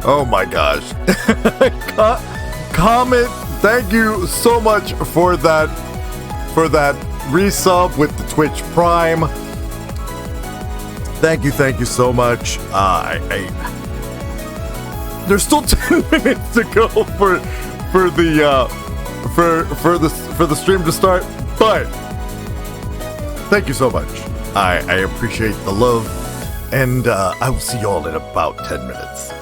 Oh my gosh. Comet, thank you so much for that resub with the Twitch Prime. Thank you so much. There's still 10 minutes to go for the stream to start, but thank you so much. I appreciate the love, and I will see you all in about 10 minutes.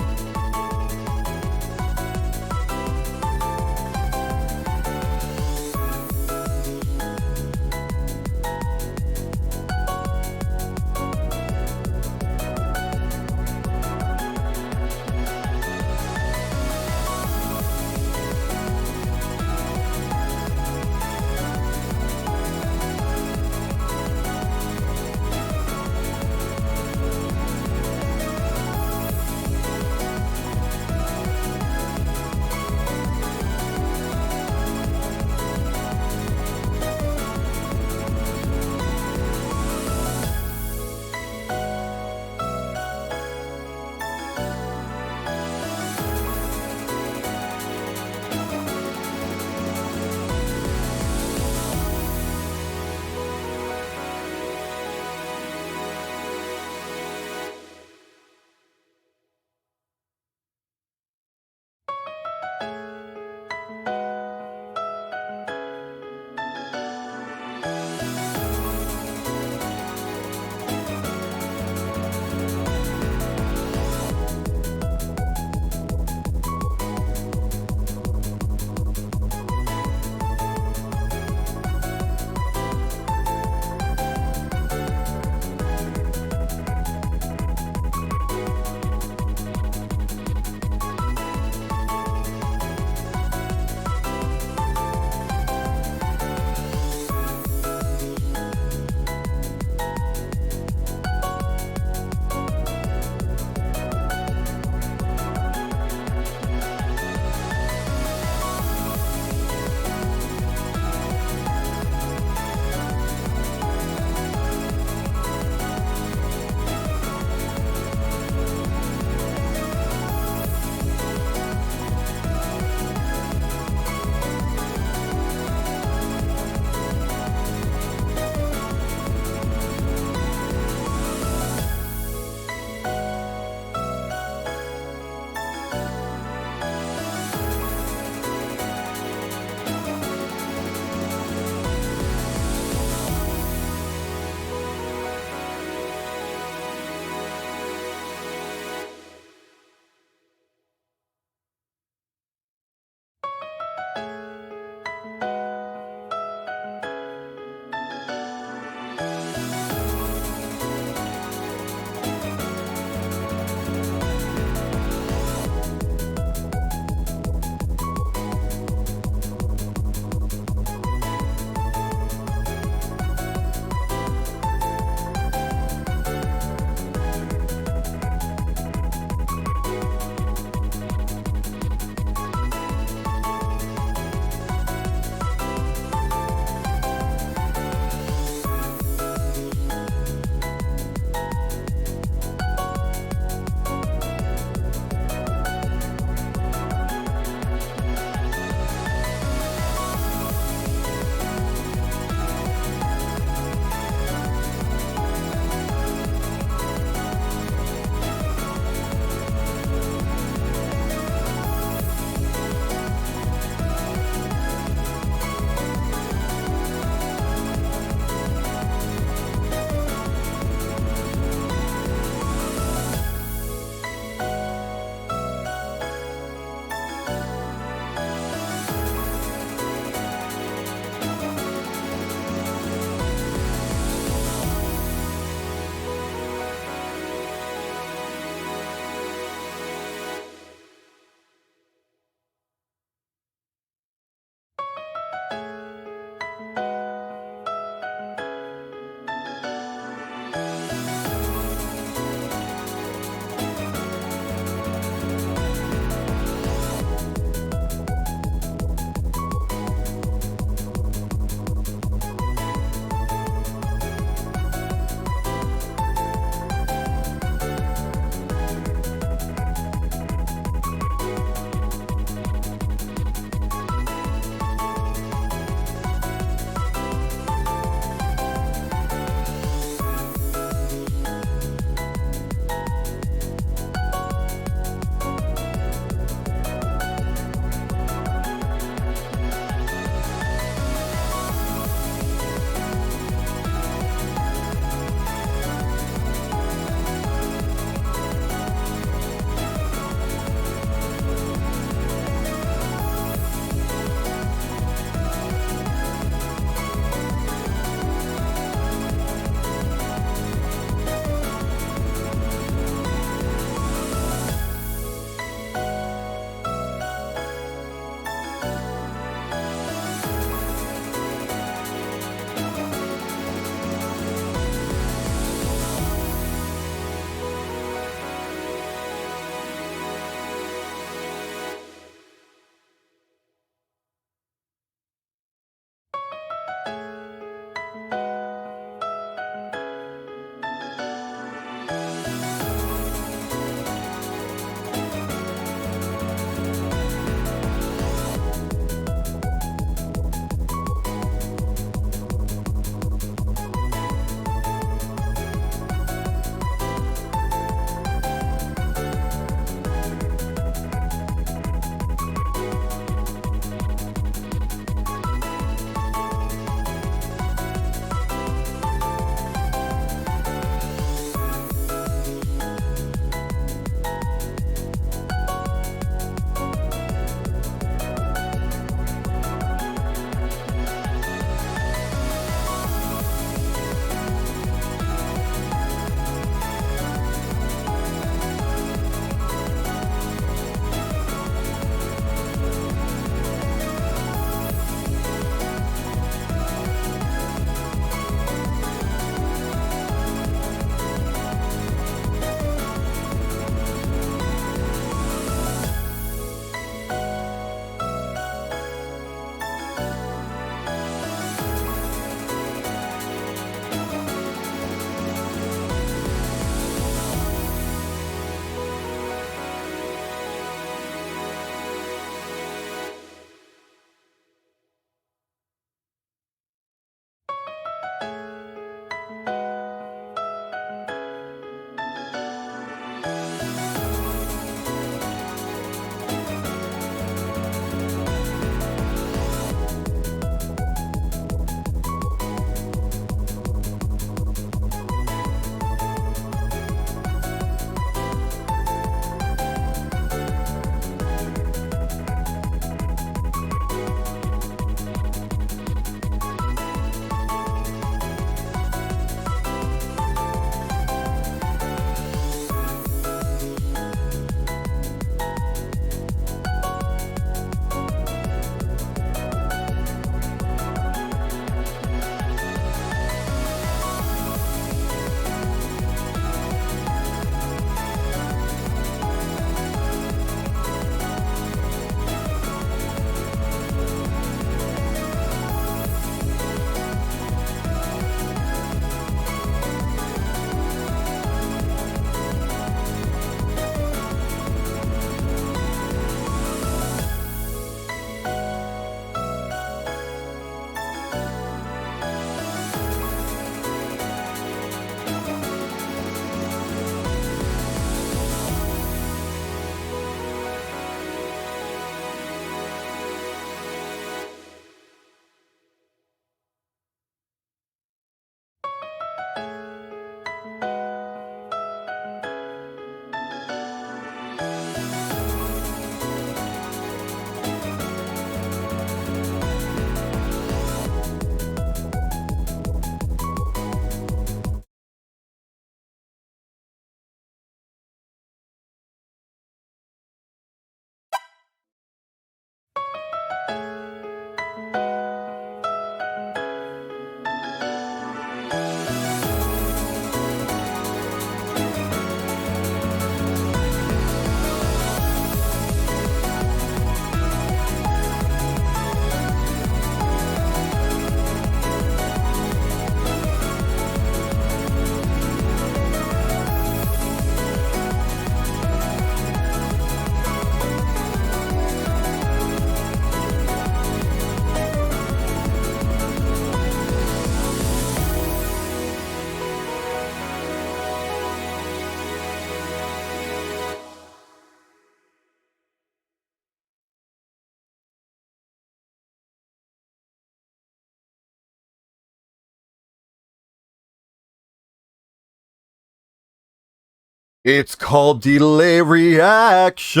It's called Delay Reactions.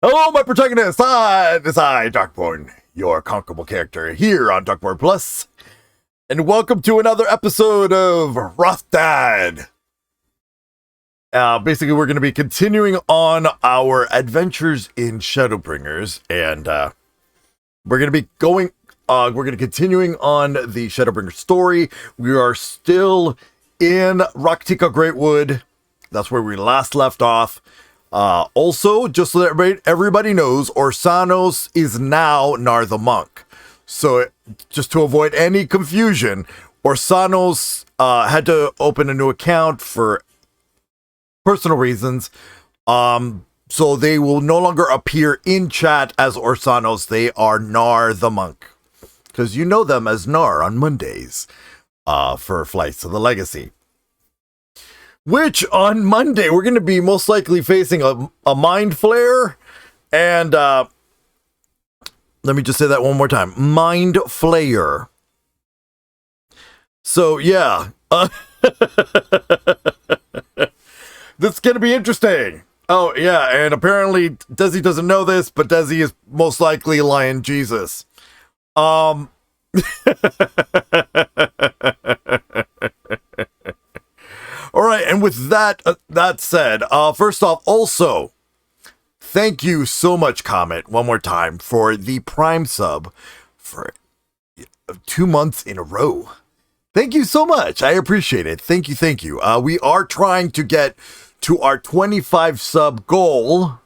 Hello, my protagonist. This I, Darkborne, your conquerable character here on Darkborne Plus. And welcome to another episode of HrothDad. Basically, we're going to be continuing on our adventures in Shadowbringers. And we're going to be continuing on the Shadowbringers story. We are still in Raktika Greatwood. That's where we last left off. Also, just so that everybody knows, Orsanos is now Nar the Monk. So, just to avoid any confusion, Orsanos had to open a new account for personal reasons. So they will no longer appear in chat as Orsanos. They are Nar the Monk. Because you know them as Nar on Mondays. For Flights of the Legacy. Which, on Monday, we're going to be most likely facing a Mind Flare. And, let me just say that one more time. Mind Flayer. So, yeah. That's going to be interesting. Oh, yeah, and apparently Desi doesn't know this, but Desi is most likely Lion Jesus. All right, and with that said, first off, also, thank you so much, Comet, one more time, for the Prime sub for 2 months in a row. Thank you so much. I appreciate it. Thank you. We are trying to get to our 25 sub goal.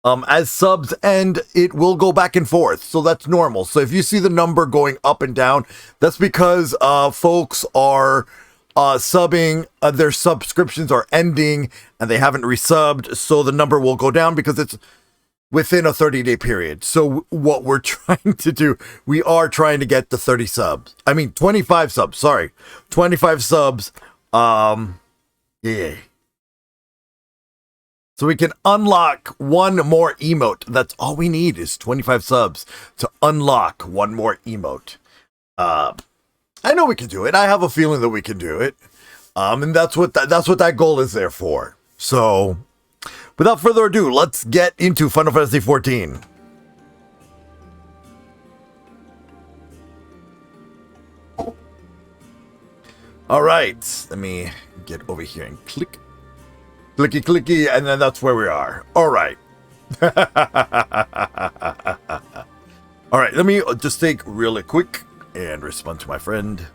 As subs end, it will go back and forth, so that's normal. So if you see the number going up and down, that's because folks are subbing, their subscriptions are ending, and they haven't resubbed, so the number will go down because it's within a 30-day period. So what we're trying to do, we are trying to get the 25 subs, sorry. 25 subs, yeah. So we can unlock one more emote. That's all we need is 25 subs to unlock one more emote. I know we can do it. I have a feeling that we can do it. And that's what that goal is there for. So, without further ado, let's get into Final Fantasy XIV. All right, let me get over here and click. Clicky, clicky, and then that's where we are. All right. All right, let me just take really quick and respond to my friend.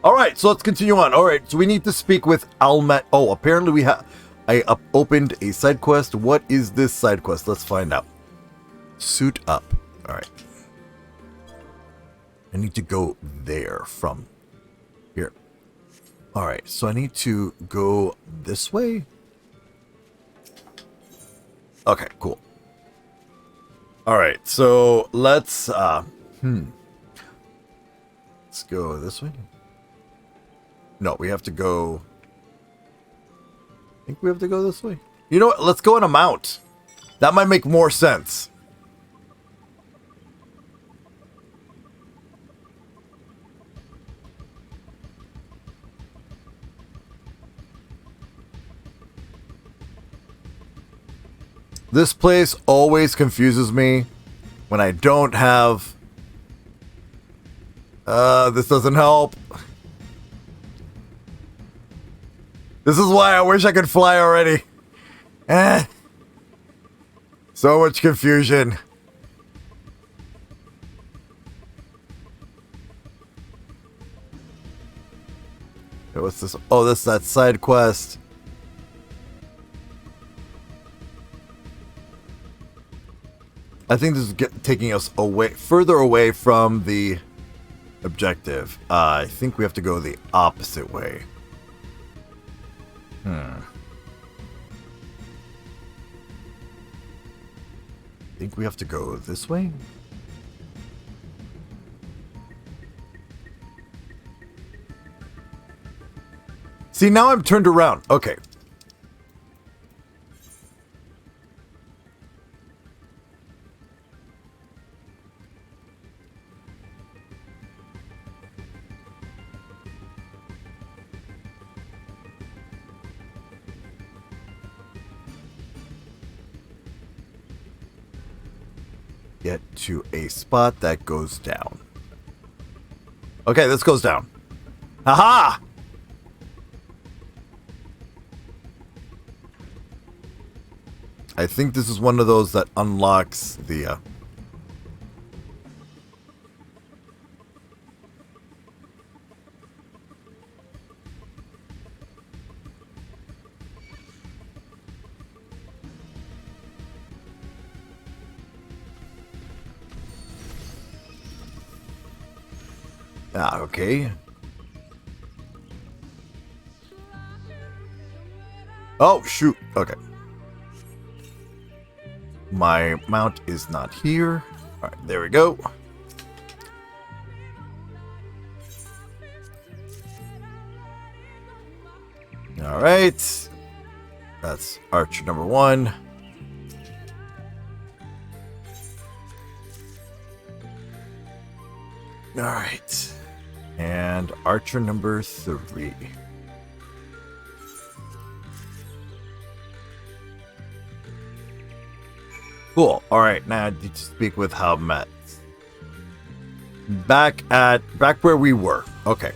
All right, so let's continue on. All right, so we need to speak with Almet. Oh, apparently I opened a side quest. What is this side quest? Let's find out. Suit up. All right. I need to go there from here. All right, so I need to go this way. Okay, cool. All right, so let's go this way. No, we have to go. I think we have to go this way. You know what? Let's go on a mount. That might make more sense. This place always confuses me when I don't have... this doesn't help. This is why I wish I could fly already. So much confusion. Okay, what's this? Oh, this is that side quest. I think this is taking us further away from the objective. I think we have to go the opposite way. I think we have to go this way. See, now I'm turned around. Okay. get to a spot that goes down. Okay, this goes down. Haha! I think this is one of those that unlocks the... okay. Oh, shoot. Okay. My mount is not here. All right, there we go. All right. That's archer number 1. All right. And archer number 3. Cool. All right. Now I need to speak with how Matt. Back where we were. Okay.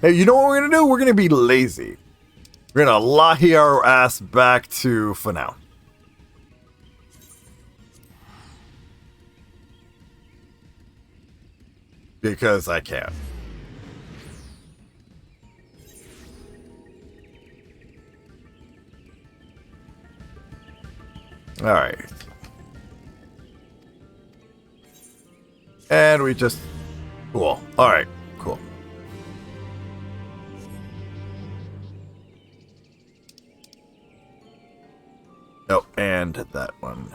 Hey, you know what we're gonna do? We're gonna be lazy. We're gonna lahi our ass back to for now. Because I can. All right. And we just... Cool. All right. Cool. Oh, and that one.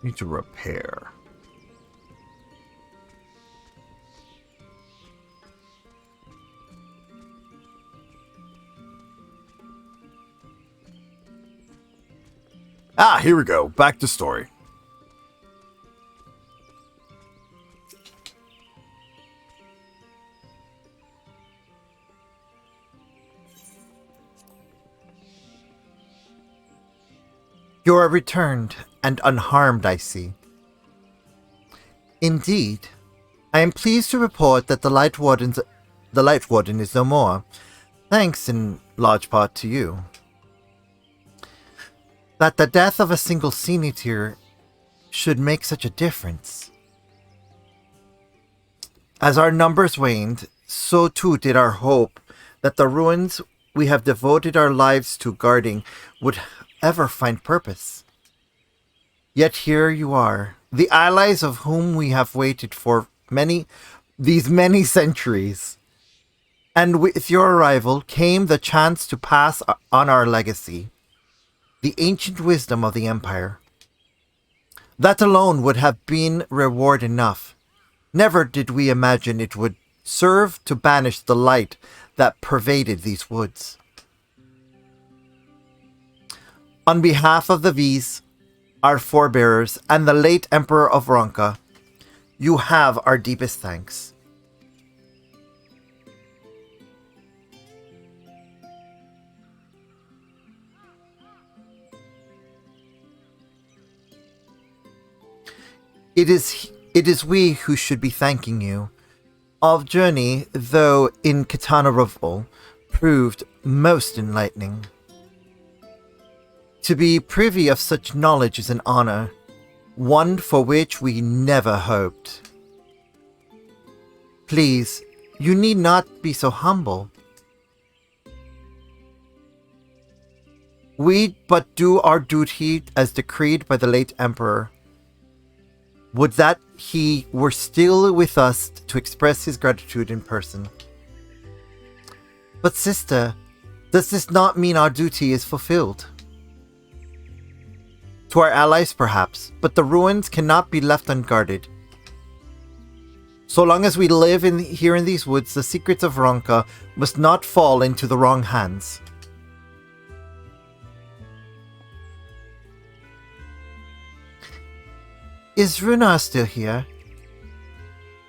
Need to repair. Ah, here we go. Back to story. You are returned and unharmed, I see. Indeed, I am pleased to report that the Light Warden is no more, thanks in large part to you. That the death of a single Senator should make such a difference. As our numbers waned, so too did our hope that the ruins we have devoted our lives to guarding would ever find purpose. Yet here you are, the allies of whom we have waited for these many centuries. And with your arrival came the chance to pass on our legacy, the ancient wisdom of the Empire. That alone would have been reward enough. Never did we imagine it would serve to banish the light that pervaded these woods. On behalf of the V's, our forebearers, and the late Emperor of Ronka, you have our deepest thanks. It is we who should be thanking you. Our journey, though in Katana Revel, proved most enlightening. To be privy of such knowledge is an honor, one for which we never hoped. Please, you need not be so humble. We but do our duty as decreed by the late Emperor. Would that he were still with us to express his gratitude in person. But sister, does this not mean our duty is fulfilled? To our allies, perhaps, but the ruins cannot be left unguarded. So long as we live here in these woods, the secrets of Ronka must not fall into the wrong hands. Is Runar still here?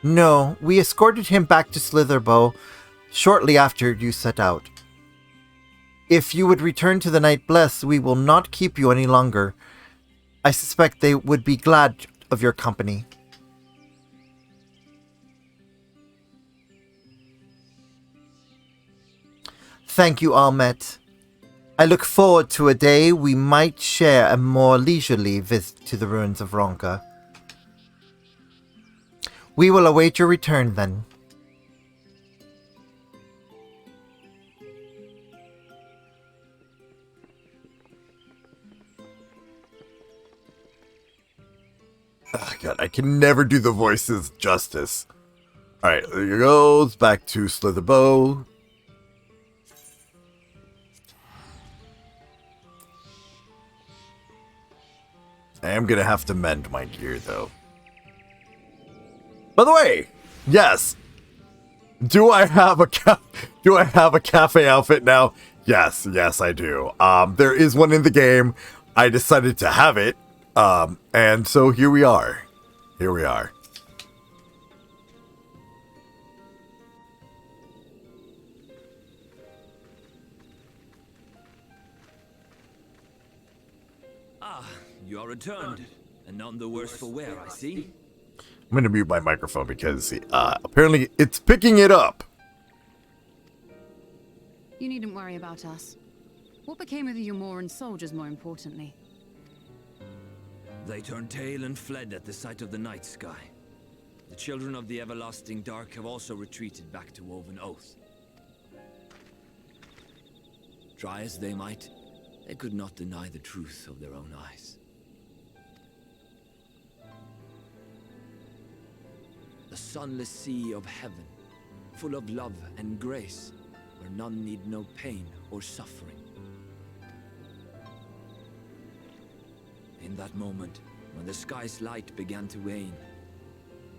No, we escorted him back to Slitherbow shortly after you set out. If you would return to the Night Bless, we will not keep you any longer. I suspect they would be glad of your company. Thank you, Almet. I look forward to a day we might share a more leisurely visit to the ruins of Ronka. We will await your return then. Oh, God, I can never do the voices justice. Alright, there he goes. Back to Slitherbow. I am going to have to mend my gear, though. By the way, yes. Do I have a cafe outfit now? Yes, I do. There is one in the game. I decided to have it. And so here we are. You are returned, and none the worse for wear, I see. I'm going to mute my microphone because apparently it's picking it up. You needn't worry about us. What became of the Umoran soldiers, more importantly? They turned tail and fled at the sight of the night sky. The children of the everlasting dark have also retreated back to Woven Oath. Try as they might, they could not deny the truth of their own eyes. The sunless sea of heaven, full of love and grace, where none need know pain or suffering. In that moment, when the sky's light began to wane,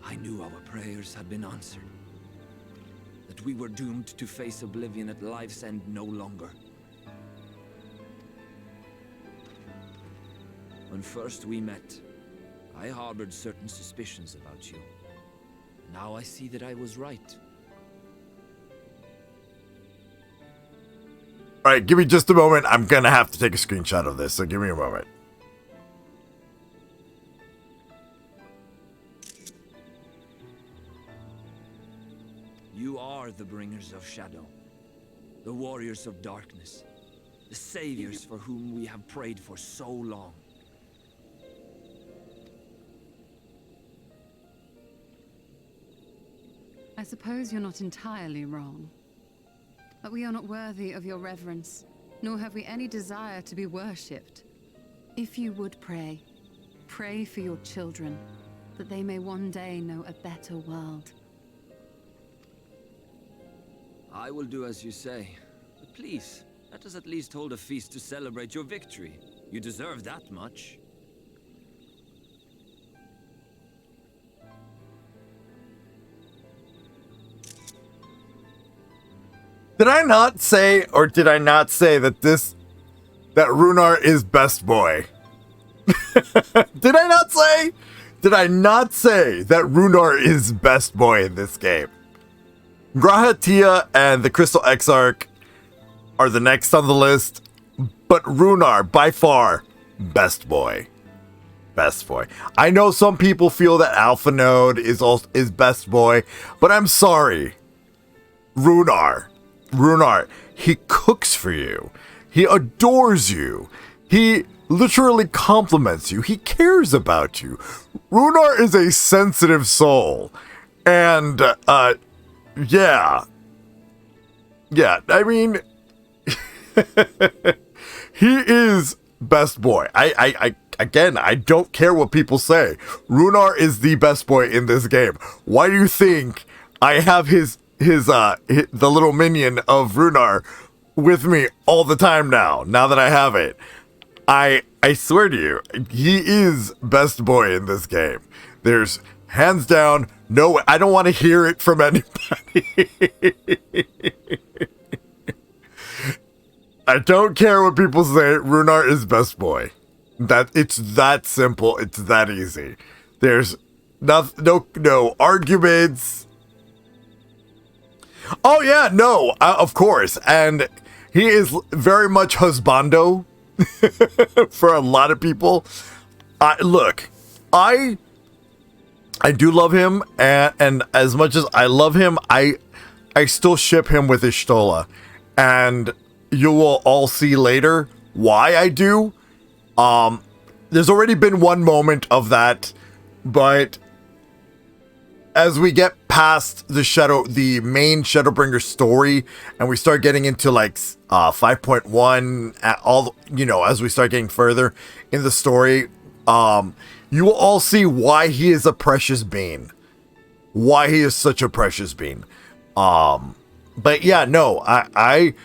I knew our prayers had been answered. That we were doomed to face oblivion at life's end no longer. When first we met, I harbored certain suspicions about you. Now I see that I was right. Alright, give me just a moment. I'm going to have to take a screenshot of this, so give me a moment. You are the bringers of shadow, the warriors of darkness, the saviors for whom we have prayed for so long. I suppose you're not entirely wrong. But we are not worthy of your reverence, nor have we any desire to be worshipped. If you would pray, pray for your children, that they may one day know a better world. I will do as you say, but please, let us at least hold a feast to celebrate your victory. You deserve that much. Did I not say, or did I not say that Runar is best boy? Did I not say? Did I not say that Runar is best boy in this game? Grahatia and the Crystal Exarch are the next on the list, but Runar, by far, best boy. Best boy. I know some people feel that Alpha Node is best boy, but I'm sorry. Runar, he cooks for you. He adores you. He literally compliments you. He cares about you. Runar is a sensitive soul. And, yeah. Yeah, I mean, he is best boy. Again, I don't care what people say. Runar is the best boy in this game. Why do you think I have the little minion of Runar with me all the time now that I have it? I swear to you, he is best boy in this game. There's hands down no, I don't want to hear it from anybody. I don't care what people say. Runar is best boy. It's that simple. It's that easy. There's no arguments. Oh yeah, no, of course. And he is very much husbando for a lot of people. Look, I do love him, and as much as I love him, I still ship him with Ishtola. And you will all see later why I do. There's already been one moment of that, but as we get past the main Shadowbringer story, and we start getting into like 5.1, as we start getting further in the story, you will all see why he is a precious being, why he is such a precious being. But yeah, no, I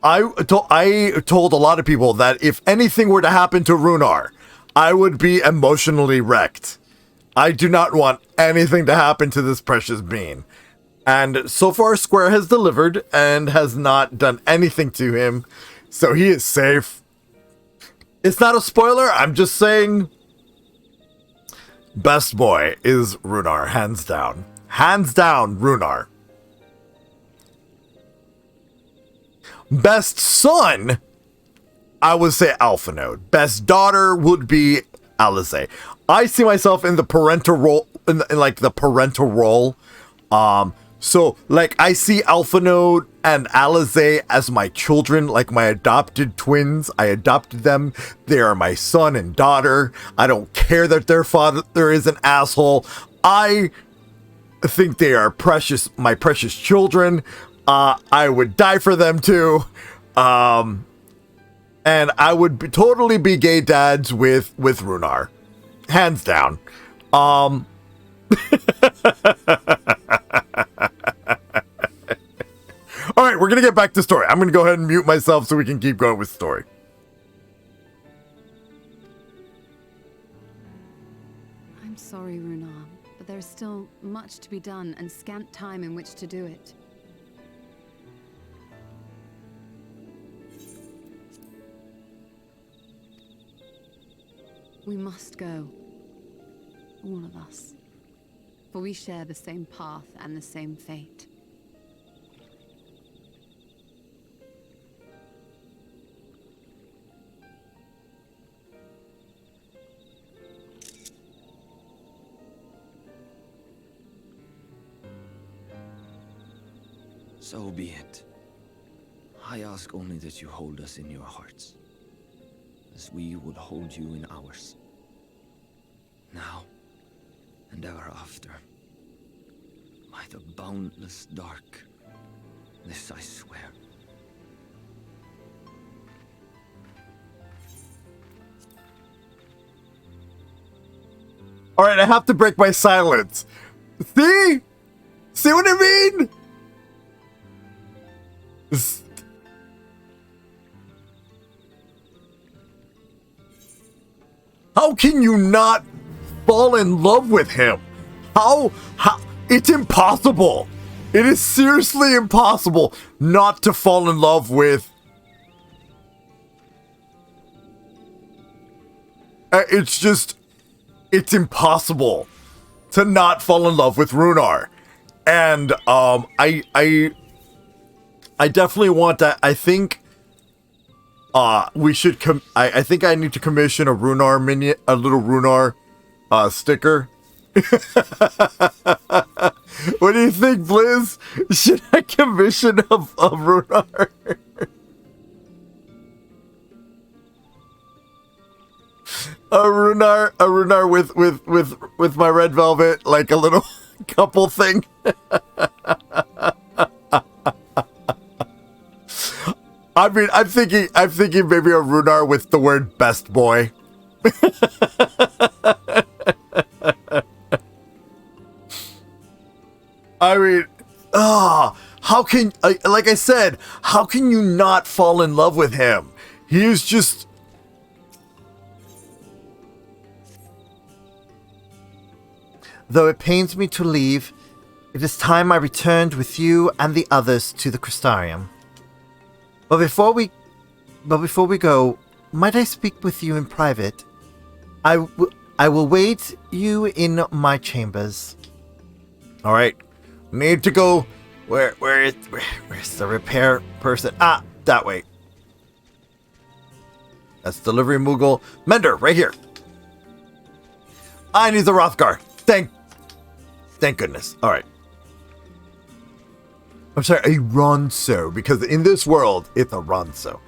told a lot of people that if anything were to happen to Runar, I would be emotionally wrecked. I do not want anything to happen to this precious being. And so far, Square has delivered and has not done anything to him. So he is safe. It's not a spoiler. I'm just saying best boy is Runar, hands down. Hands down, Runar. Best son, I would say Alpha Node. Best daughter would be Alize. I see myself in the parental role, in like the parental role. So like I see Alpha Node and Alize as my children, like my adopted twins. I adopted them. They are my son and daughter. I don't care that their father is an asshole. I think they are precious, my precious children. I would die for them too. And I would totally be gay dads with Runar. Hands down. All right, we're going to get back to story. I'm going to go ahead and mute myself so we can keep going with story. I'm sorry, Runar, but there is still much to be done and scant time in which to do it. We must go. All of us. For we share the same path and the same fate. So be it. I ask only that you hold us in your hearts, as we would hold you in ours. Now, and ever after. By the boundless dark, this I swear. Alright, I have to break my silence. See? See what I mean? How can you not fall in love with him? How? It's impossible. It is seriously impossible not to fall in love with... It's impossible to not fall in love with Runar. And, I definitely want that. I think, we should I think I need to commission a Runar minion, a little Runar, sticker. What do you think, Blizz? Should I commission a Runar? A Runar with my red velvet, like a little couple thing. I mean, I'm thinking maybe a Runar with the word best boy. I mean, how can, like I said, how can you not fall in love with him? He is just... Though it pains me to leave, it is time I returned with you and the others to the Crystarium. But before we go, might I speak with you in private? I I will wait you in my chambers. All right. Need to go. Where's the repair person? Ah, that way. That's delivery Moogle. Mender, right here. I need the Rothgar. Thank goodness. All right. I'm sorry, a Ronso, because in this world, it's a Ronso.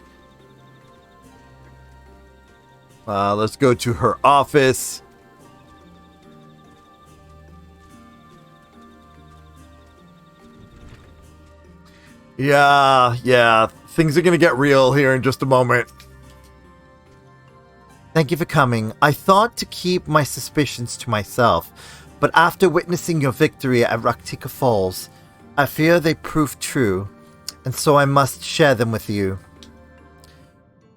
Let's go to her office. Yeah. Things are going to get real here in just a moment. Thank you for coming. I thought to keep my suspicions to myself, but after witnessing your victory at Raktika Falls, I fear they proved true, and so I must share them with you.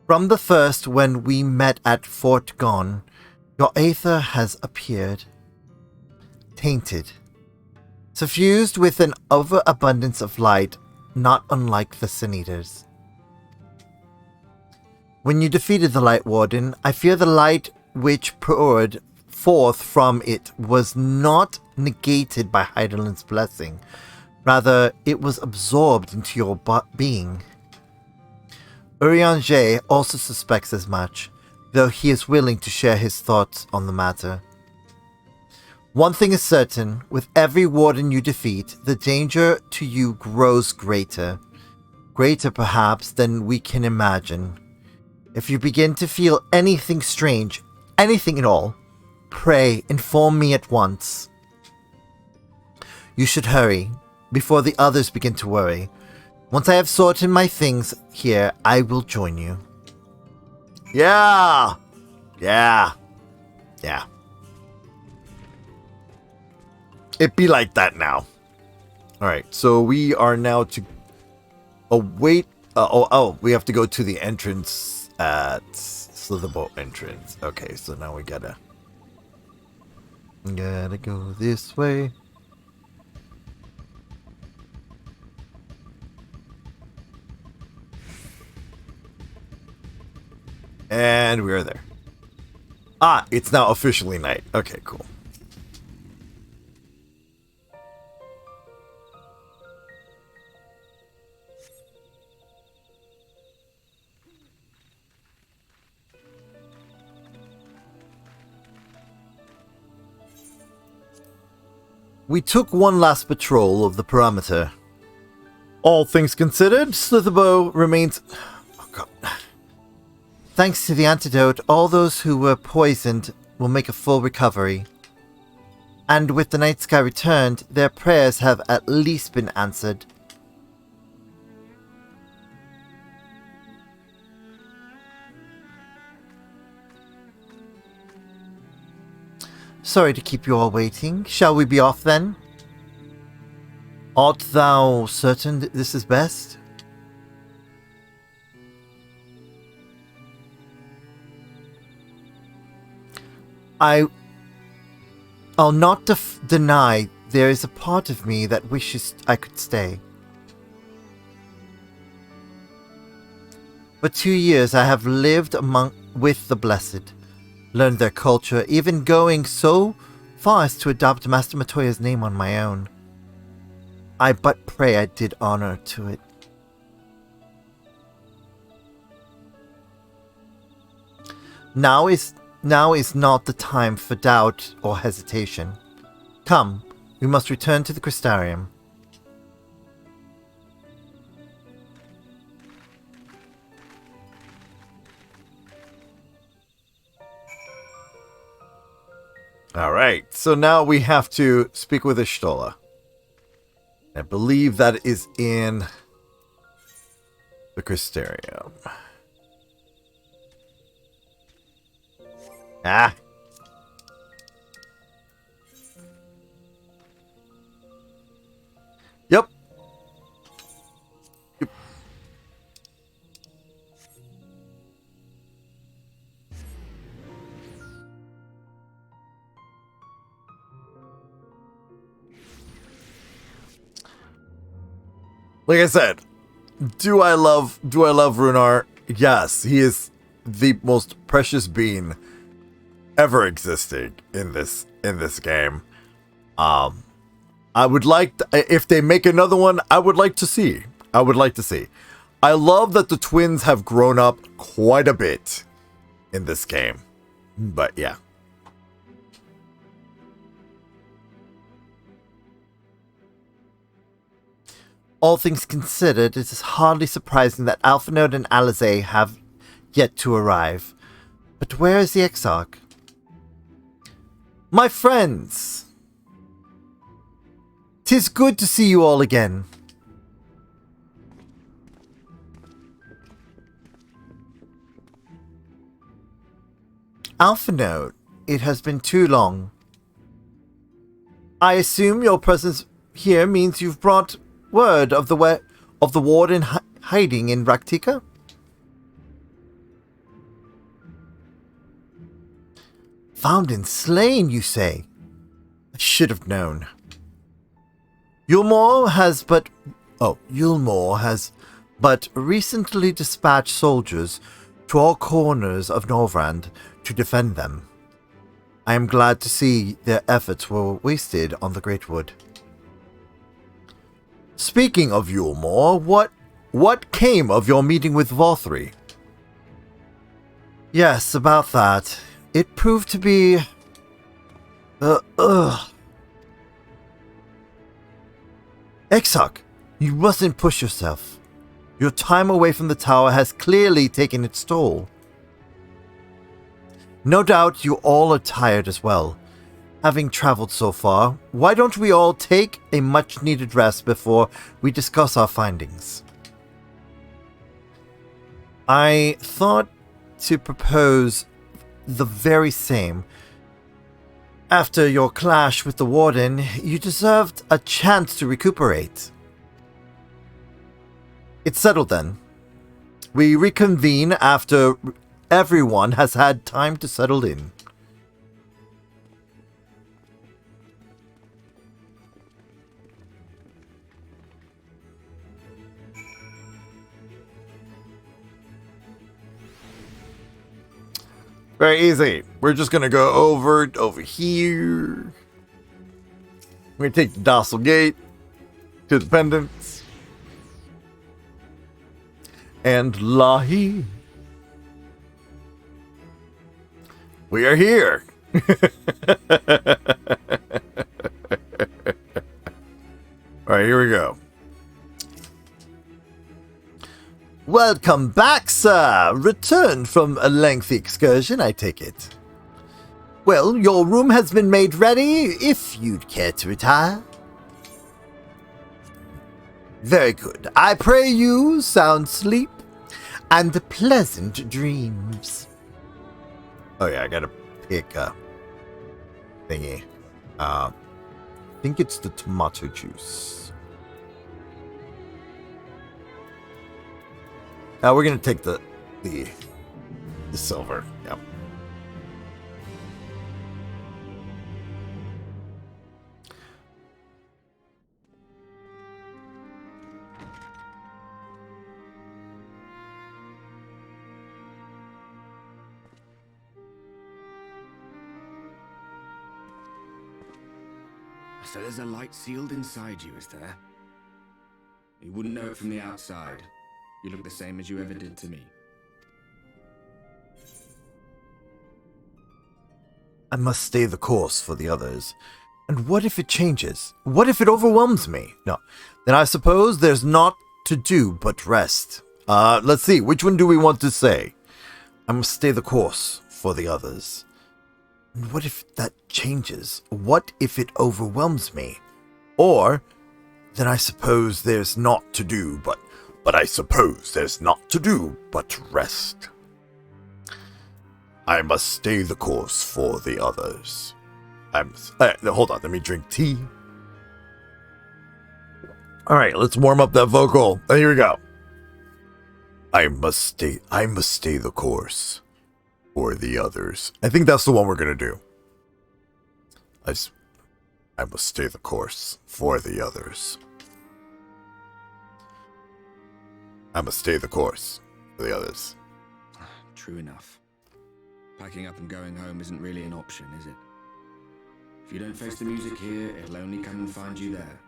From the first when we met at Fort Gone, your aether has appeared. Tainted. Suffused with an overabundance of light, not unlike the Sin Eaters. When you defeated the Light Warden, I fear the light which poured forth from it was not negated by Heidelind's blessing. Rather, it was absorbed into your being. Urianger also suspects as much, though he is willing to share his thoughts on the matter. One thing is certain, with every warden you defeat, the danger to you grows greater. Greater, perhaps, than we can imagine. If you begin to feel anything strange, anything at all, pray, inform me at once. You should hurry, before the others begin to worry. Once I have sorted my things here, I will join you. Yeah. It be like that now. All right, so we are now to await. We have to go to the entrance at Slitherbolt entrance. Okay, so now we gotta go this way. And we are there. Ah, it's now officially night. Okay, cool. We took one last patrol of the perimeter. All things considered, Slitherbow remains... Oh, God. Thanks to the antidote, all those who were poisoned will make a full recovery. And with the night sky returned, their prayers have at least been answered. Sorry to keep you all waiting. Shall we be off then? Art thou certain that this is best? I'll not deny there is a part of me that wishes I could stay. For 2 years I have lived with the Blessed, learned their culture, even going so far as to adopt Master Matoya's name on my own. I but pray I did honor to it. Now is not the time for doubt or hesitation. Come, we must return to the Crystarium. All right, so now we have to speak with Ishtola. I believe that is in the Crystarium. Ah. Yep. Like I said, do I love Runar? Yes, he is the most precious being ever existing in this game. I would like if they make another one, I would like to see. I love that the twins have grown up quite a bit in this game. But yeah. All things considered, it is hardly surprising that Alphinaud and Alizé have yet to arrive. But where is the Exarch? My friends! 'Tis good to see you all again. Alphinaud, it has been too long. I assume your presence here means you've brought word of the warden hiding in Raktika? Found and slain, you say? I should have known. Yulmore has but recently dispatched soldiers to all corners of Norvrand to defend them. I am glad to see their efforts were wasted on the Great Wood. Speaking of Yulmore, what came of your meeting with Volthry? Yes, about that. It proved to be... Exarch, you mustn't push yourself. Your time away from the tower has clearly taken its toll. No doubt you all are tired as well. Having traveled so far, why don't we all take a much-needed rest before we discuss our findings? I thought to propose the very same. After your clash with the warden, you deserved a chance to recuperate. It's settled then. We reconvene after everyone has had time to settle in. Very easy. We're just gonna go over here. We're gonna take the docile gate to the pendants. And Lahi. We are here. Alright, here we go. Welcome back, sir! Returned from a lengthy excursion, I take it. Well, your room has been made ready, if you'd care to retire. Very good. I pray you sound sleep and pleasant dreams. Oh yeah, I gotta pick a thingy. I think it's the tomato juice. We're gonna take the silver. Yep. So there's a light sealed inside you, is there? You wouldn't know it from the outside. You look the same as you ever did to me. I must stay the course for the others. And what if it changes? What if it overwhelms me? No. Then I suppose there's naught to do but rest. Let's see. Which one do we want to say? I must stay the course for the others. And what if that changes? What if it overwhelms me? Or, then I suppose there's naught to do but I suppose there's naught to do but rest. I must stay the course for the others. Hold on, let me drink tea. Alright, let's warm up that vocal. Here we go. I must stay the course for the others. I think that's the one we're gonna do. I must stay the course for the others. I must stay the course for the others. True enough. Packing up and going home isn't really an option, is it? If you don't face the music here, it'll only come and find you there.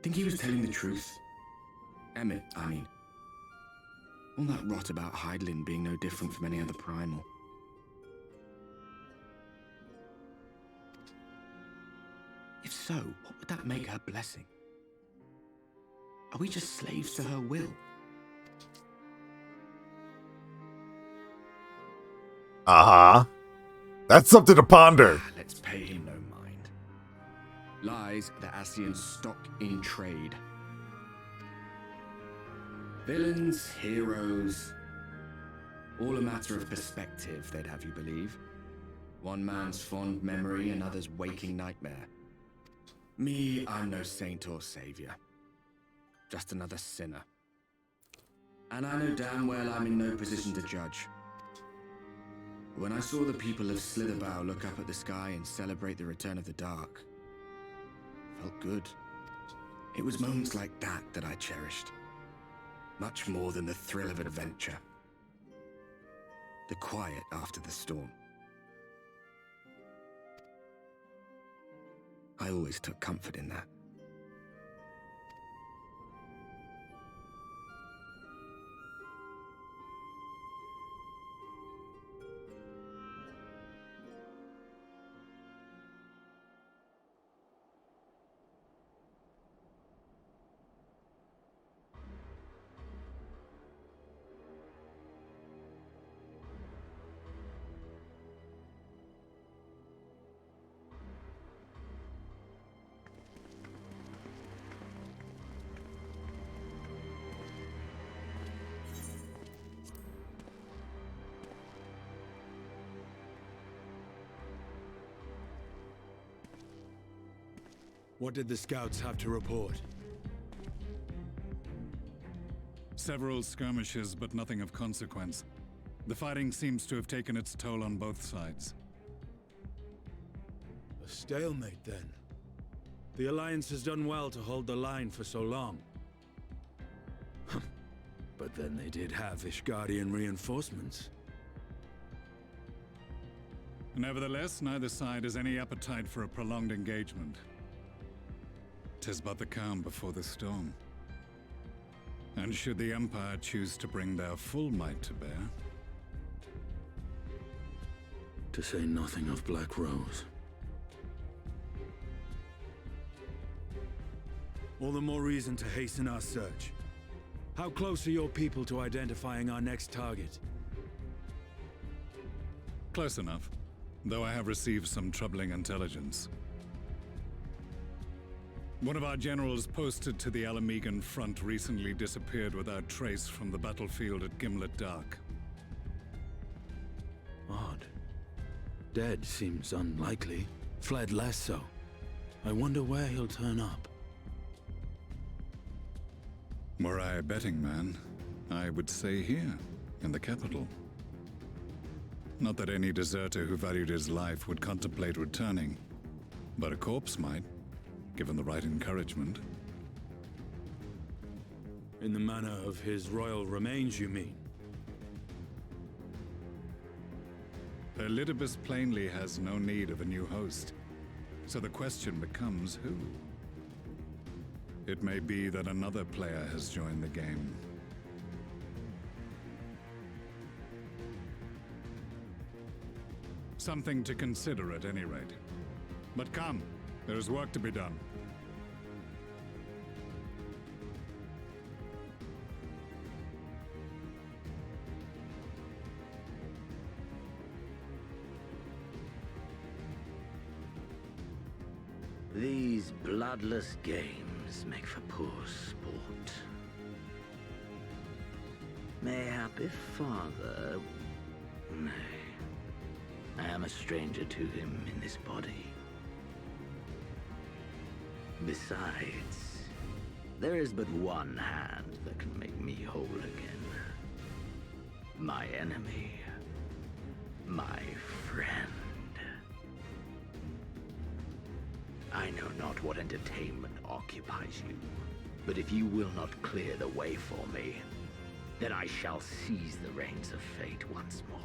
Think he was telling the truth? Emmett, I mean. All that rot about Hydaelyn being no different from any other Primal. If so, what would that make her blessing? Are we just slaves to her will? Uh-huh. That's something to ponder. Let's pay him no mind. Lies the Ascian stock in trade. Villains, heroes, all a matter of perspective, they'd have you believe. One man's fond memory, another's waking nightmare. Me, I'm no saint or savior. Just another sinner. And I know damn well I'm in no position to judge. When I saw the people of Slitherbow look up at the sky and celebrate the return of the dark, felt good. It was moments like that that I cherished. Much more than the thrill of adventure. The quiet after the storm. I always took comfort in that. What did the scouts have to report? Several skirmishes, but nothing of consequence. The fighting seems to have taken its toll on both sides. A stalemate, then. The Alliance has done well to hold the line for so long. But then they did have Ishgardian reinforcements. Nevertheless, neither side has any appetite for a prolonged engagement. 'Tis but the calm before the storm. And should the Empire choose to bring their full might to bear... To say nothing of Black Rose. All the more reason to hasten our search. How close are your people to identifying our next target? Close enough, though I have received some troubling intelligence. One of our generals posted to the Alamegan front recently disappeared without trace from the battlefield at Gimlet Dark. Odd. Dead seems unlikely. Fled less so. I wonder where he'll turn up. Were I a betting man, I would say here, in the capital. Not that any deserter who valued his life would contemplate returning, but a corpse might, given the right encouragement. In the manner of his royal remains, you mean? Elidibus plainly has no need of a new host, so the question becomes who? It may be that another player has joined the game. Something to consider at any rate. But come, there is work to be done. These bloodless games make for poor sport. Mayhap if father... Nay. I am a stranger to him in this body. Besides, there is but one hand that can make me whole again. My enemy. My friend. I know not what entertainment occupies you, but if you will not clear the way for me, then I shall seize the reins of fate once more.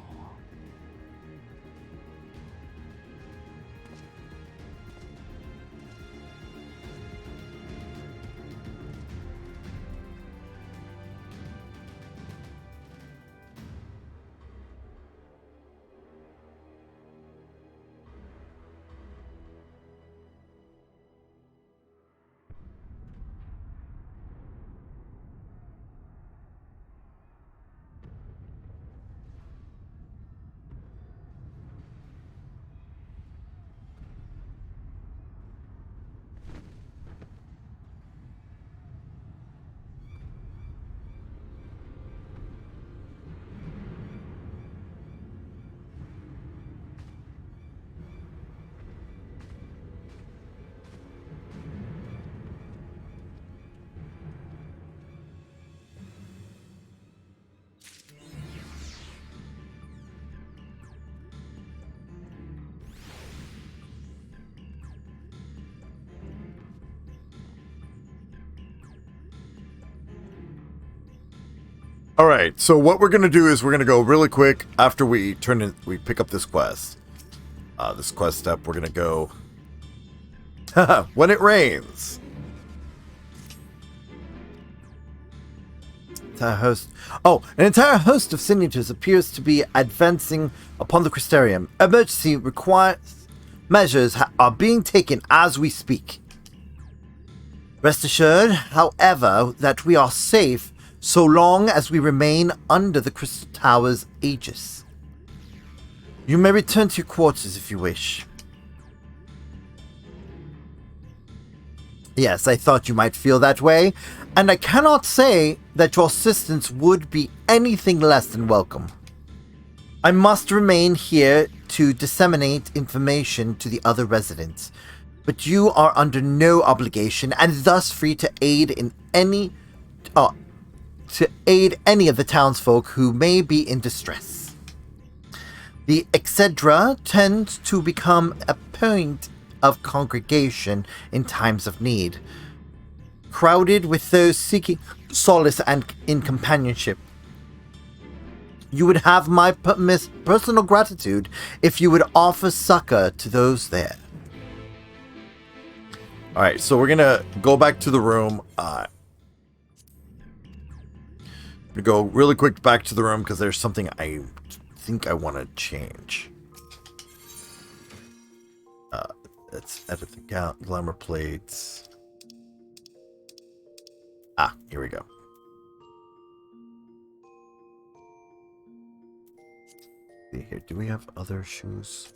All right, so what we're gonna do is we're gonna go really quick after we pick up this quest. This quest step, we're gonna go when it rains. An entire host of signatures appears to be advancing upon the Crystarium. Emergency measures are being taken as we speak. Rest assured, however, that we are safe so long as we remain under the Crystal Tower's aegis. You may return to your quarters if you wish. Yes, I thought you might feel that way, and I cannot say that your assistance would be anything less than welcome. I must remain here to disseminate information to the other residents, but you are under no obligation and thus free to aid any of the townsfolk who may be in distress. The Excedra tends to become a point of congregation in times of need, crowded with those seeking solace and in companionship. You would have my personal gratitude if you would offer succor to those there. All right, so we're gonna go back to the room. We go really quick back to the room because there's something I think I want to change. Let's edit the glamour plates. Here we go. See here, do we have other shoes?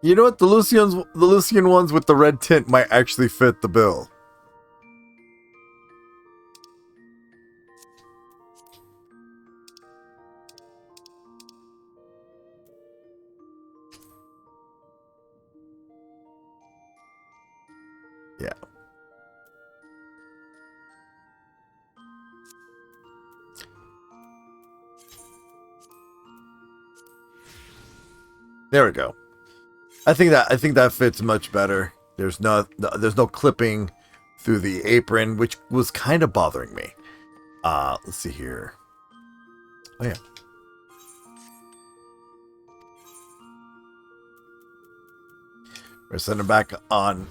You know what? The Lucian ones with the red tint might actually fit the bill. Yeah. There we go. I think that fits much better. There's no clipping through the apron, which was kind of bothering me. Let's see here. Oh yeah. We're sending back on.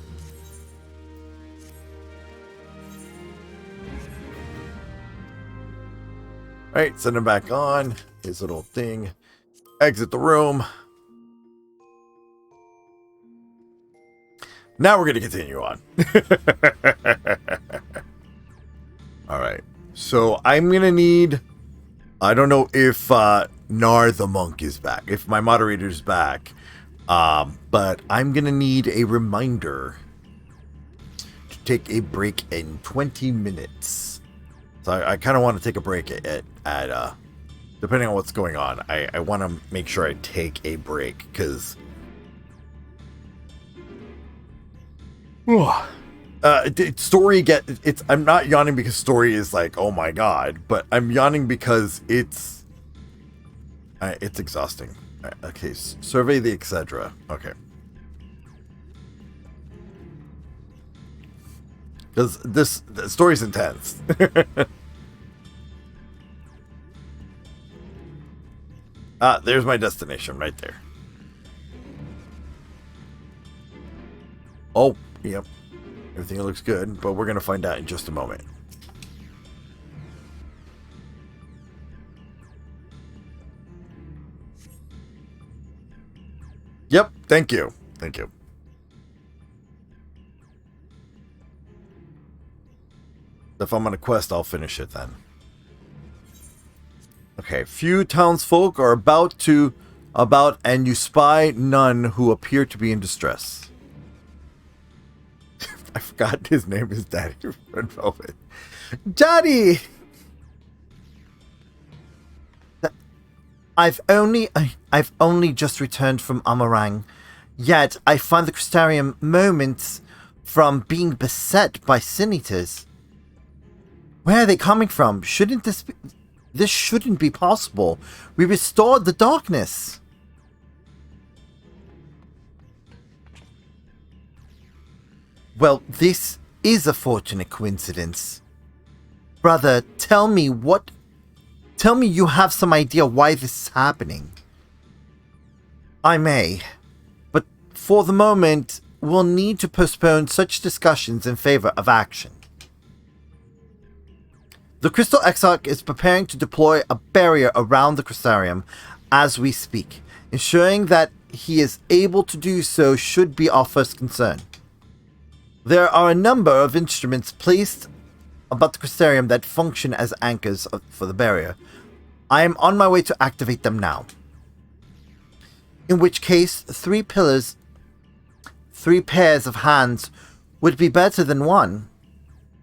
Right, send him back on. His little thing. Exit the room. Now we're going to continue on. All right. So I'm going to need... I don't know if Nar the monk is back. If my moderator's back. But I'm going to need a reminder to take a break in 20 minutes. So I kind of want to take a break at depending on what's going on, I want to make sure I take a break because I'm not yawning because story is like, oh my god, but I'm yawning because it's exhausting. Okay, survey the etc. Okay. Because the story's intense. There's my destination right there. Oh, yep. Everything looks good, but we're going to find out in just a moment. Yep, thank you. Thank you. If I'm on a quest, I'll finish it then. Okay, few townsfolk are about and you spy none who appear to be in distress. I forgot his name is Daddy Red Velvet. Daddy! I've only just returned from Amarang, yet I find the Crystarium moments from being beset by Sin Eaters. Where are they coming from? This shouldn't be possible. We restored the darkness. Well, this is a fortunate coincidence. Brother, tell me you have some idea why this is happening. I may, but for the moment, we'll need to postpone such discussions in favor of action. The Crystal Exarch is preparing to deploy a barrier around the Crystarium as we speak. Ensuring that he is able to do so should be our first concern. There are a number of instruments placed about the Crystarium that function as anchors for the barrier. I am on my way to activate them now. In which case, 3 pairs of hands would be better than one.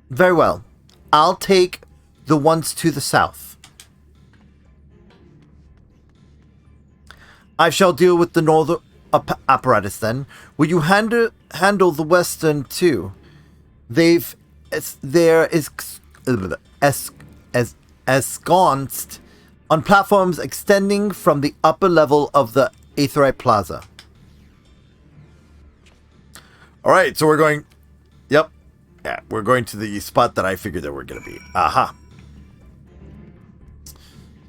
Very well. I'll take the ones to the south. I shall deal with the northern apparatus then. Will you handle the western too? They're ensconced on platforms extending from the upper level of the Aetherite Plaza. Alright, so we're going... Yep. Yeah, we're going to the spot that I figured that we're going to be. Aha.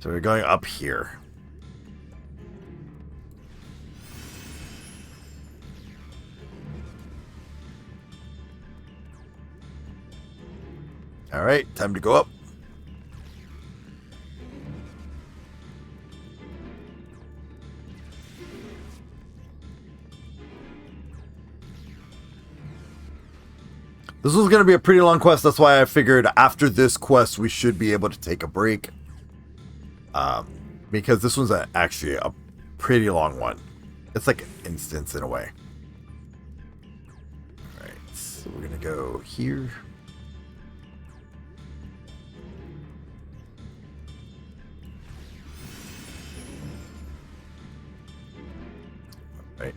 So we're going up here. Alright, time to go up. This was going to be a pretty long quest. That's why I figured after this quest we should be able to take a break. Because this one's actually a pretty long one. It's like an instance in a way. Alright, so we're going to go here. Alright.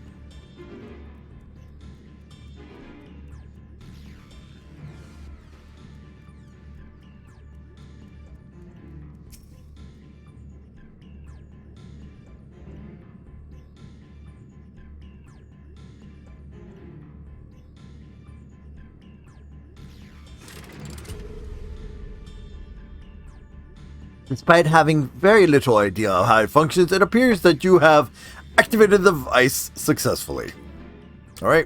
Despite having very little idea of how it functions, it appears that you have activated the device successfully. Alright.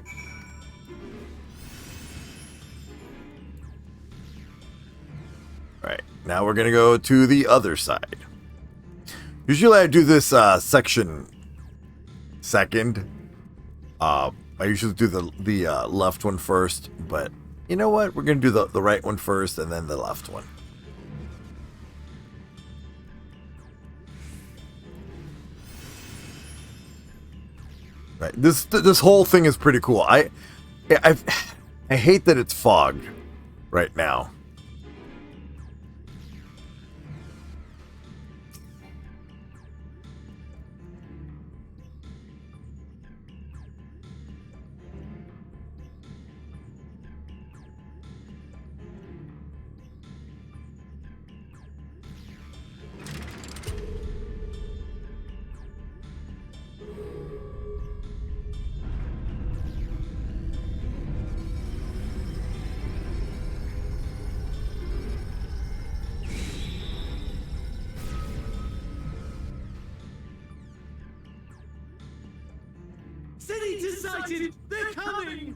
Alright, now we're going to go to the other side. Usually I do this section second. I usually do the left one first, but you know what? We're going to do the right one first and then the left one. Right. This whole thing is pretty cool. I hate that it's fogged right now. Sin-Eaters sighted! They're coming!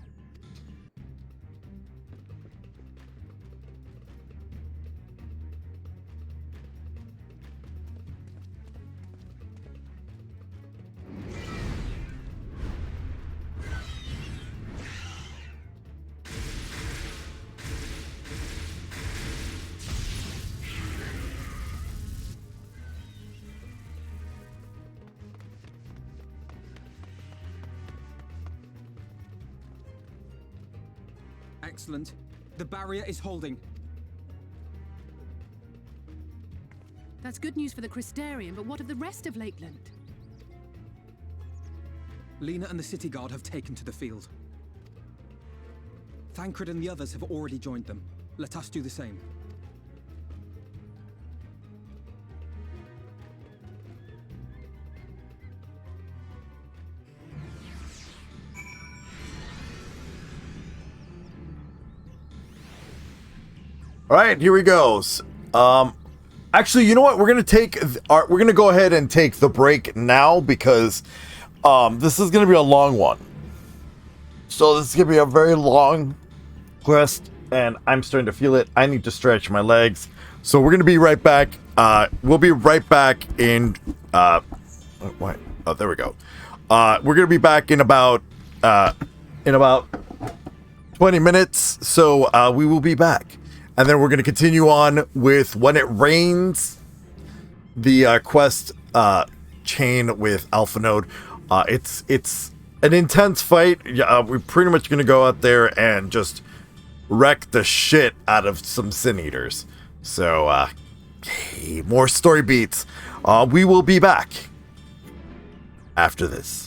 Excellent. The barrier is holding. That's good news for the Crystarian, but what of the rest of Lakeland? Lena and the City Guard have taken to the field. Thancred and the others have already joined them. Let us do the same. All right, here we go. Actually, you know what? We're gonna go ahead and take the break now because this is gonna be a long one. So this is gonna be a very long quest, and I'm starting to feel it. I need to stretch my legs. So we're gonna be right back. We'll be right back in. What? Oh, there we go. We're gonna be back in about 20 minutes. So we will be back. And then we're going to continue on with When It Rains, the quest chain with Alpha Node. It's an intense fight. We're pretty much going to go out there and just wreck the shit out of some Sin Eaters. So, hey, more story beats. We will be back after this.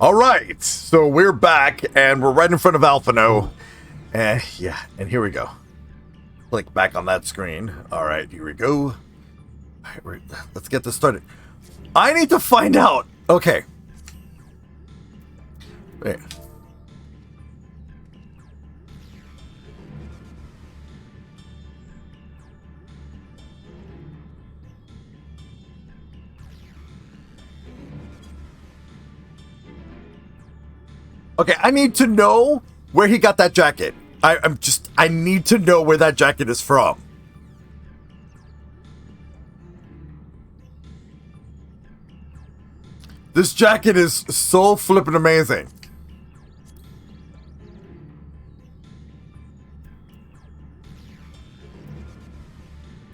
All right, so we're back, and we're right in front of Alphino. And yeah, and here we go. Click back on that screen. All right, here we go. All right, let's get this started. I need to find out. Okay. Wait. Okay, I need to know where he got that jacket. I need to know where that jacket is from. This jacket is so flippin' amazing.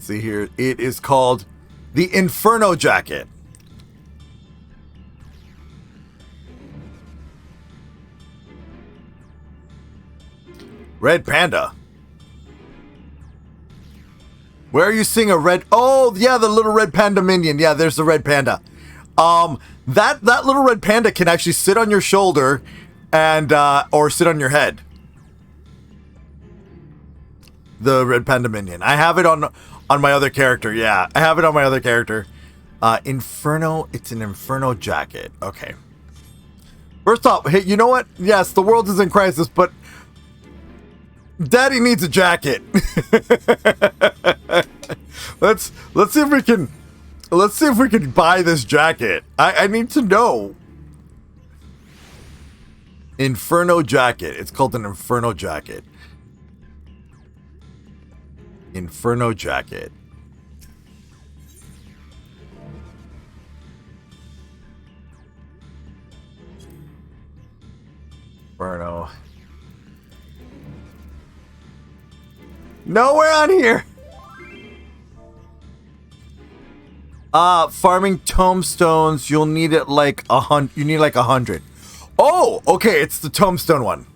See here, it is called the Inferno Jacket. Red Panda. Where are you seeing a red? Oh, yeah, the little red panda minion. Yeah, there's the red panda. That little red panda can actually sit on your shoulder and or sit on your head. The red panda minion. I have it on my other character. Yeah, I have it on my other character. Inferno. It's an Inferno Jacket. Okay. First off, hey, you know what? Yes, the world is in crisis, but Daddy needs a jacket. Let's see if we can buy this jacket. I need to know. Inferno Jacket. It's called an Inferno Jacket. Inferno Jacket. Inferno. Nowhere on here. Farming tombstones. You'll need it like 100. You need like 100. Oh, okay. It's the tombstone one.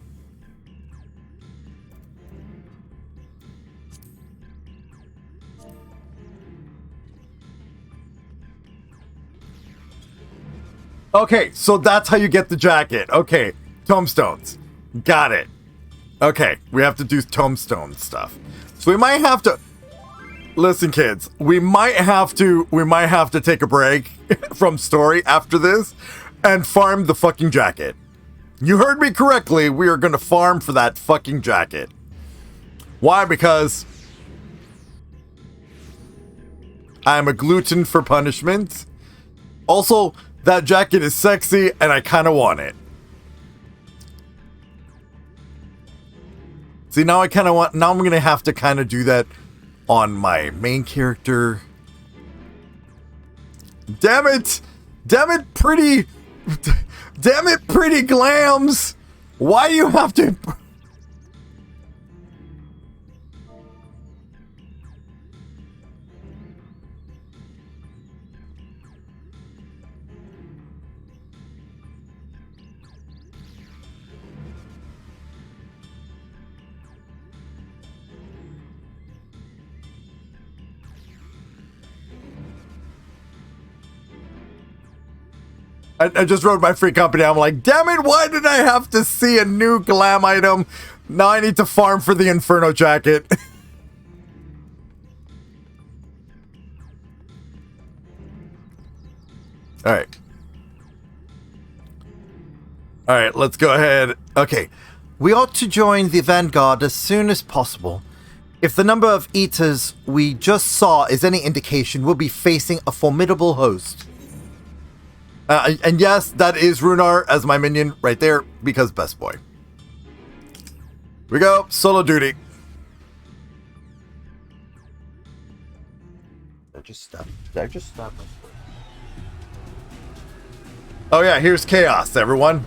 Okay, so that's how you get the jacket. Okay, tombstones. Got it. Okay, we have to do tombstone stuff. So we might have to listen, kids. We might have to take a break from story after this and farm the fucking jacket. You heard me correctly. We are going to farm for that fucking jacket. Why? Because I'm a glutton for punishment. Also, that jacket is sexy and I kind of want it. See, now I'm going to have to kind of do that on my main character. Damn it, pretty glams. Why do you have to... I just wrote my free company. I'm like, damn it, why did I have to see a new glam item? Now I need to farm for the Inferno Jacket. Alright. Alright, let's go ahead. Okay. We ought to join the vanguard as soon as possible. If the number of eaters we just saw is any indication, we'll be facing a formidable host. And yes, that is Runar as my minion right there, because best boy. Here we go, solo duty. Did I just stop? Oh yeah, here's chaos, everyone.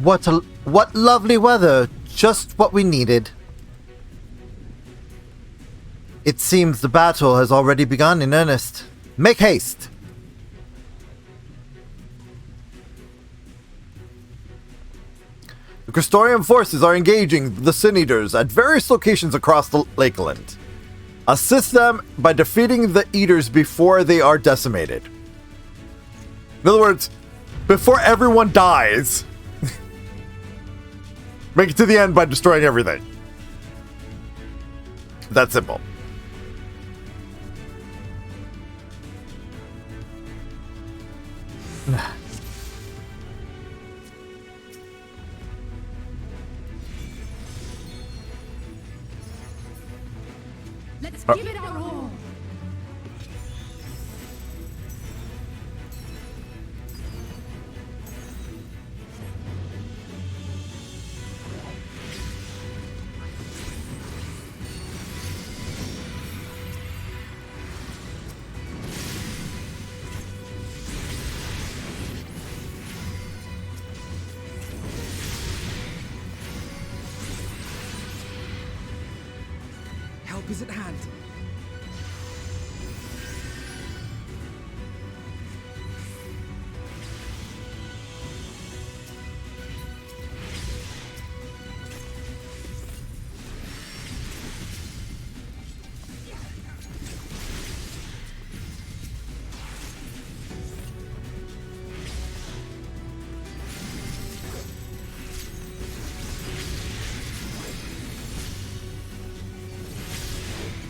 What lovely weather. Just what we needed. It seems the battle has already begun in earnest. Make haste! The Crystorian forces are engaging the Sin Eaters at various locations across the Lakeland. Assist them by defeating the Eaters before they are decimated. In other words, before everyone dies, make it to the end by destroying everything. That simple. Let's give it our all. Help is at hand.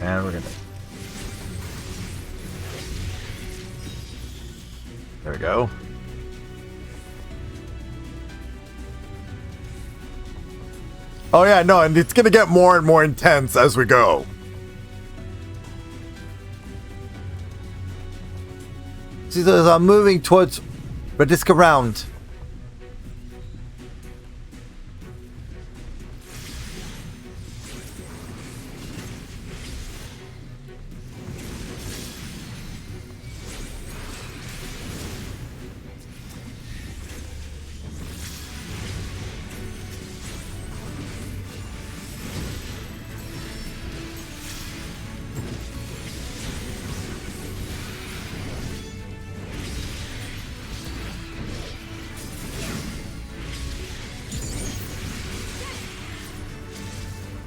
And we're gonna... There we go. Oh yeah, no, and it's gonna get more and more intense as we go. See, those are moving towards Radiska Round.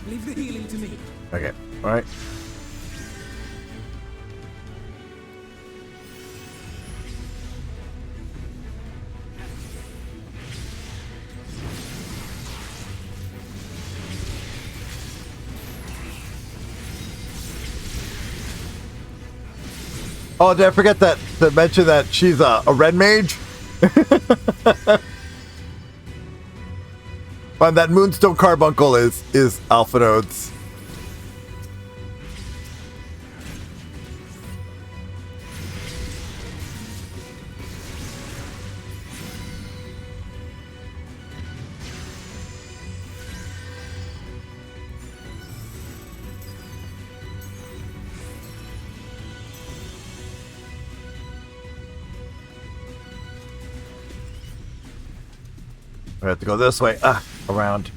Leave the healing to me. Okay, alright. Oh, did I forget to mention that she's a red mage? And that Moonstone Carbuncle is Alpha Nodes. We have to go this way. Around.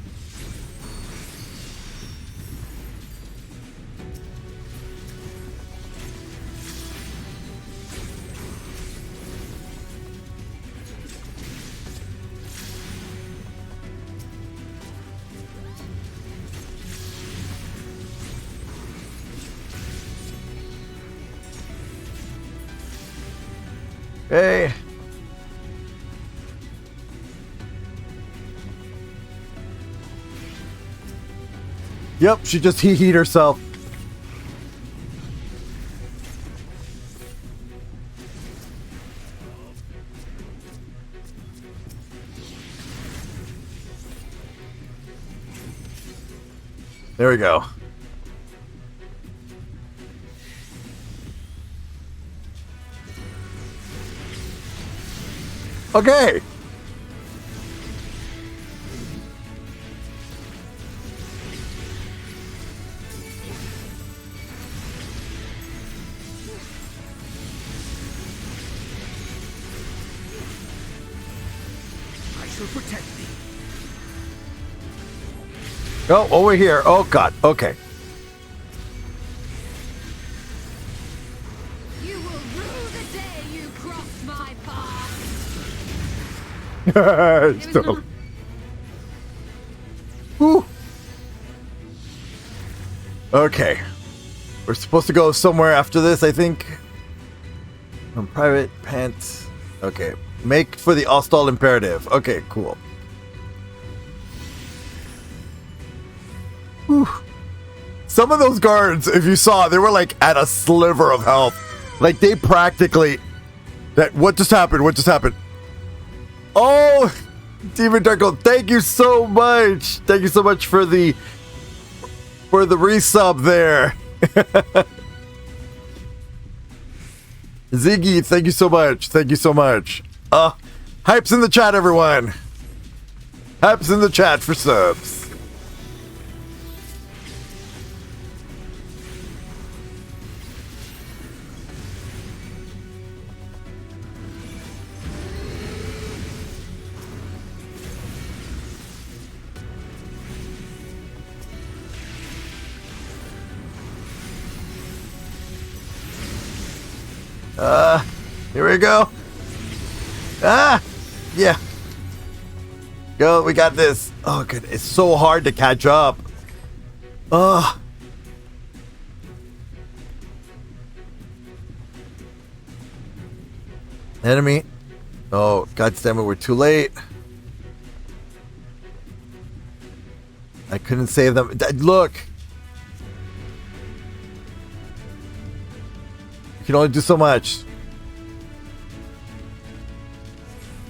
Hey. Yep, she just heat herself. There we go. Okay. I shall protect thee. Oh, over here. Oh, God. Okay. You will rue the day you crossed my path. Stop. Whew. Okay. We're supposed to go somewhere after this, I think. On private pants. Okay. Make for the Ostal Imperative. Okay, cool. Whew. Some of those guards, if you saw, they were like at a sliver of health. Like they practically... What just happened? What just happened? Oh! Demon Darko, thank you so much! Thank you so much for the resub there. Ziggy, thank you so much. Thank you so much. Hypes in the chat, everyone. Hypes in the chat for subs. Here we go. Yeah. Go, we got this. Oh, good. It's so hard to catch up. Enemy. Oh, God damn it, we're too late. I couldn't save them. Look. You can only do so much.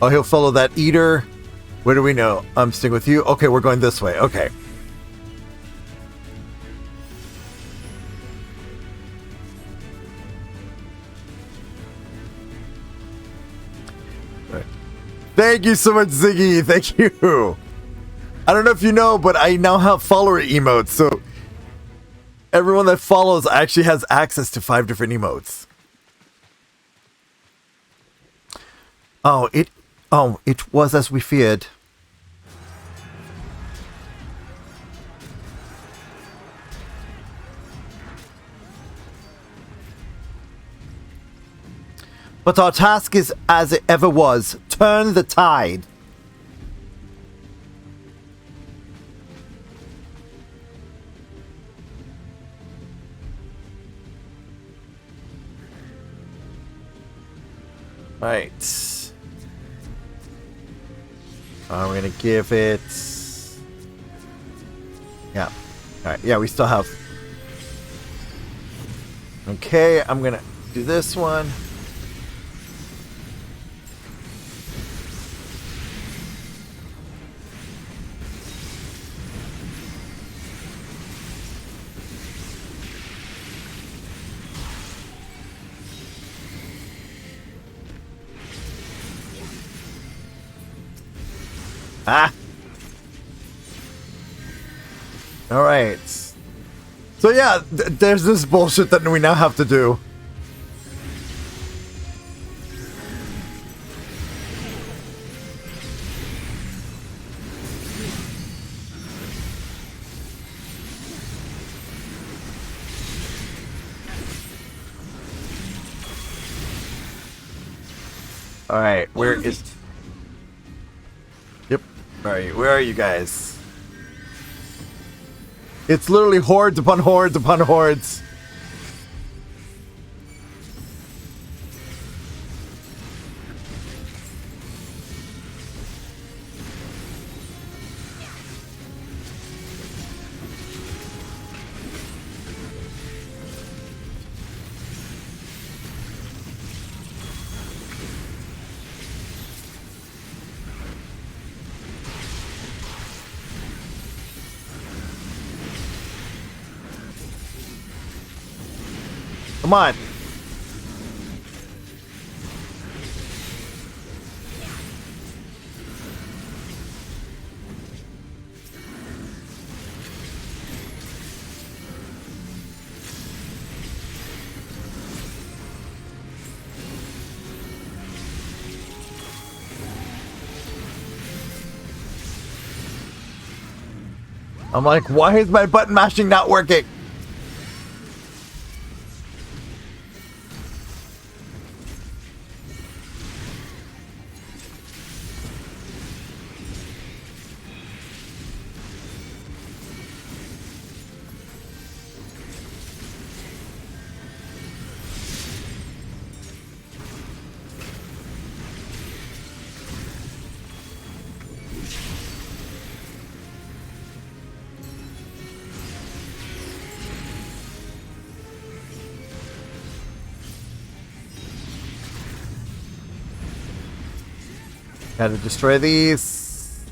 Oh, he'll follow that eater. Where do we know? I'm sticking with you. Okay, we're going this way. Okay. Right. Thank you so much, Ziggy. Thank you. I don't know if you know, but I now have follower emotes. So everyone that follows actually has access to 5 different emotes. Oh, it was as we feared. But our task is as it ever was. Turn the tide. Right. We're gonna give it... Yeah. Alright, yeah, we still have... Okay, I'm gonna do this one. Alright. So yeah, there's this bullshit that we now have to do. Alright, where is... Yep. Alright, where are you guys? It's literally hordes upon hordes upon hordes. Come on. I'm like, why is my button mashing not working? Gotta destroy these.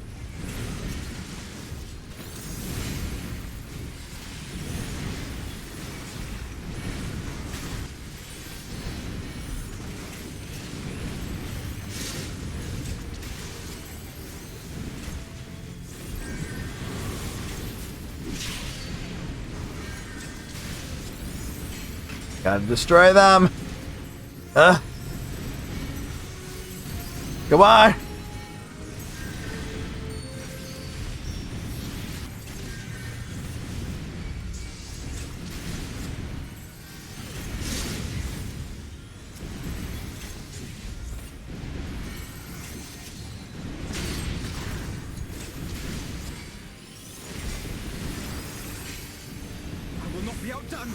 Gotta destroy them. Come on. I will not be outdone.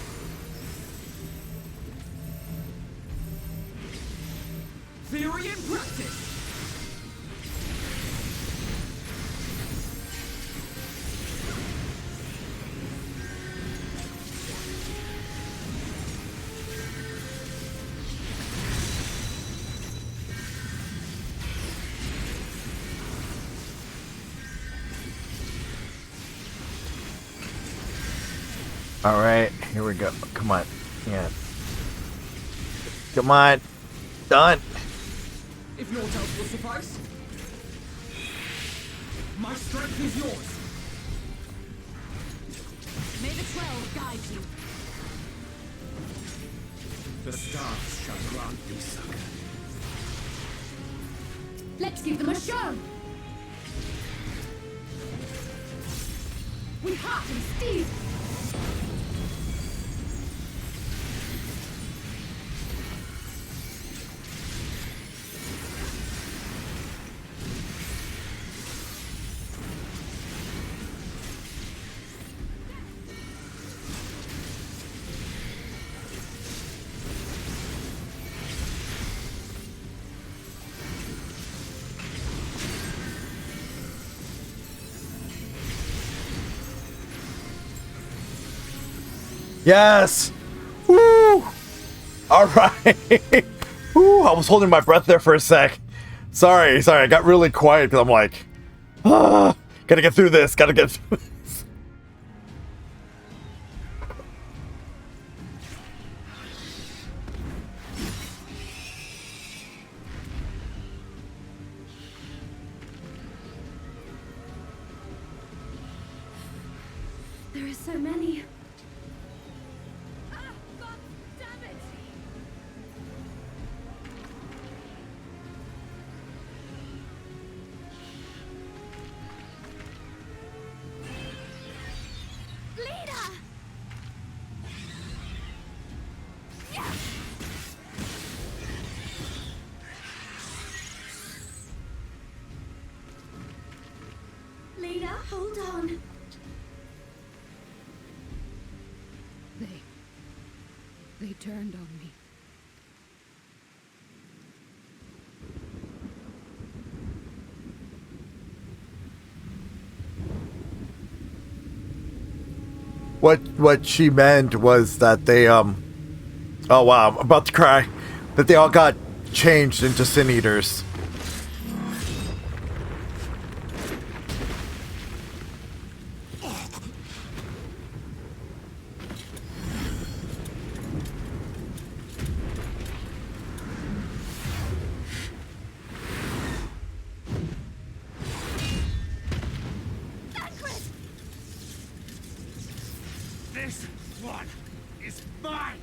Theory in practice. All right, here we go. Come on. Yeah. Come on. Done. If naught else will suffice, my strength is yours. May the 12 guide you. The stars shall grant thee succor. Let's give them a show. With heart and steel. Yes. Woo. All right. Woo. I was holding my breath there for a sec. Sorry. I got really quiet because I'm like, gotta get through this. Gotta get through this. There are so many. Leader, hold on. They turned on me. What she meant was that they oh wow, I'm about to cry. That they all got changed into Sin Eaters. This one is mine!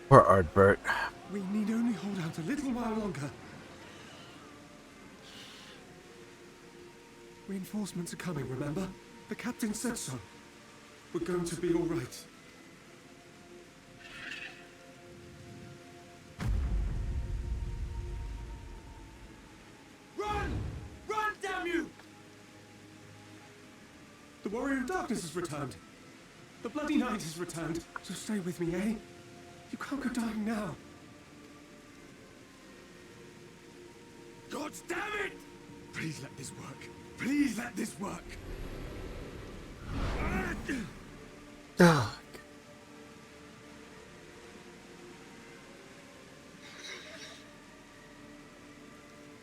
Poor Ardbert. We need only hold out a little while longer. Reinforcements are coming, remember? The captain said so. We're going to be all right. Run! Run, damn you! The Warrior of Darkness has returned. The Bloody Knight has returned. So stay with me, eh? You can't go dying now. God damn it! Please let this work. Please let this work. Ugh.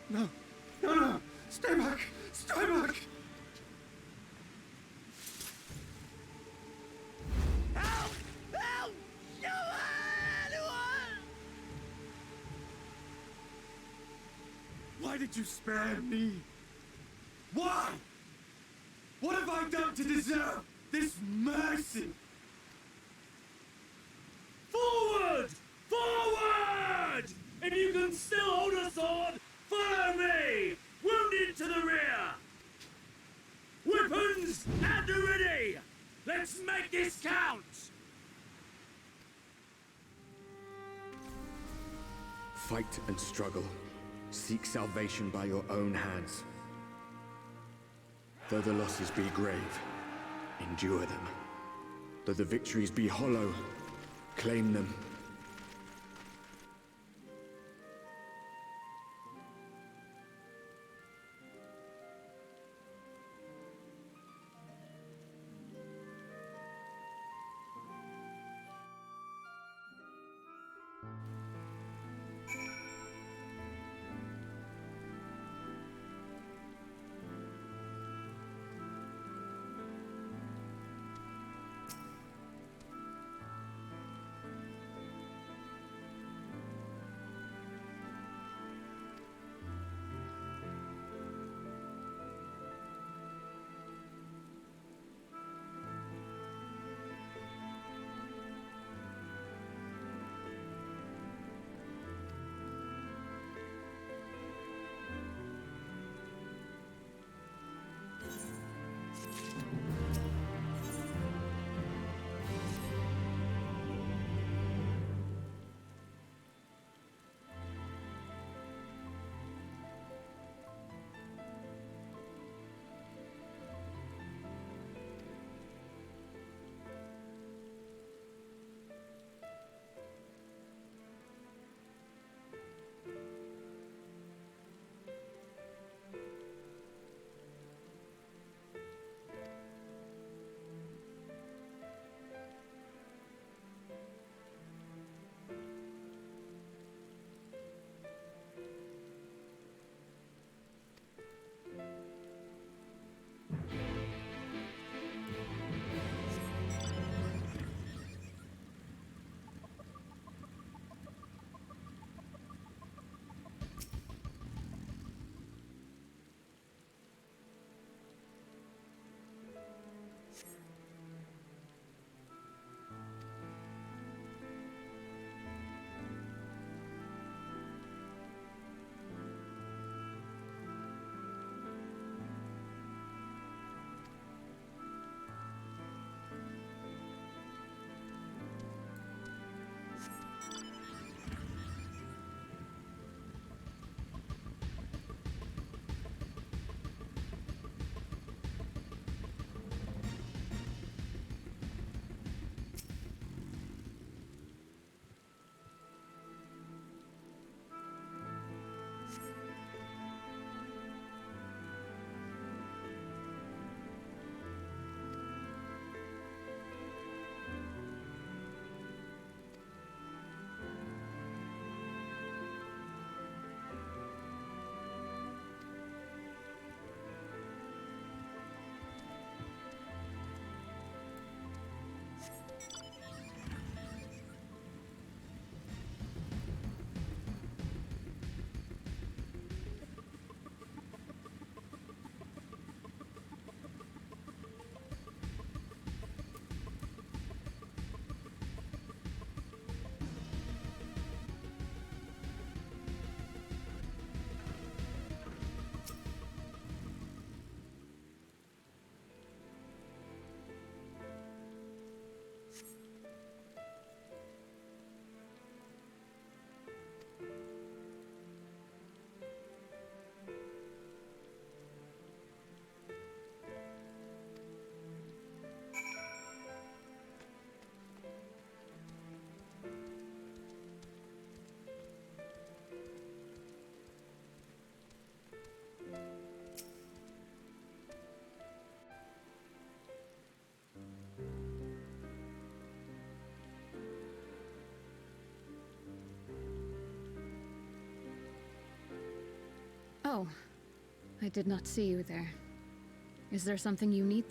No. No, no. Stay back. Stay back. Help! Help! Why did you spare me? Why? What have I done to deserve this mercy? Forward! Forward! If you can still hold a sword, follow me! Wounded to the rear! Weapons at the ready! Let's make this count! Fight and struggle. Seek salvation by your own hands. Though the losses be grave, endure them. Though the victories be hollow, claim them. Oh, I did not see you there. Is there something you need?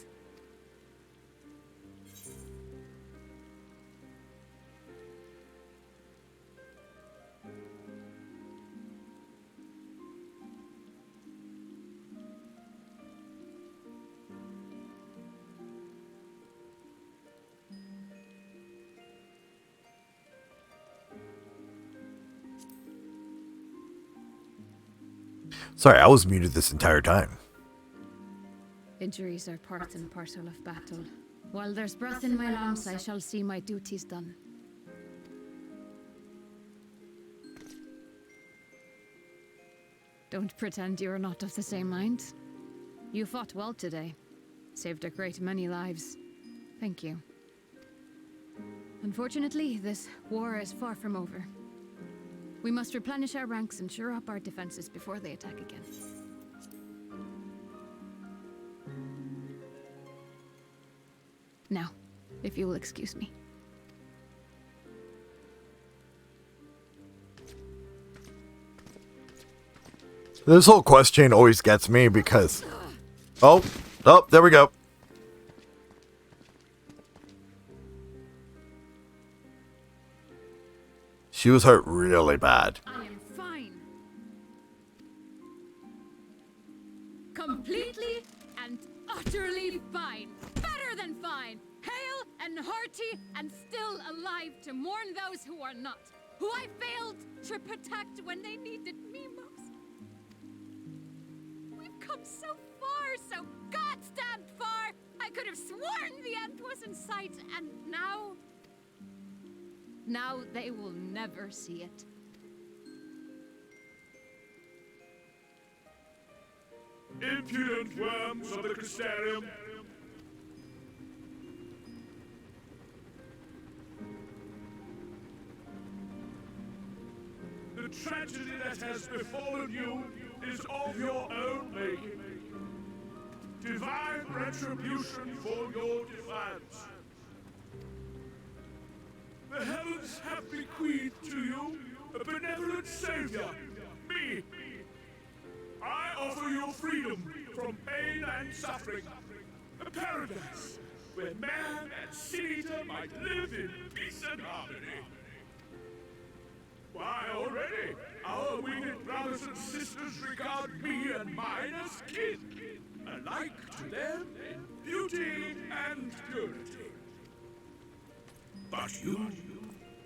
Sorry, I was muted this entire time. Injuries are part and parcel of battle. While there's breath in my lungs, I shall see my duties done. Don't pretend you're not of the same mind. You fought well today. Saved a great many lives. Thank you. Unfortunately, this war is far from over. We must replenish our ranks and shore up our defenses before they attack again. Now, if you will excuse me. This whole quest chain always gets me because... Oh, there we go. She was hurt really bad. I am fine. Completely and utterly fine. Better than fine. Hale and hearty and still alive to mourn those who are not. Who I failed to protect when they needed me most. We've come so far, so goddamn far. I could have sworn the end was in sight, and now... Now they will never see it. Impudent worms of the Crystarium. The tragedy that has befallen you is of your own making. Divine retribution for your defiance. The heavens have bequeathed to you a benevolent savior, me. I offer you freedom from pain and suffering, a paradise where man and sin-eater might live in peace and harmony. Why, already, our winged brothers and sisters regard me and mine as kin, alike to them in beauty and purity. But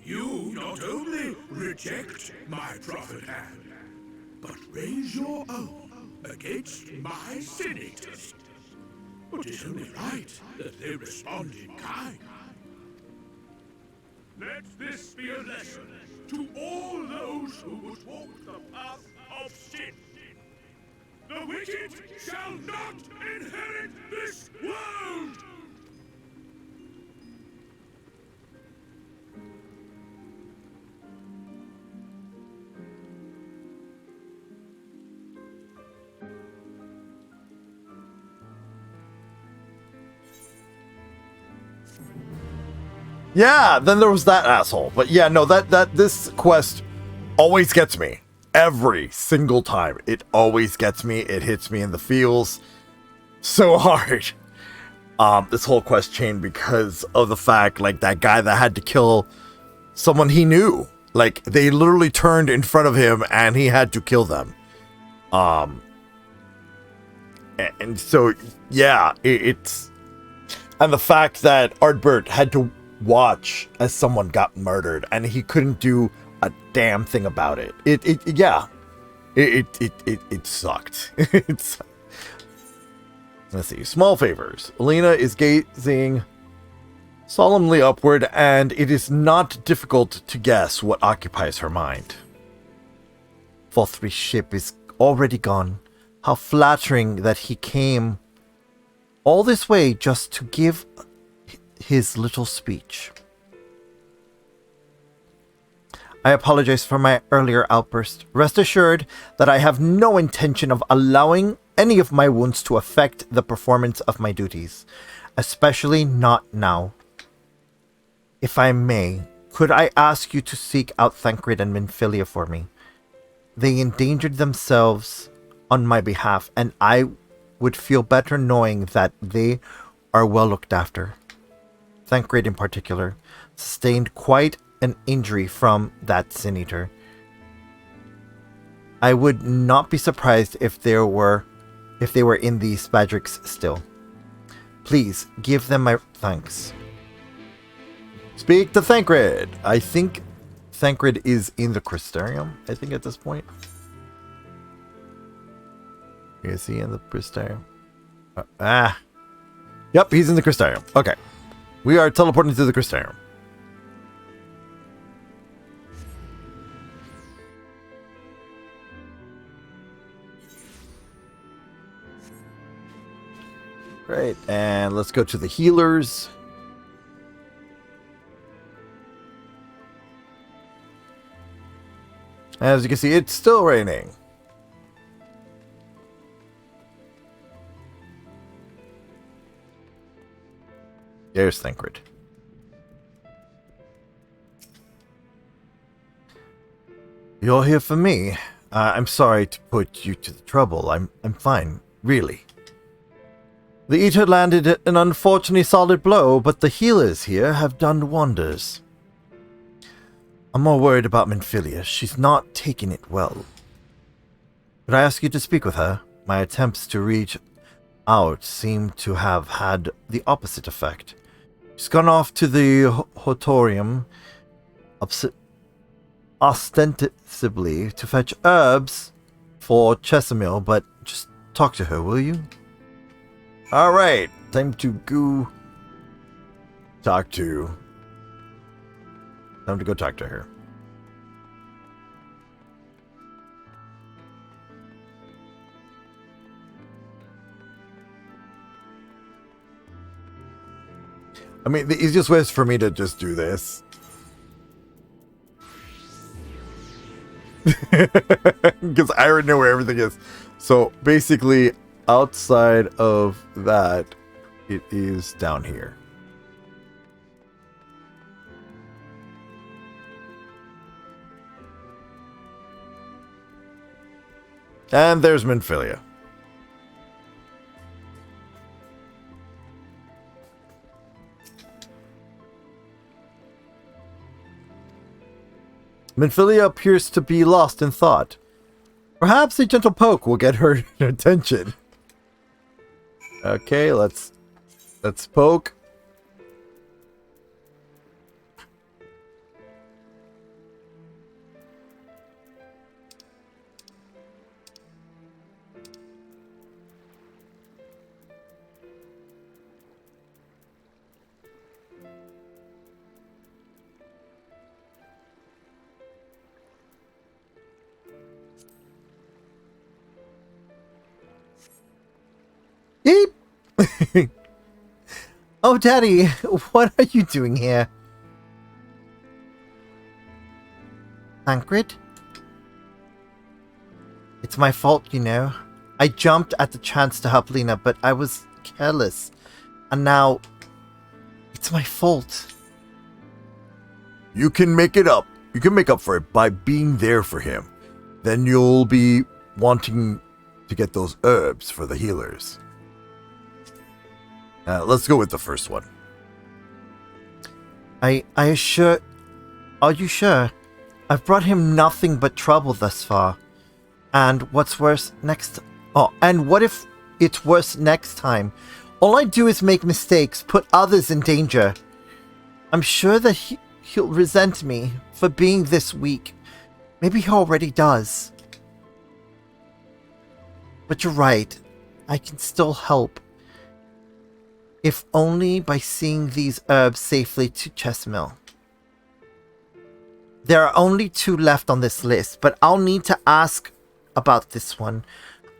you not only reject my prophet hand, but raise your own against my sin-eaters. It is only right that they respond in kind. Let this be a lesson to all those who would walk the path of sin. The wicked shall not inherit this world! Yeah, then there was that asshole. But yeah, no, this quest always gets me. Every single time. It always gets me. It hits me in the feels so hard. This whole quest chain, because of the fact, like, that guy that had to kill someone he knew. Like, they literally turned in front of him and he had to kill them. And so, yeah, it's... And the fact that Ardbert had to watch as someone got murdered and he couldn't do a damn thing about it. It sucked. It's... Let's see. Small favors. Alina is gazing solemnly upward, and it is not difficult to guess what occupies her mind. Fothry's ship is already gone. How flattering that he came all this way just to give his little speech. I apologize for my earlier outburst. Rest assured that I have no intention of allowing any of my wounds to affect the performance of my duties, especially not now. If I may, could I ask you to seek out Thancred and Minfilia for me? They endangered themselves on my behalf, and I would feel better knowing that they are well looked after. Thancred in particular sustained quite an injury from that Sin Eater. I would not be surprised if they were in the Spadrix still. Please give them my thanks. Speak to Thancred. I think Thancred is in the Crystarium, I think, at this point. Is he in the Crystarium? Yep, he's in the Crystarium. Okay. We are teleporting to the Crystarium. Great, and let's go to the healers. As you can see, it's still raining. There's Thancred. You're here for me. I'm sorry to put you to the trouble. I'm fine, really. The Eater landed an unfortunately solid blow, but the healers here have done wonders. I'm more worried about Minfilia. She's not taking it well. Could I ask you to speak with her? My attempts to reach out seem to have had the opposite effect. She's gone off to the Hotorium, ostensibly to fetch herbs for Chesamil, but just talk to her, will you? Alright, time to go talk to... Time to go talk to her. I mean, the easiest way is for me to just do this. Because I already know where everything is. So basically, outside of that, it is down here. And there's Minfilia. Minfilia appears to be lost in thought. Perhaps a gentle poke will get her attention. Okay, let's poke. Eep! Oh, Daddy, what are you doing here? Thancred? It's my fault, you know. I jumped at the chance to help Lena, but I was careless. And now, it's my fault. You can make it up. You can make up for it by being there for him. Then you'll be wanting to get those herbs for the healers. Let's go with the first one. Are you sure? I've brought him nothing but trouble thus far. And what's worse next... Oh, and what if it's worse next time? All I do is make mistakes, put others in danger. I'm sure that he'll resent me for being this weak. Maybe he already does. But you're right. I can still help. If only by seeing these herbs safely to Chesamil. There are only 2 left on this list, but I'll need to ask about this one.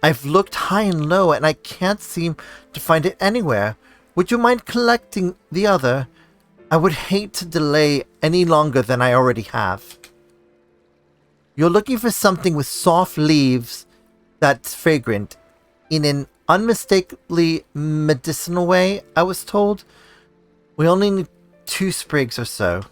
I've looked high and low and I can't seem to find it anywhere. Would you mind collecting the other? I would hate to delay any longer than I already have. You're looking for something with soft leaves that's fragrant in an unmistakably medicinal way, I was told. We only need 2 sprigs or so.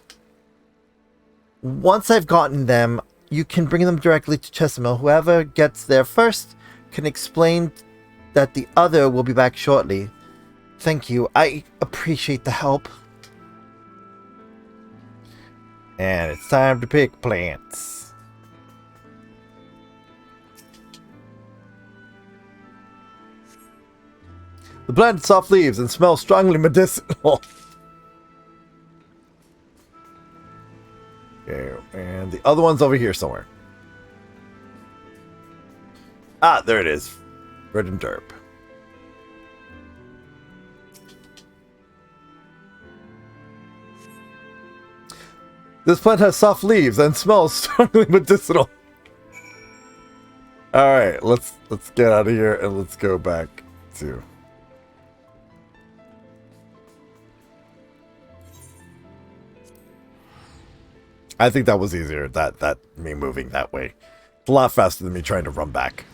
Once I've gotten them, you can bring them directly to Chesamil. Whoever gets there first can explain that the other will be back shortly. Thank you. I appreciate the help. And it's time to pick plants. The plant soft leaves and smells strongly medicinal. Okay, and the other one's over here somewhere. Ah, there it is. Red and derp. This plant has soft leaves and smells strongly medicinal. All right, let's get out of here and let's go back to. I think that was easier. That me moving that way. It's a lot faster than me trying to run back.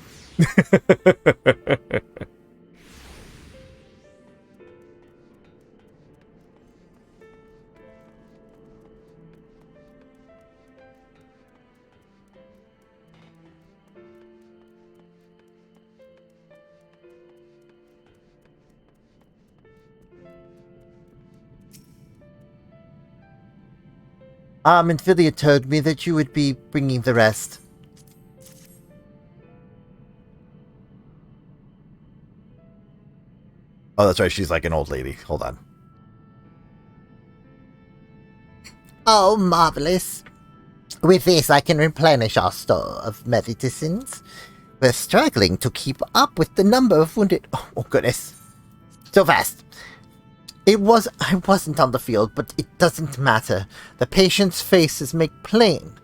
Infilia told me that you would be bringing the rest. Oh, that's right. She's like an old lady. Hold on. Oh, marvelous. With this, I can replenish our store of medicines. We're struggling to keep up with the number of wounded... Oh, goodness. So fast. I wasn't on the field, but it doesn't matter. The patient's faces make plain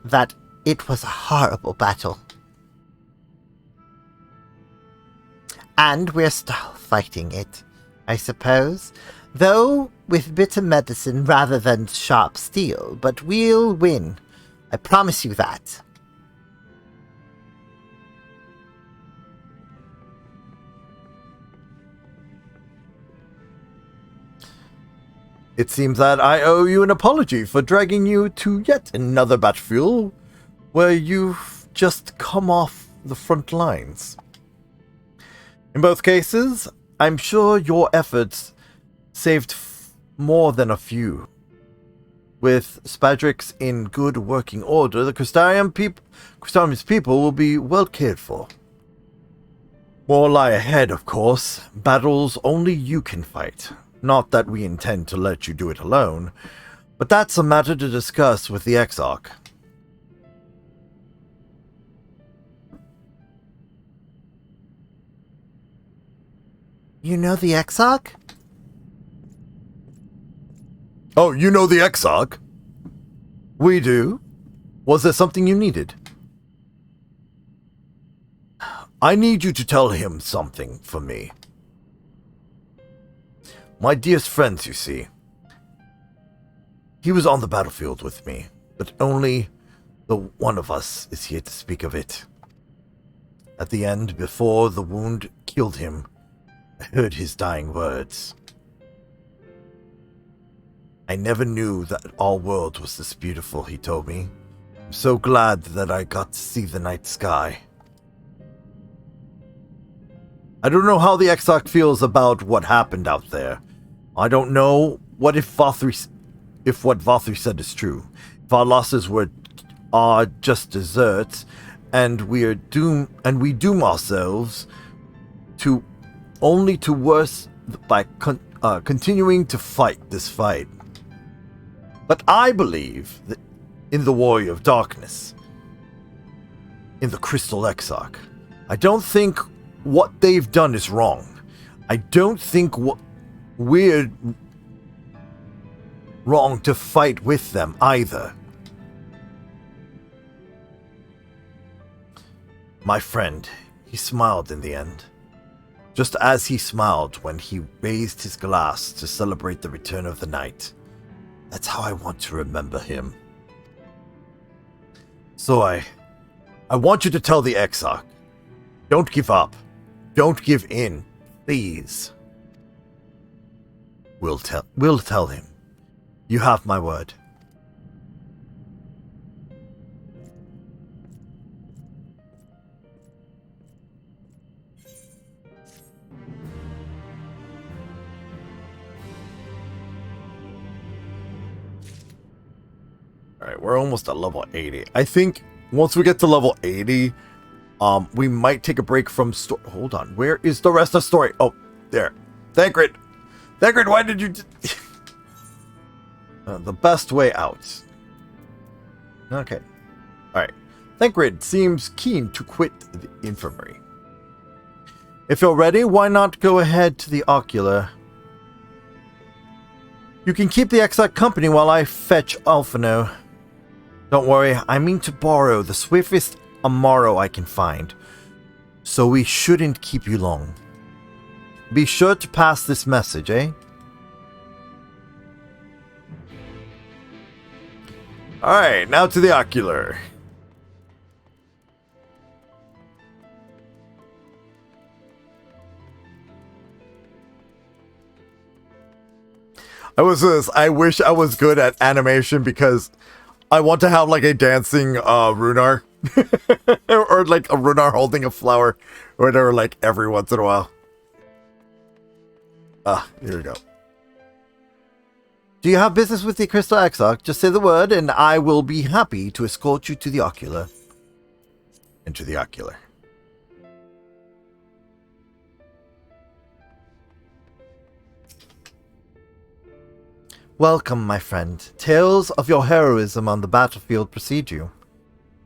that it was a horrible battle. And we're still fighting it, I suppose. Though with bitter medicine rather than sharp steel, but we'll win. I promise you that. It seems that I owe you an apology for dragging you to yet another battlefield where you've just come off the front lines. In both cases, I'm sure your efforts saved more than a few. With Spadrix in good working order, the Crystarium's people will be well cared for. More lie ahead, of course. Battles only you can fight. Not that we intend to let you do it alone, but that's a matter to discuss with the Exarch. You know the Exarch? Oh, you know the Exarch? We do. Was there something you needed? I need you to tell him something for me. My dearest friends, you see. He was on the battlefield with me, but only the one of us is here to speak of it. At the end, before the wound killed him, I heard his dying words. I never knew that our world was this beautiful, he told me. I'm so glad that I got to see the night sky. I don't know how the Exarch feels about what happened out there. I don't know what if what Vothri said is true. If our losses are just deserts, and we doom ourselves to worse by continuing to fight this fight. But I believe that in the Warrior of Darkness, in the Crystal Exarch, I don't think what they've done is wrong. I don't think we're wrong to fight with them either. My friend, he smiled in the end. Just as he smiled when he raised his glass to celebrate the return of the night. That's how I want to remember him. So I want you to tell the Exarch, don't give up. Don't give in, please. We'll tell him. You have my word. Alright, we're almost at level 80. I think once we get to level 80, we might take a break from story. Hold on, where is the rest of the story? Oh, there. Thancred! Thancred, why did you... the best way out. Okay. Alright. Thancred seems keen to quit the infirmary. If you're ready, why not go ahead to the ocular? You can keep the exact company while I fetch Alphino. Don't worry, I mean to borrow the swiftest Amaro I can find, so we shouldn't keep you long. Be sure to pass this message, eh? Alright, now to the ocular. I wish I was good at animation because I want to have like a dancing Runar. Or like a Runar holding a flower or whatever, like every once in a while. Here we go. Do you have business with the Crystal Exarch? Just say the word and I will be happy to escort you to the ocular. Enter the ocular. Welcome, my friend. Tales of your heroism on the battlefield precede you.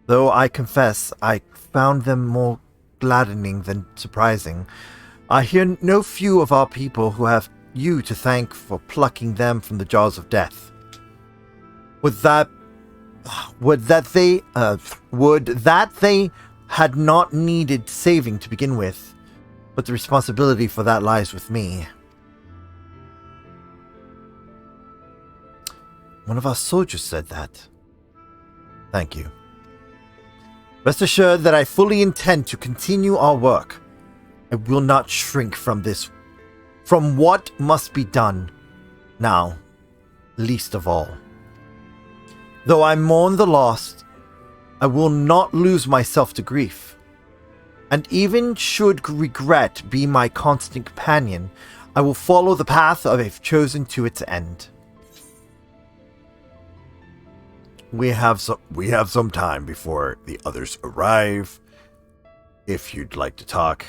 Though I confess I found them more gladdening than surprising. I hear no few of our people who have you to thank for plucking them from the jaws of death. Would that they had not needed saving to begin with, but the responsibility for that lies with me. One of our soldiers said that. Thank you. Rest assured that I fully intend to continue our work. I will not shrink from what must be done now, least of all. Though I mourn the lost, I will not lose myself to grief. And even should regret be my constant companion, I will follow the path I have chosen to its end. We have some time before the others arrive. If you'd like to talk.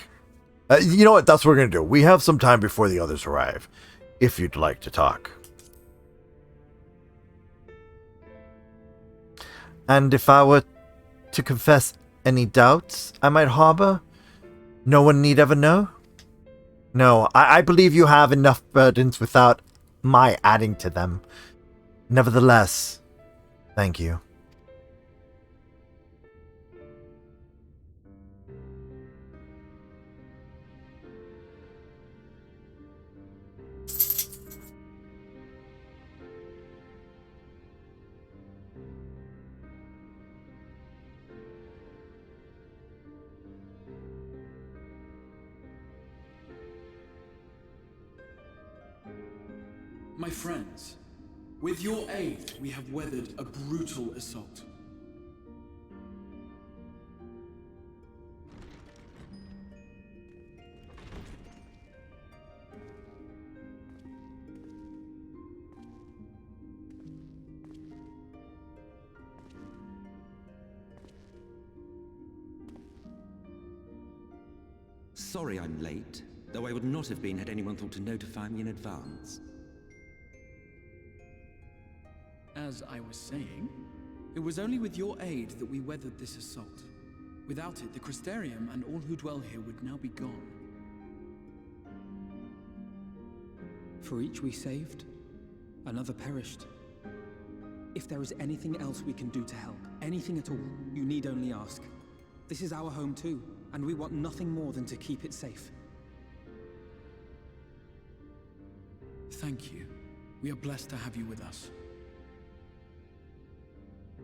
You know what? That's what we're going to do. We have some time before the others arrive. If you'd like to talk. And if I were to confess any doubts I might harbor, no one need ever know? No, I believe you have enough burdens without my adding to them. Nevertheless, thank you. My friends, with your aid, we have weathered a brutal assault. Sorry I'm late, though I would not have been had anyone thought to notify me in advance. As I was saying, it was only with your aid that we weathered this assault. Without it, the Crystarium and all who dwell here would now be gone. For each we saved, another perished. If there is anything else we can do to help, anything at all, you need only ask. This is our home too, and we want nothing more than to keep it safe. Thank you. We are blessed to have you with us.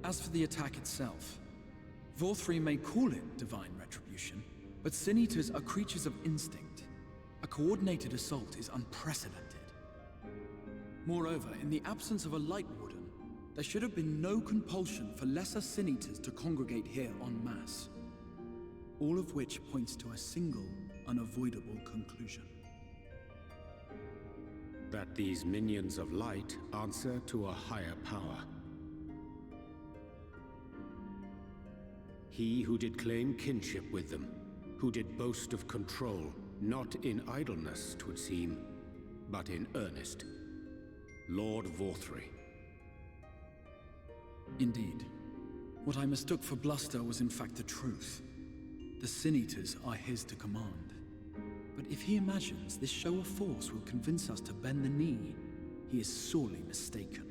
As for the attack itself, Vorthri may call it divine retribution, but Sin Eaters are creatures of instinct. A coordinated assault is unprecedented. Moreover, in the absence of a Light Warden, there should have been no compulsion for lesser Sin Eaters to congregate here en masse. All of which points to a single, unavoidable conclusion. That these minions of light answer to a higher power. He who did claim kinship with them, who did boast of control, not in idleness, 'twould seem, but in earnest. Lord Vorthry. Indeed. What I mistook for bluster was in fact the truth. The Sin Eaters are his to command. But if he imagines this show of force will convince us to bend the knee, he is sorely mistaken.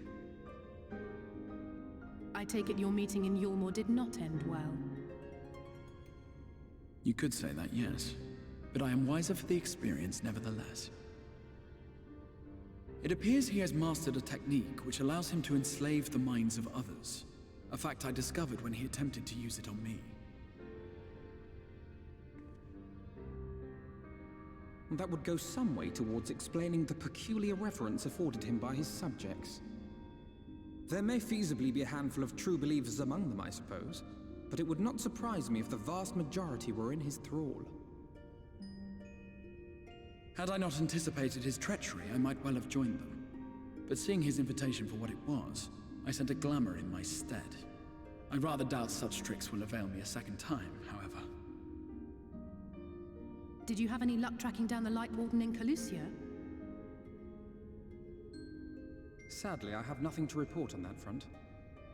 I take it your meeting in Yulmore did not end well. You could say that, yes. But I am wiser for the experience nevertheless. It appears he has mastered a technique which allows him to enslave the minds of others. A fact I discovered when he attempted to use it on me. That would go some way towards explaining the peculiar reverence afforded him by his subjects. There may feasibly be a handful of true believers among them, I suppose, but it would not surprise me if the vast majority were in his thrall. Had I not anticipated his treachery, I might well have joined them. But seeing his invitation for what it was, I sent a glamour in my stead. I rather doubt such tricks will avail me a second time, however. Did you have any luck tracking down the Light Warden in Calusia? Sadly, I have nothing to report on that front.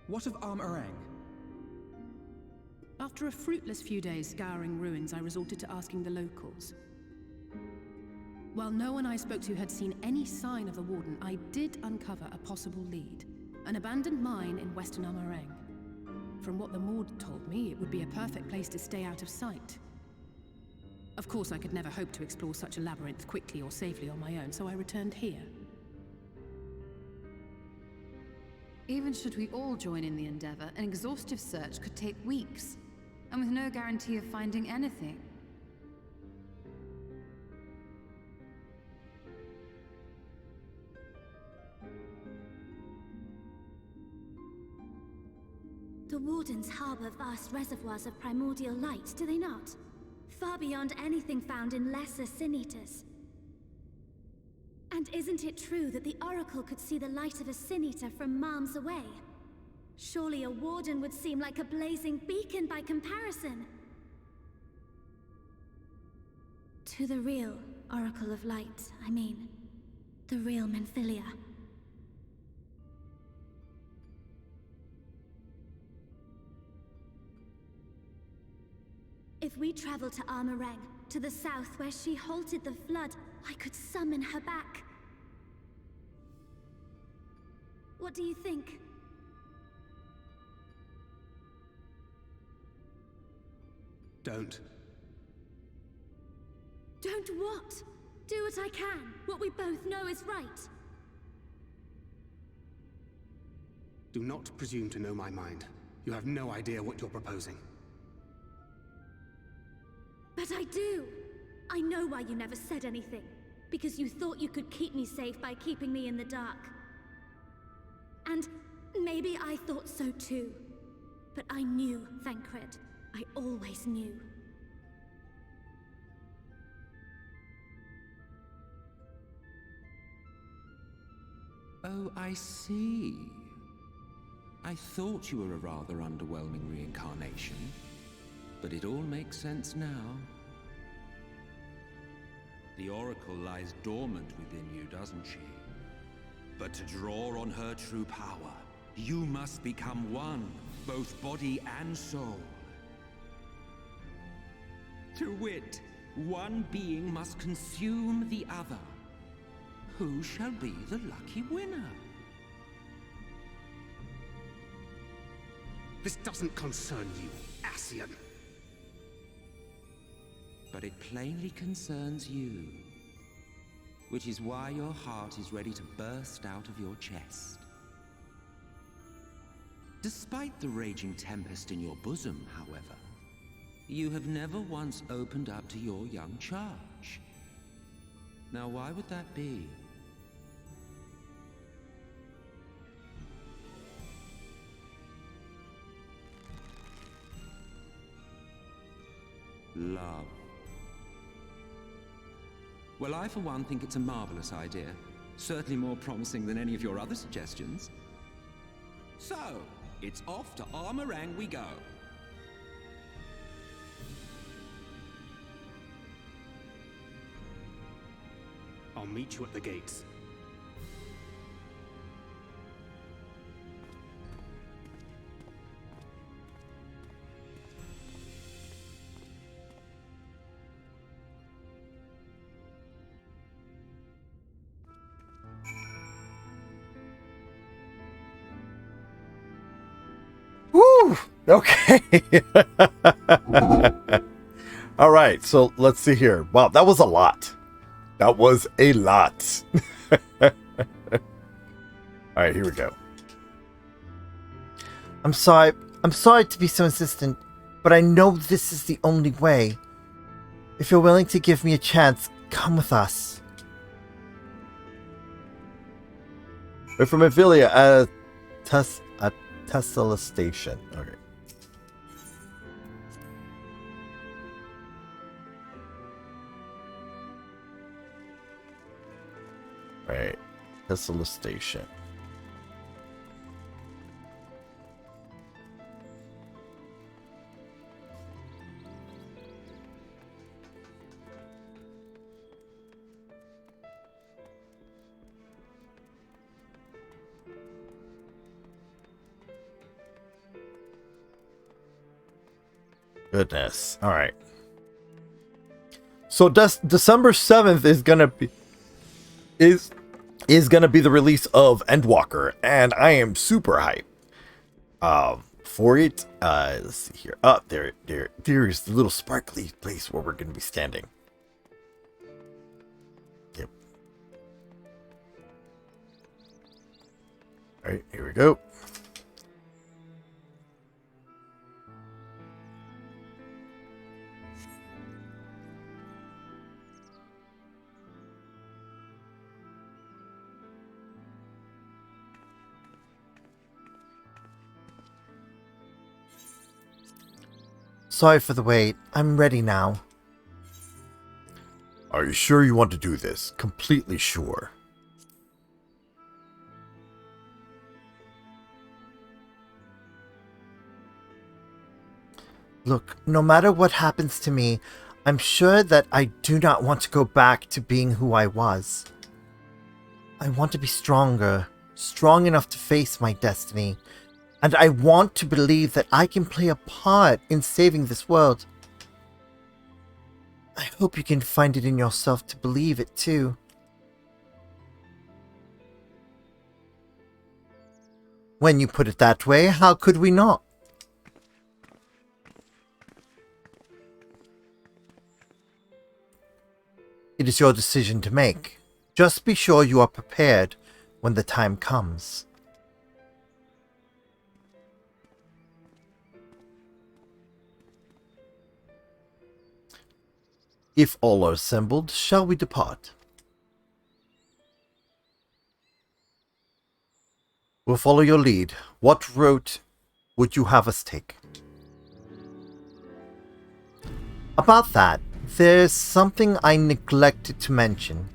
What of Armorang? After a fruitless few days scouring ruins, I resorted to asking the locals. While no one I spoke to had seen any sign of the Warden, I did uncover a possible lead. An abandoned mine in western Armorang. From what the Maud told me, it would be a perfect place to stay out of sight. Of course, I could never hope to explore such a labyrinth quickly or safely on my own, so I returned here. Even should we all join in the endeavor, an exhaustive search could take weeks, and with no guarantee of finding anything. The Wardens harbor vast reservoirs of primordial light, do they not? Far beyond anything found in lesser Sin Eaters. And isn't it true that the Oracle could see the light of a Sin Eater from miles away? Surely a Warden would seem like a blazing beacon by comparison. To the real Oracle of Light, I mean. The real Menphilia. If we travel to Armorang, to the south where she halted the flood, I could summon her back. What do you think? Don't. Don't what? Do what I can. What we both know is right. Do not presume to know my mind. You have no idea what you're proposing. But I do! I know why you never said anything. Because you thought you could keep me safe by keeping me in the dark. And maybe I thought so too. But I knew, Thancred. I always knew. Oh, I see. I thought you were a rather underwhelming reincarnation. But it all makes sense now. The Oracle lies dormant within you, doesn't she? But to draw on her true power, you must become one, both body and soul. To wit, one being must consume the other. Who shall be the lucky winner? This doesn't concern you, Ascian. But it plainly concerns you. Which is why your heart is ready to burst out of your chest. Despite the raging tempest in your bosom, however, you have never once opened up to your young charge. Now, why would that be? Love. Well, I for one think it's a marvelous idea. Certainly more promising than any of your other suggestions. So, it's off to Armorang we go. I'll meet you at the gates. Woo! Okay. All right, so let's see here. Wow, that was a lot. That was a lot. All right, here we go. I'm sorry to be so insistent, but I know this is the only way. If you're willing to give me a chance, come with us. We're from Avilia at Tesla Station. Okay. Right. Tesla Station. Goodness. All right. So December 7th is gonna be gonna be the release of Endwalker, and I am super hyped for it. Let's see here. Oh, there's the little sparkly place where we're gonna be standing. Yep. All right, here we go. Sorry for the wait. I'm ready now. Are you sure you want to do this? Completely sure. Look, no matter what happens to me, I'm sure that I do not want to go back to being who I was. I want to be stronger, strong enough to face my destiny, and I want to believe that I can play a part in saving this world. I hope you can find it in yourself to believe it too. When you put it that way, how could we not? It is your decision to make. Just be sure you are prepared when the time comes. If all are assembled, shall we depart? We'll follow your lead. What route would you have us take? About that, there's something I neglected to mention.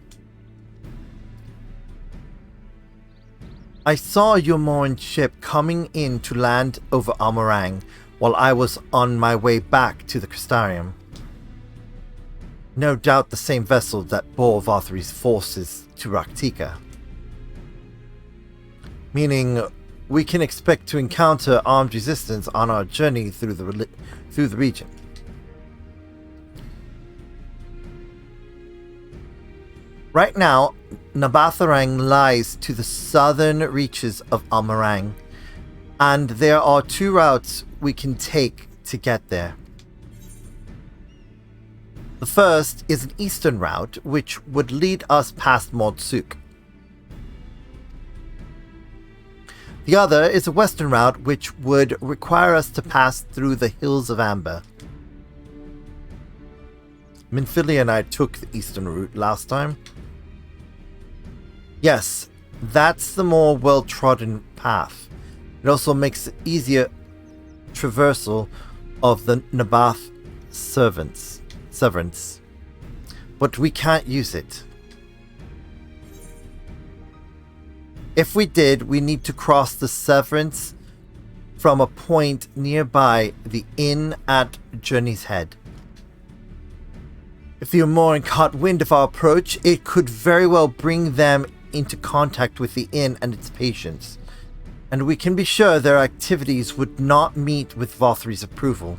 I saw your moored ship coming in to land over Almorang while I was on my way back to the Crystarium. No doubt the same vessel that bore Vothri's forces to Raktika. Meaning, we can expect to encounter armed resistance on our journey through the region. Right now, Nabatharang lies to the southern reaches of Almorang, and there are two routes we can take to get there. The first is an eastern route, which would lead us past Mordsuk. The other is a western route, which would require us to pass through the Hills of Amber. Minfilia and I took the eastern route last time. Yes, that's the more well-trodden path. It also makes easier traversal of the Nabath Severance. But we can't use it. If we did, we need to cross the Severance from a point nearby the inn at Journey's Head. If the Umoran caught wind of our approach, it could very well bring them into contact with the inn and its patients, and we can be sure their activities would not meet with Vothri's approval.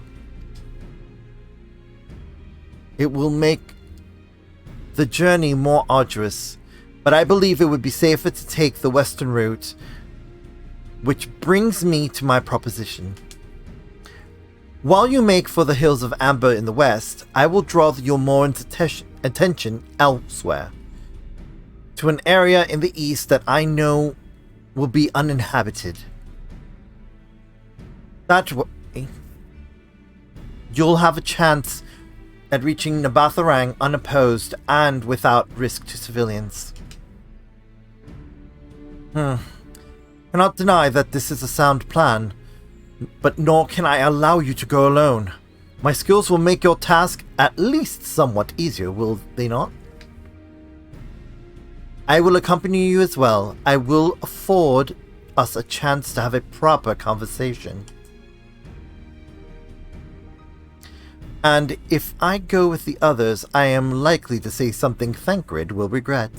It will make the journey more arduous, but I believe it would be safer to take the western route, which brings me to my proposition. While you make for the Hills of Amber in the west, I will draw your Moran's attention elsewhere, to an area in the east that I know will be uninhabited. That way, you'll have a chance at reaching Nabatharang unopposed and without risk to civilians. Cannot deny that this is a sound plan, but nor can I allow you to go alone. My skills will make your task at least somewhat easier, will they not? I will accompany you as well. I will afford us a chance to have a proper conversation. And if I go with the others, I am likely to say something Thancred will regret.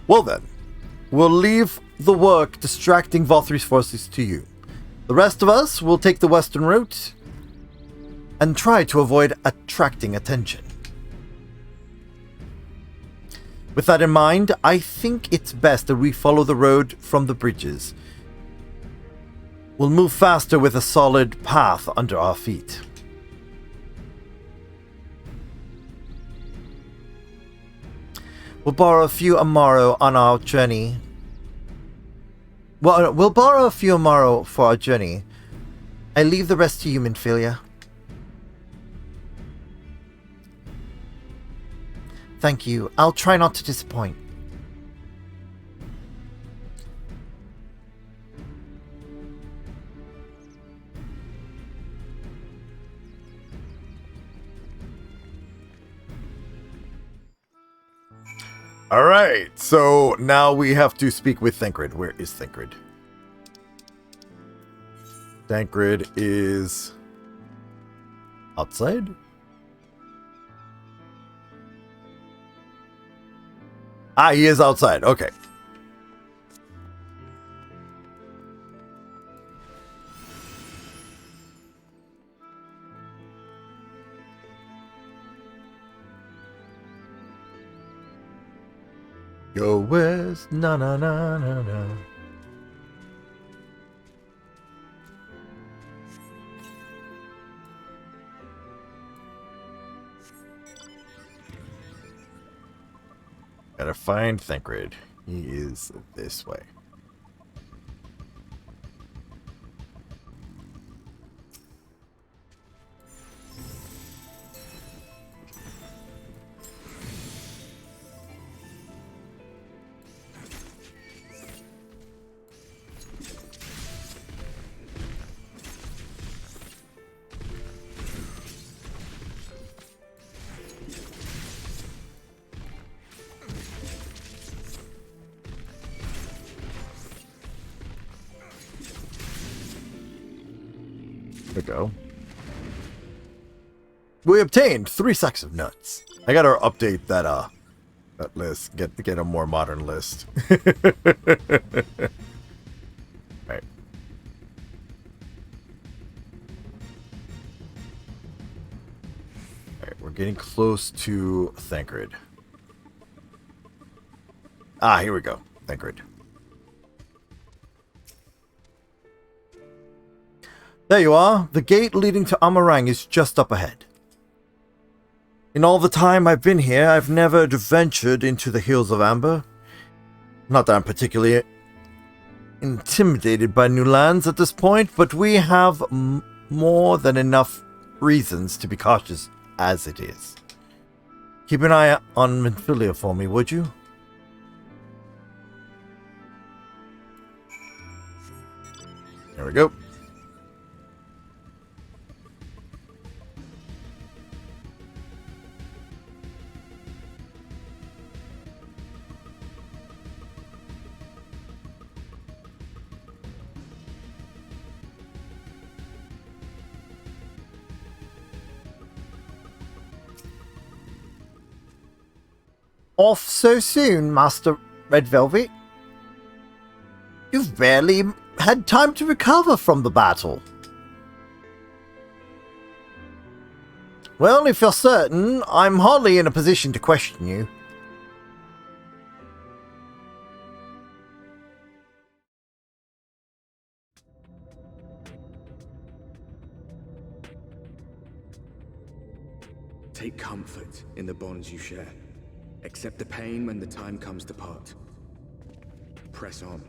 Well then, we'll leave the work distracting Vothri's forces to you. The rest of us will take the western route and try to avoid attracting attention. With that in mind, I think it's best that we follow the road from the bridges. We'll move faster with a solid path under our feet. We'll borrow a few Amaro on our journey. Well, we'll borrow a few Amaro for our journey. I leave the rest to you, Minfilia. Thank you. I'll try not to disappoint. All right, so now we have to speak with Thancred. Where is Thancred? Thancred is outside? Ah, he is outside. Okay. Go west, na na na na na. Gotta find Thancred. He is this way. There we go. We obtained 3 sacks of nuts. I gotta update that that list. Get a more modern list. Right. Alright, we're getting close to Thancred. Ah, here we go. Thancred. There you are. The gate leading to Amarang is just up ahead. In all the time I've been here, I've never ventured into the Hills of Amber. Not that I'm particularly intimidated by new lands at this point, but we have more than enough reasons to be cautious as it is. Keep an eye on Minfilia for me, would you? There we go. Off so soon, Master Red Velvet? You've barely had time to recover from the battle. Well, if you're certain, I'm hardly in a position to question you. Take comfort in the bonds you share. Accept the pain when the time comes to part. Press on,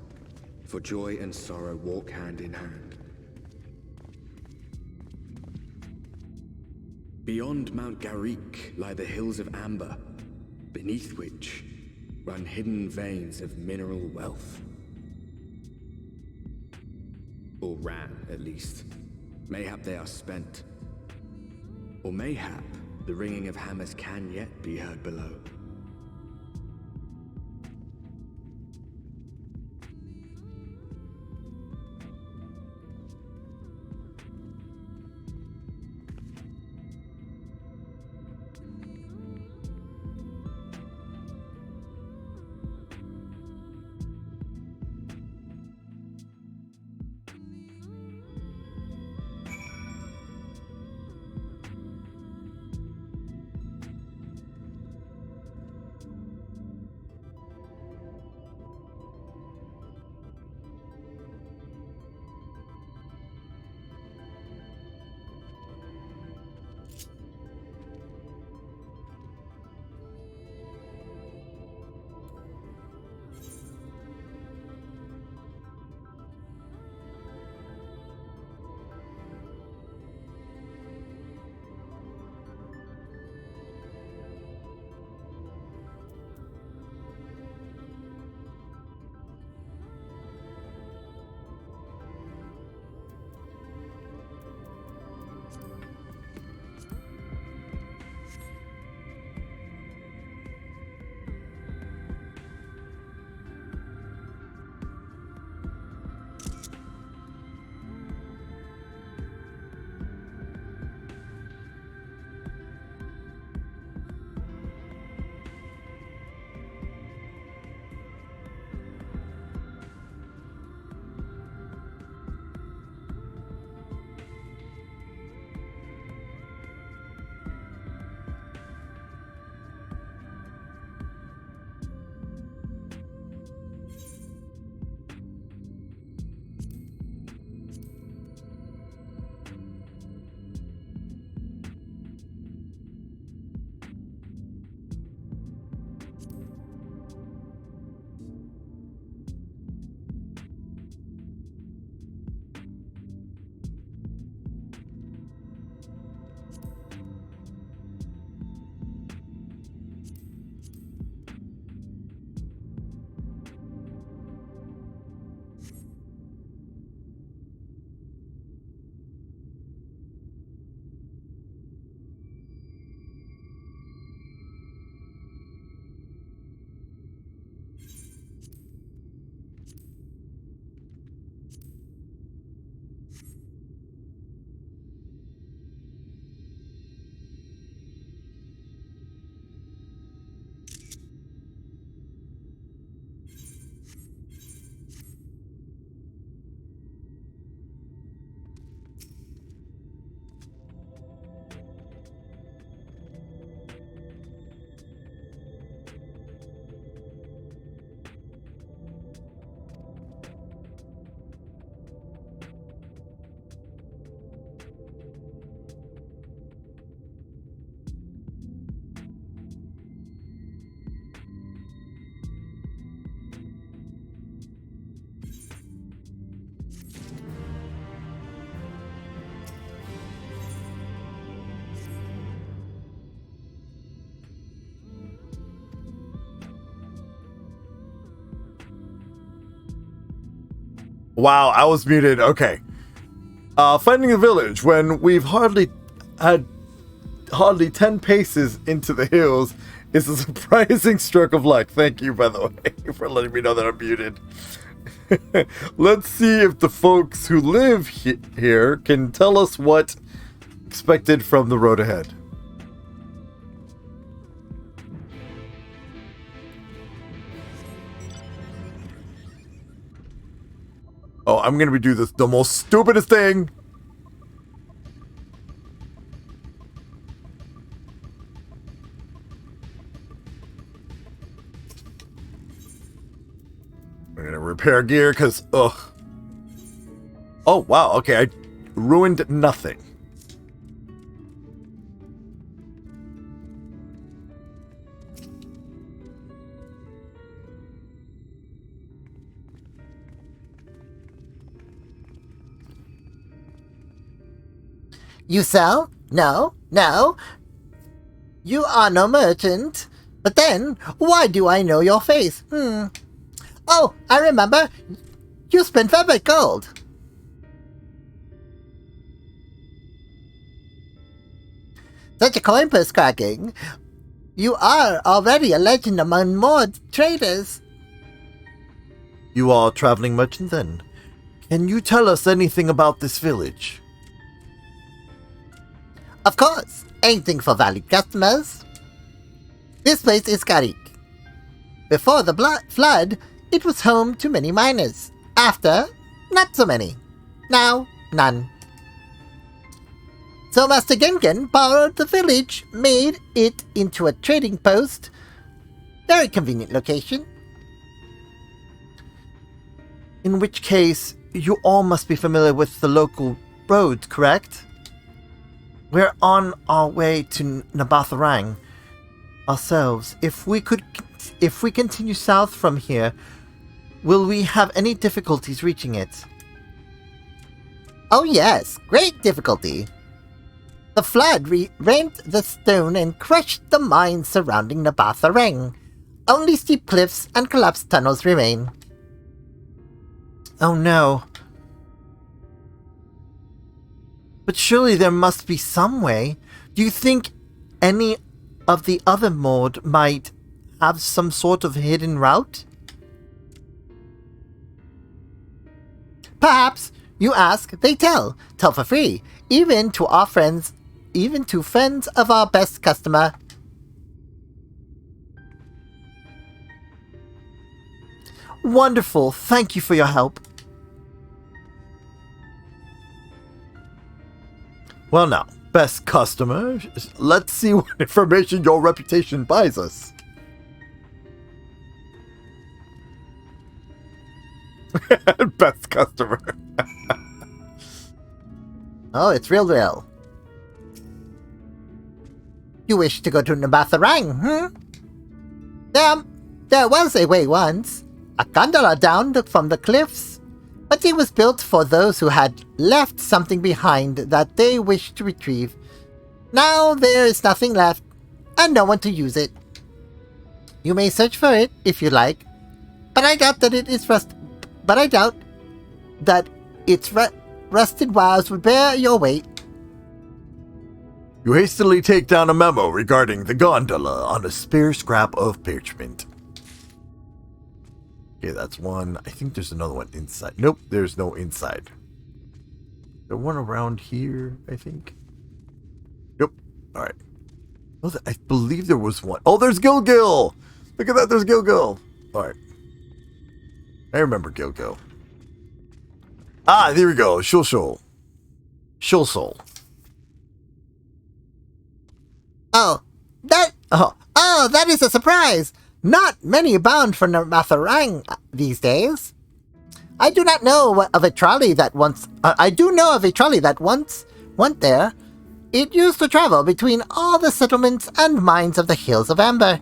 for joy and sorrow walk hand in hand. Beyond Mount Garrick lie the hills of Amber, beneath which run hidden veins of mineral wealth. Or ran, at least. Mayhap they are spent. Or mayhap the ringing of hammers can yet be heard below. Wow, I was muted. Okay. Finding the village when we've hardly 10 paces into the hills is a surprising stroke of luck. Thank you, by the way, for letting me know that I'm muted. Let's see if the folks who live here can tell us what expected from the road ahead. Oh, I'm gonna be doing this the most stupidest thing. I'm gonna repair gear because, ugh. Oh, wow. Okay, I ruined nothing. You sell? No, no. You are no merchant. But then, why do I know your face? Oh, I remember. You spent velvet gold. Such a coin purse cracking. You are already a legend among more traders. You are a traveling merchant then. Can you tell us anything about this village? Of course. Anything for valued customers. This place is Karik. Before the flood, it was home to many miners. After, not so many. Now, none. So Master Gengen borrowed the village, made it into a trading post. Very convenient location. In which case, you all must be familiar with the local road, correct? We're on our way to Nabatharang ourselves. If we continue south from here, will we have any difficulties reaching it? Oh yes, great difficulty. The flood rent the stone and crushed the mines surrounding Nabatharang. Only steep cliffs and collapsed tunnels remain. Oh no. But surely there must be some way. Do you think any of the other Mord might have some sort of hidden route? Perhaps. You ask, they tell. Tell for free. Even to our friends. Even to friends of our best customer. Wonderful. Thank you for your help. Well now, best customer, let's see what information your reputation buys us. Best customer. Oh, it's real. You wish to go to Nabatharang, There was a way once. A gondola down from the cliffs. But it was built for those who had left something behind that they wished to retrieve. Now there is nothing left, and no one to use it. You may search for it if you like, but I doubt that its rusted wires would bear your weight. You hastily take down a memo regarding the gondola on a spare scrap of parchment. Okay, that's one. I think there's another one inside. Nope, there's no inside. There's one around here, I think. Nope. Alright. Oh, I believe there was one. Oh, there's Gilgil! Look at that, there's Gilgil! Alright. I remember Gilgil. Ah, there we go. Shulshul. Shulsol. Oh, that is a surprise! Not many bound for Nabatharang these days. I do know of a trolley that once went there. It used to travel between all the settlements and mines of the Hills of Amber.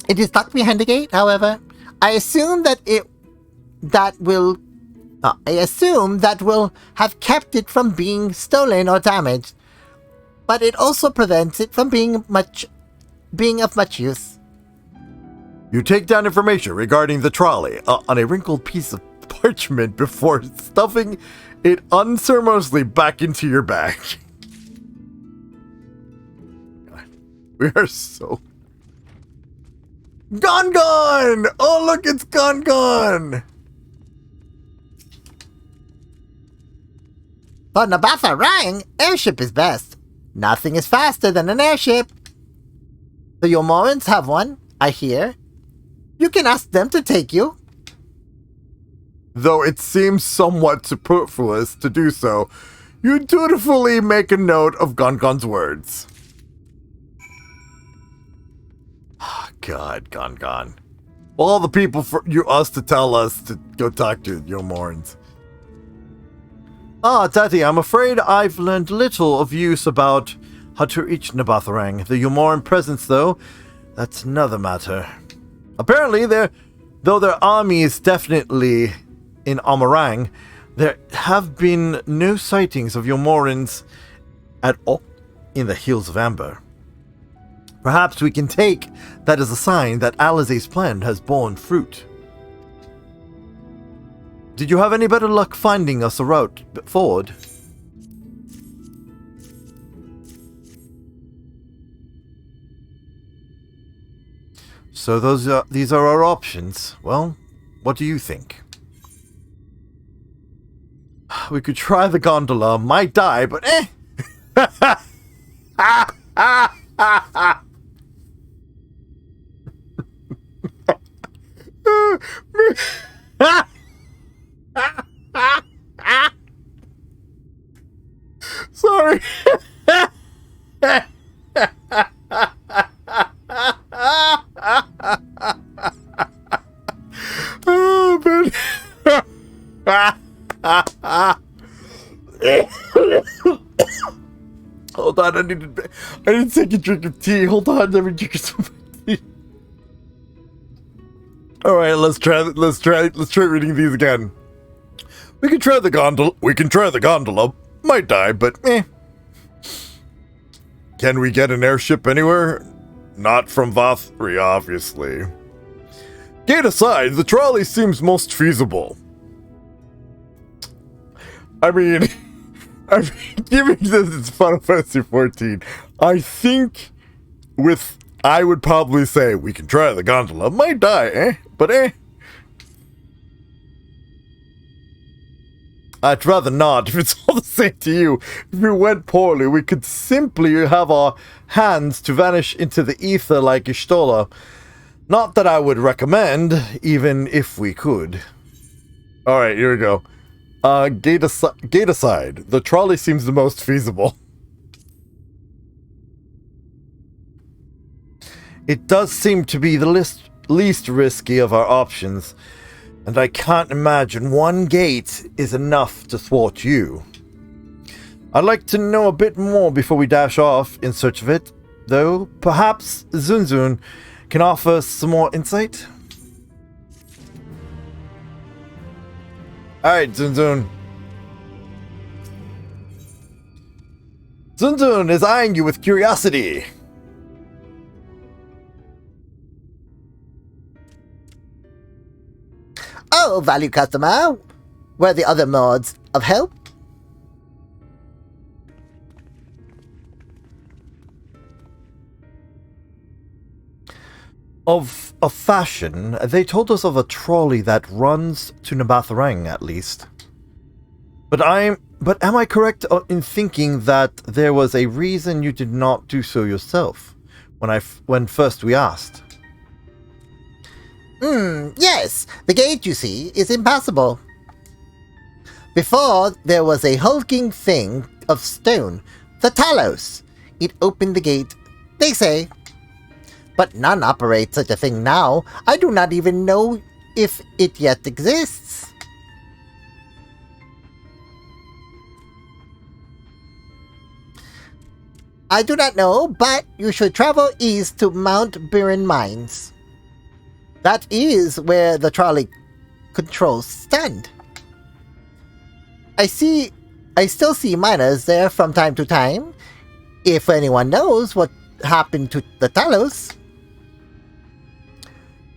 It is tucked behind the gate, however. I assume that will have kept it from being stolen or damaged. But it also prevents it from being of much use. You take down information regarding the trolley on a wrinkled piece of parchment before stuffing it unceremoniously back into your bag. We are so... Gone! Oh, look, it's gone! For Nabatharang, airship is best. Nothing is faster than an airship. The Yomorans have one, I hear. You can ask them to take you. though it seems somewhat superfluous to do so, you dutifully make a note of Gongon's words. God, Gongon. All the people for us to tell us to go talk to Yomorns. Ah, Daddy, I'm afraid I've learned little of use about how to reach Nabatharang. The Yomoran presence, though, that's another matter. Apparently, though their army is definitely in Amarang, there have been no sightings of Yomorans at all in the Hills of Amber. Perhaps we can take that as a sign that Alizé's plan has borne fruit. Did you have any better luck finding us a route forward? So these are our options. Well, what do you think? We could try the gondola, might die, but eh. Sorry. Oh, man. Hold on, I need to take a drink of tea. Hold on, let me drink some tea. All right, let's try reading these again. We can try the gondola. Might die, but eh. Can we get an airship anywhere? Not from Vothri, obviously. Gate aside, the trolley seems most feasible. I mean, given this it's Final Fantasy XIV, I would probably say we can try the gondola. Might die, eh? But eh. I'd rather not, if it's all the same to you. If it went poorly, we could simply have our hands to vanish into the ether like Ishtola. Not that I would recommend, even if we could. Alright, here we go. Gate aside, the trolley seems the most feasible. It does seem to be the least risky of our options, and I can't imagine one gate is enough to thwart you. I'd like to know a bit more before we dash off in search of it, though perhaps Zunzun can offer some more insight? Alright, Zunzun. Zunzun is eyeing you with curiosity. Oh, value customer. Were the other mods of help? Of a fashion, they told us of a trolley that runs to Nabatharang, at least. But am I correct in thinking that there was a reason you did not do so yourself when first we asked? Yes. The gate, you see, is impassable. Before, there was a hulking thing of stone, the Talos. It opened the gate, they say. But none operate such a thing now. I do not even know if it yet exists. I do not know, but you should travel east to Mount Biren Mines. That is where the trolley controls stand. I still see miners there from time to time. If anyone knows what happened to the Talos.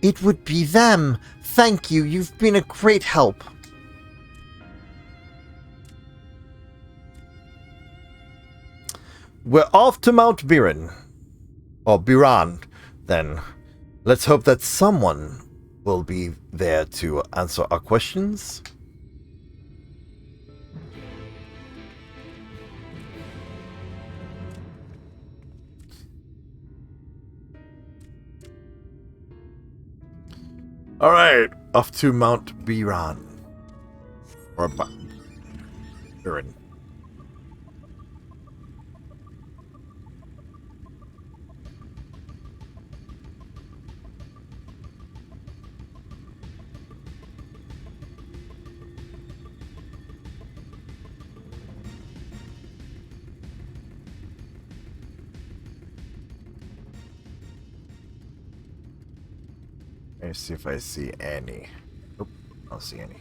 It would be them. Thank you. You've been a great help. We're off to Mount Biren. Or Biran, then. Let's hope that someone will be there to answer our questions. Alright, off to Mount Biran. Or Baron. Let's see if I see any. Nope, I don't see any.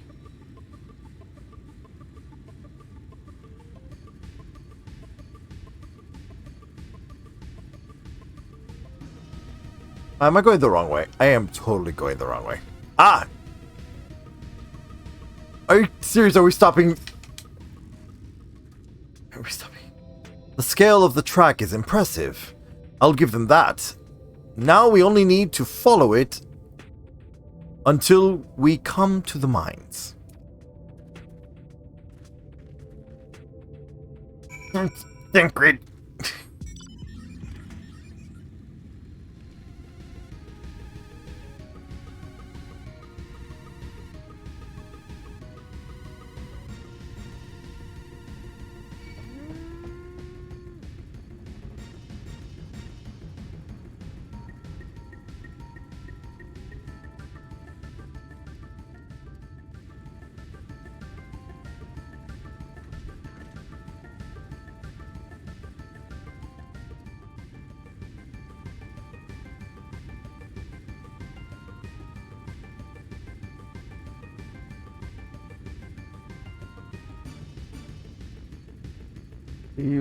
Am I going the wrong way? I am totally going the wrong way. Ah! Are you serious? Are we stopping? Are we stopping? The scale of the track is impressive. I'll give them that. Now we only need to follow it until we come to the mines. Ingrid.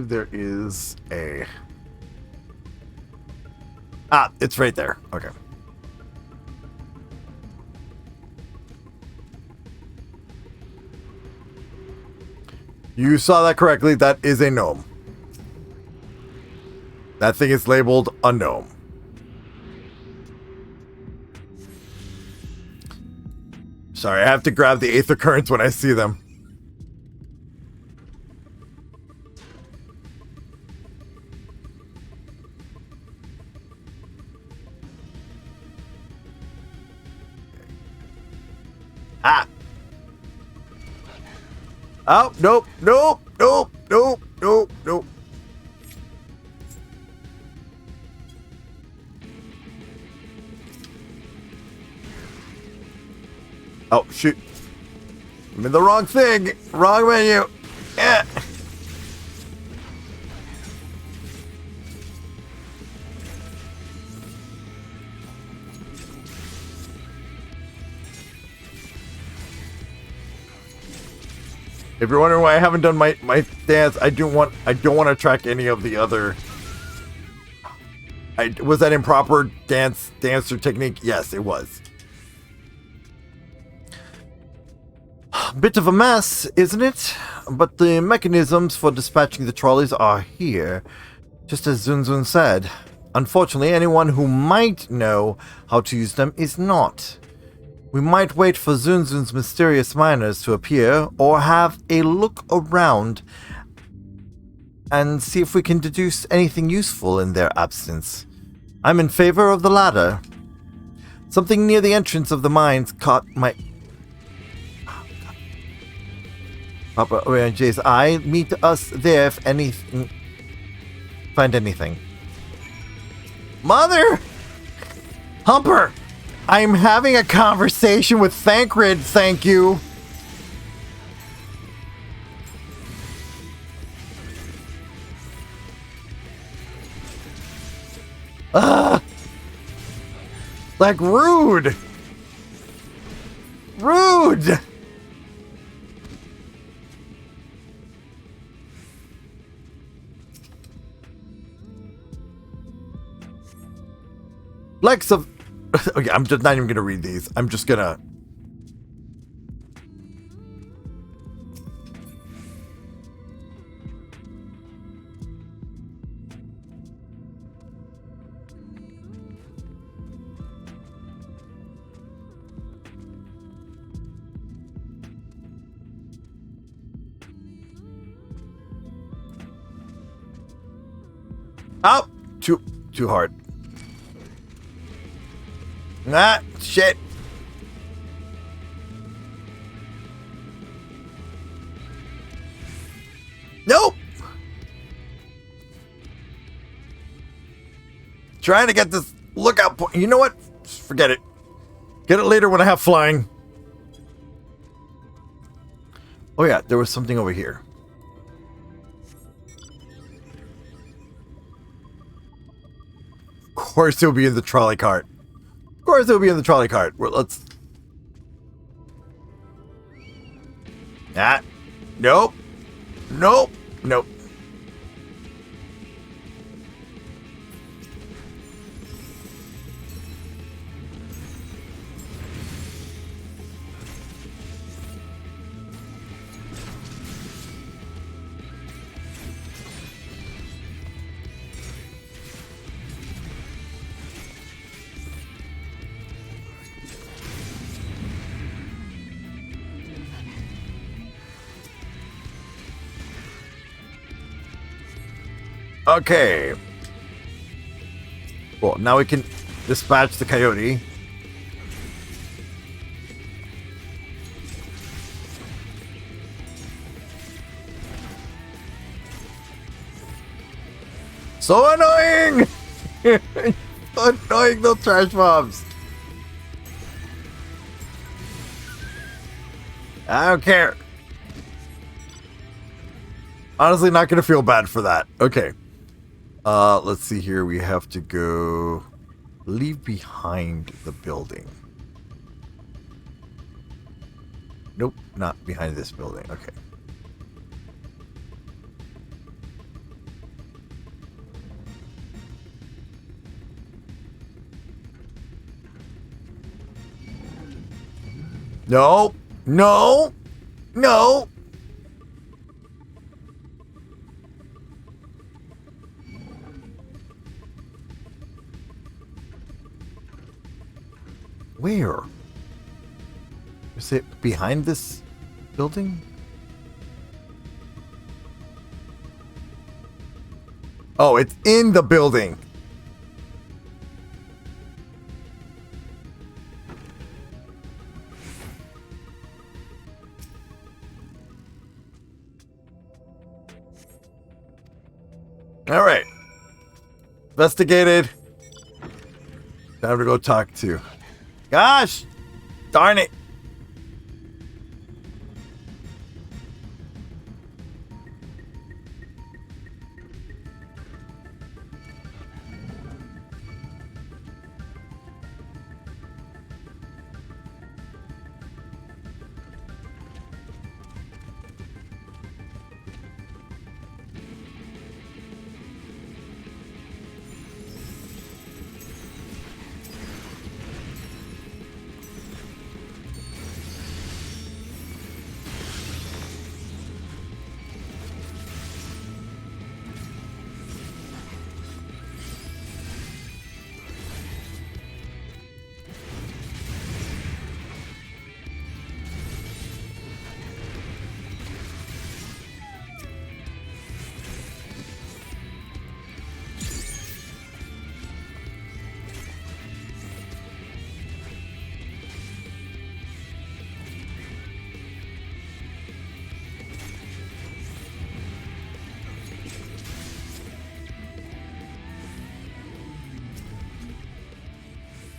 There is a... Ah, it's right there. Okay. You saw that correctly. That is a gnome. That thing is labeled a gnome. Sorry, I have to grab the Aether Currents when I see them. Ah! Oh, nope, nope, nope, nope, nope, nope. Oh, shoot. I'm in the wrong thing. Wrong menu. Yeah. If you're wondering why I haven't done my dance, I don't want to track any of the other. Was that improper dancer technique? Yes, it was. Bit of a mess, isn't it? But the mechanisms for dispatching the trolleys are here, just as Zunzun said. Unfortunately, anyone who might know how to use them is not. We might wait for Zunzun's mysterious miners to appear, or have a look around and see if we can deduce anything useful in their absence. I'm in favor of the latter. Something near the entrance of the mines caught my... Papa Orange's eye. Meet us there if anything... Find anything. Mother! Humper! I'm having a conversation with Thancred, thank you. Like rude. Rude. Lex of... Okay, I'm just not even going to read these. I'm just going to... Oh! Too hard. Ah, shit. Trying to get this lookout point. You know what? Just forget it. Get it later when I have flying. Oh yeah, there was something over here. Of course it'll be in the trolley cart. Of course it'll be in the trolley cart. Well, let's... Ah. Nope. Nope. Nope. Okay. Well, now we can dispatch the coyote. So annoying! So annoying, those trash mobs. I don't care. Honestly, not gonna feel bad for that. Okay. Let's see here. We have to go leave behind the building. Nope, not behind this building. Okay. No, no, no. Where? Is it behind this building? Oh, it's in the building. All right. Investigated. Time to go talk to. Gosh! Darn it!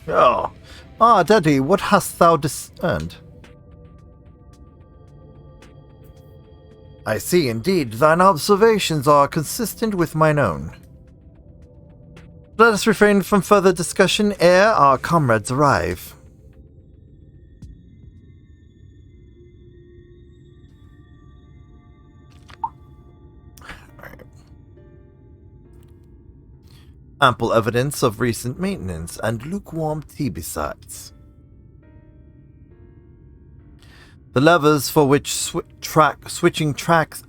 Oh. Ah, Daddy, what hast thou discerned? I see, indeed, thine observations are consistent with mine own. Let us refrain from further discussion ere our comrades arrive. Ample evidence of recent maintenance and lukewarm tea besides. The levers for which switching tracks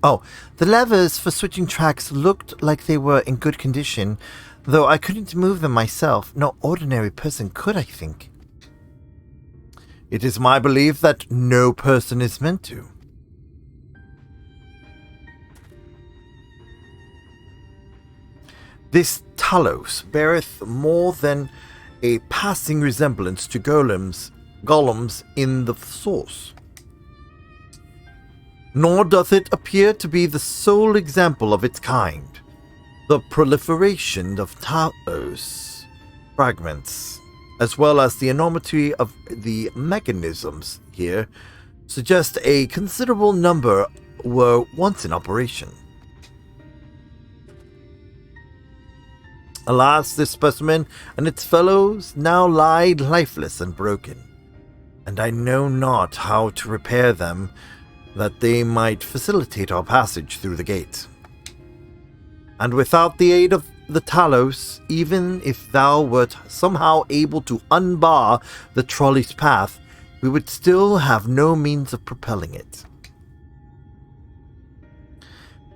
looked like they were in good condition, though I couldn't move them myself. No ordinary person could, I think. It is my belief that no person is meant to. This Talos beareth more than a passing resemblance to golems in the source. Nor doth it appear to be the sole example of its kind. The proliferation of Talos fragments, as well as the enormity of the mechanisms here, suggest a considerable number were once in operation. Alas, this specimen and its fellows now lie lifeless and broken, and I know not how to repair them that they might facilitate our passage through the gate. And without the aid of the Talos, even if thou wert somehow able to unbar the trolley's path, we would still have no means of propelling it.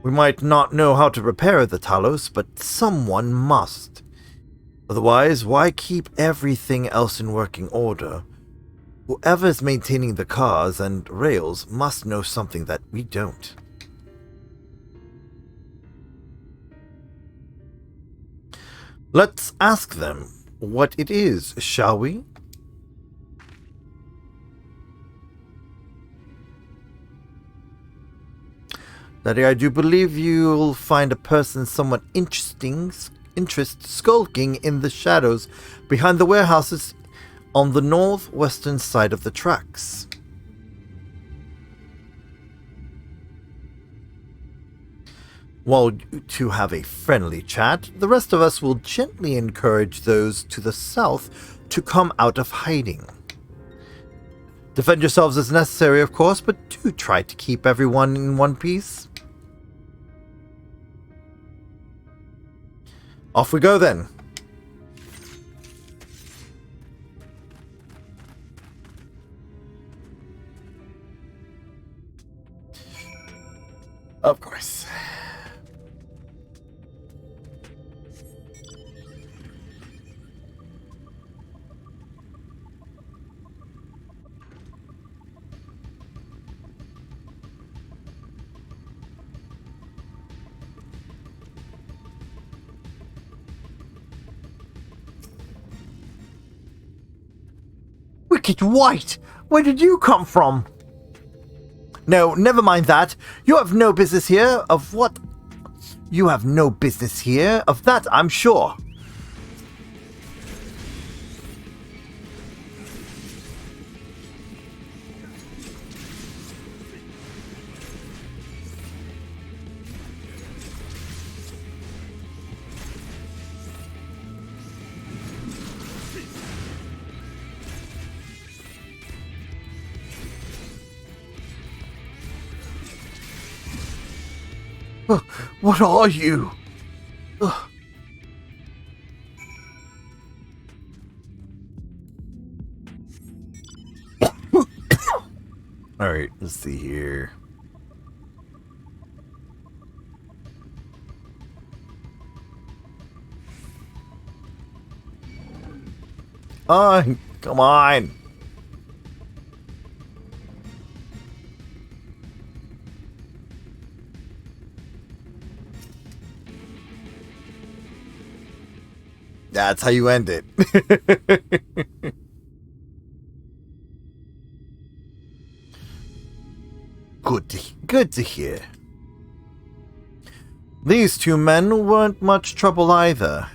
We might not know how to repair the Talos, but someone must. Otherwise, why keep everything else in working order? Whoever is maintaining the cars and rails must know something that we don't. Let's ask them what it is, shall we? Daddy, I do believe you'll find a person somewhat interest skulking in the shadows behind the warehouses on the northwestern side of the tracks. While you two have a friendly chat, the rest of us will gently encourage those to the south to come out of hiding. Defend yourselves as necessary, of course, but do try to keep everyone in one piece. Off we go then. Of course. Wicked White! Where did you come from? No, never mind that. You have no business here. Of what? You have no business here. Of that, I'm sure. What are you? Alright, let's see here. Oh, come on. That's how you end it. Good to hear. These two men weren't much trouble either.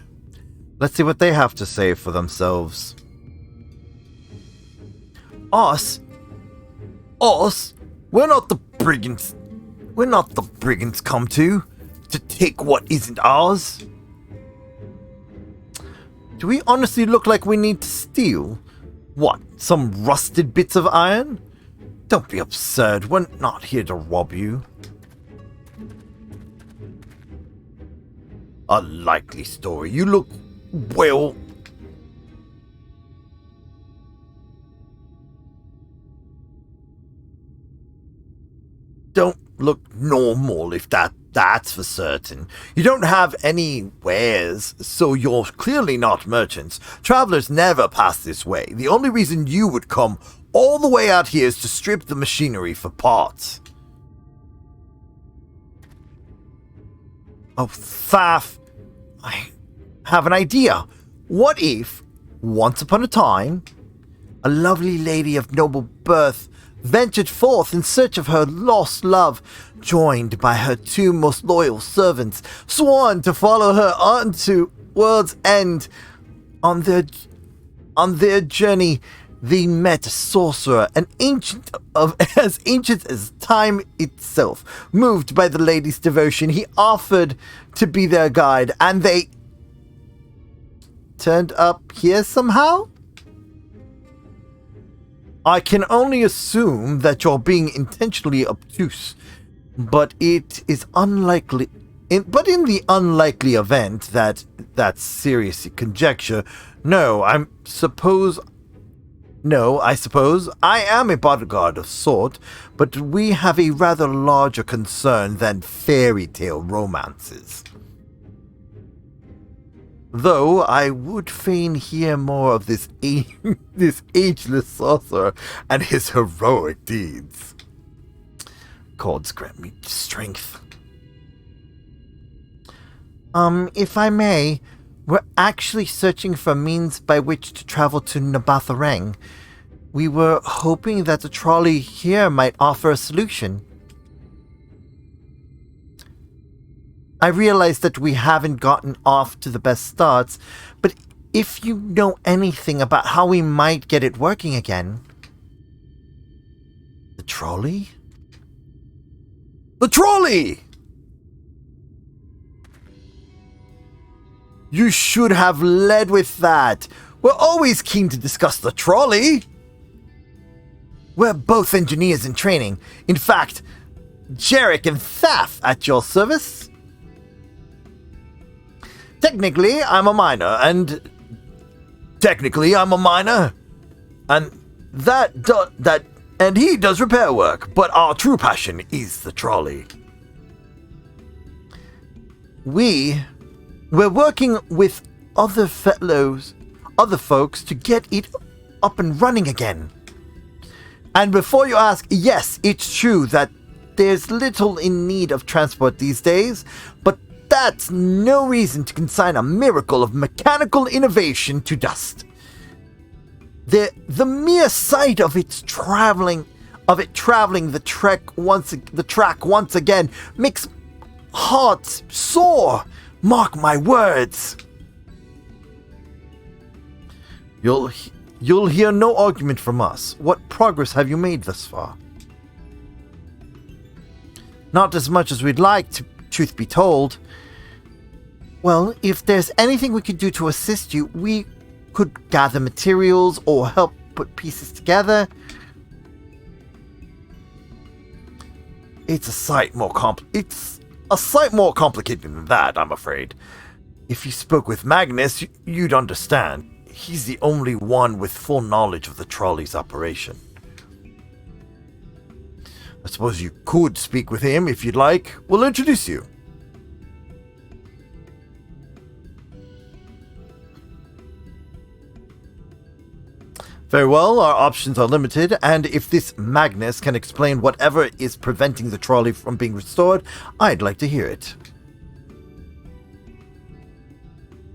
Let's see what they have to say for themselves. Us? Us? We're not the brigands. We're not the brigands come to take what isn't ours. Do we honestly look like we need to steal? What, some rusted bits of iron? Don't be absurd, we're not here to rob you. A likely story. You look, well... don't look normal, if that's for certain. You don't have any wares, so you're clearly not merchants. Travelers never pass this way. The only reason you would come all the way out here is to strip the machinery for parts. Oh, Thaf, I have an idea. What if, once upon a time, a lovely lady of noble birth ventured forth in search of her lost love, joined by her two most loyal servants, sworn to follow her on to world's end On their journey, they met a sorcerer, an ancient of as ancient as time itself. Moved by the lady's devotion, he offered to be their guide, and they turned up here somehow? I can only assume that you're being intentionally obtuse, but it is unlikely. But in the unlikely event that that's serious conjecture, I suppose I am a bodyguard of sort, but we have a rather larger concern than fairy tale romances. Though I would fain hear more of this this ageless sorcerer and his heroic deeds. Gods grant me strength. If I may, we're actually searching for means by which to travel to Nabatharang. We were hoping that the trolley here might offer a solution. I realize that we haven't gotten off to the best starts, but if you know anything about how we might get it working again... The trolley? The trolley! You should have led with that. We're always keen to discuss the trolley. We're both engineers in training. In fact, Jarek and Thaf at your service. Technically, I'm a miner, and and he does repair work, but our true passion is the trolley. We're working with other folks to get it up and running again. And before you ask, yes, it's true that there's little in need of transport these days, but that's no reason to consign a miracle of mechanical innovation to dust. The mere sight of it traveling the track once again makes hearts sore. Mark my words. You'll hear no argument from us. What progress have you made thus far? Not as much as we'd like, truth be told. Well, if there's anything we could do to assist you, we could gather materials or help put pieces together. It's a sight more complicated than that, I'm afraid. If you spoke with Magnus, you'd understand. He's the only one with full knowledge of the trolley's operation. I suppose you could speak with him if you'd like. We'll introduce you. Very well, our options are limited, and if this Magnus can explain whatever is preventing the trolley from being restored, I'd like to hear it.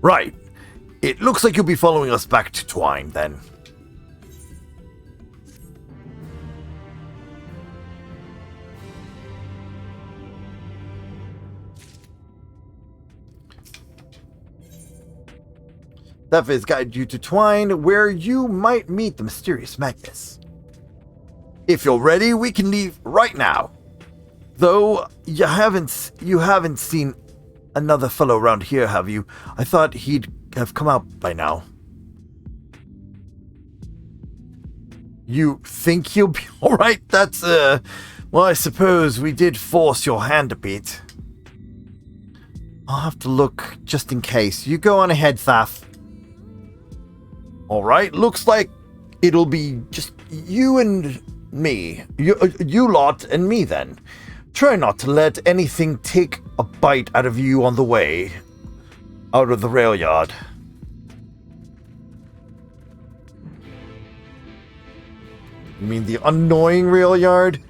Right. It looks like you'll be following us back to Twine, then. That has guided you to Twine, where you might meet the mysterious Magnus. If you're ready, we can leave right now. Though you haven't seen another fellow around here, have you? I thought he'd have come out by now. You think he'll be alright? That's, well, I suppose we did force your hand a bit. I'll have to look just in case. You go on ahead, Thaf. Alright, looks like it'll be just you and me. You lot and me then. Try not to let anything take a bite out of you on the way out of the rail yard. You mean the annoying rail yard?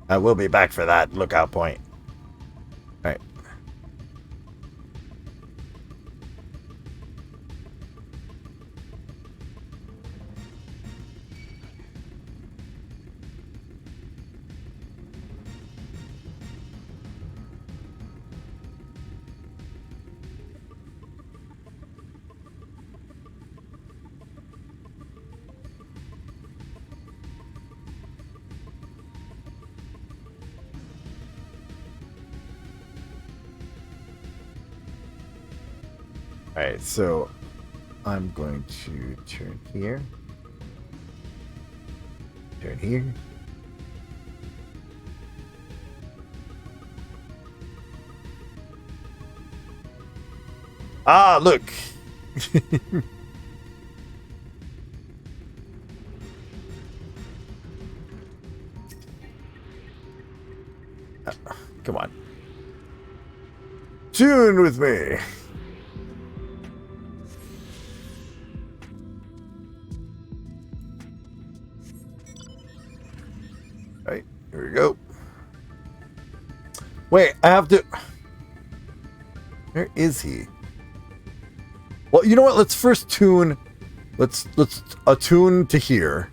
I will be back for that lookout point. Alright. Alright, so I'm going to turn here. Turn here. Ah, look. Come on. Tune with me. Right, here we go. Wait, I have to... Where is he? Well, you know what? Let's first tune. Let's attune to here.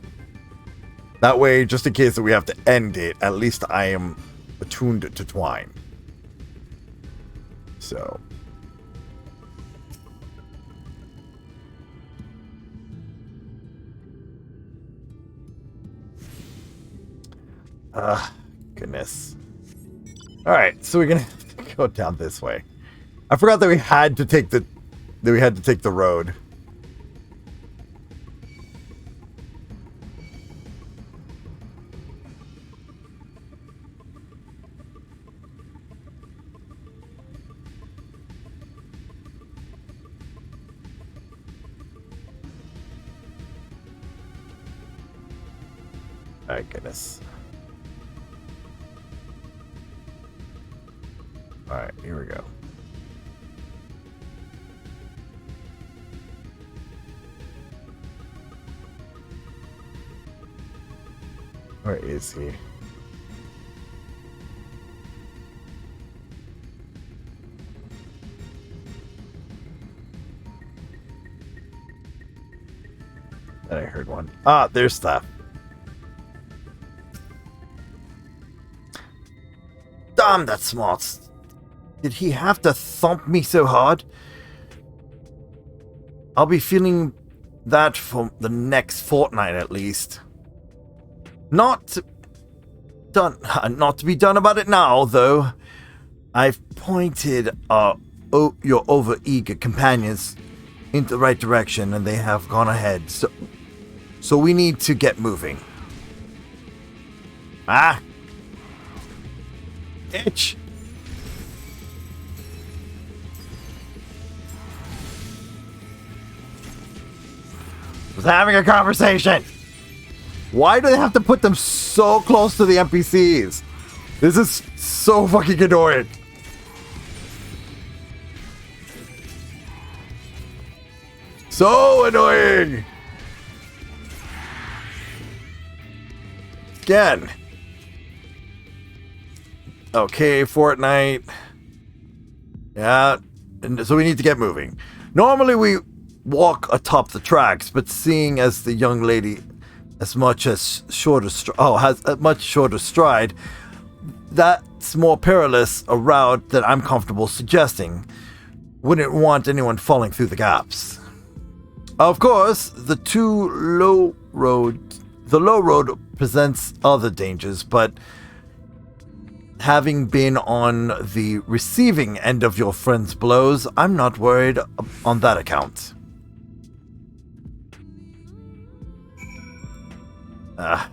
That way, just in case that we have to end it, at least I am attuned to Twine. So. Goodness. Alright, so we're gonna go down this way. I forgot that we had to take the road. My goodness. Alright, here we go. Where is he? I heard one. Ah, there's stuff. Damn, that's smart. Did he have to thump me so hard? I'll be feeling that for the next fortnight at least. Not to be done about it now, though. I've pointed your overeager companions in the right direction, and they have gone ahead. So we need to get moving. Ah, itch. Was having a conversation. Why do they have to put them so close to the NPCs? This is so fucking annoying. So annoying. Again. Okay, Fortnite. Yeah, and so we need to get moving. Normally we walk atop the tracks, but seeing as the young lady has a much shorter stride, that's more perilous a route that I'm comfortable suggesting. Wouldn't want anyone falling through the gaps. Of course, the low road presents other dangers, but having been on the receiving end of your friend's blows, I'm not worried on that account. I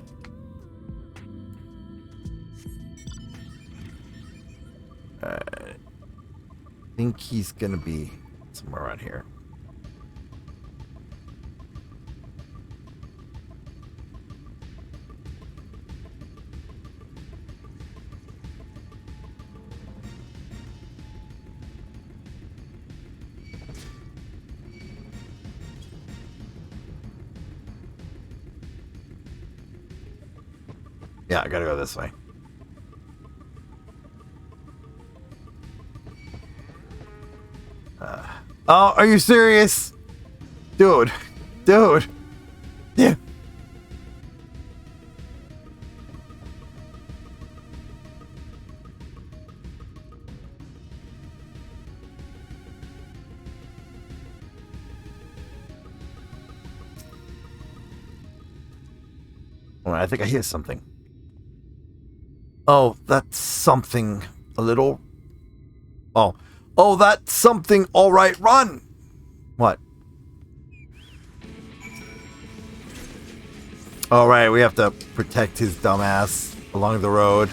think he's gonna be somewhere around here. Yeah, I gotta go this way. Oh, are you serious? Dude. Yeah. Well, I think I hear something. Oh, that's something a little... Oh, that's something. All right, run. What? All right, we have to protect his dumbass along the road.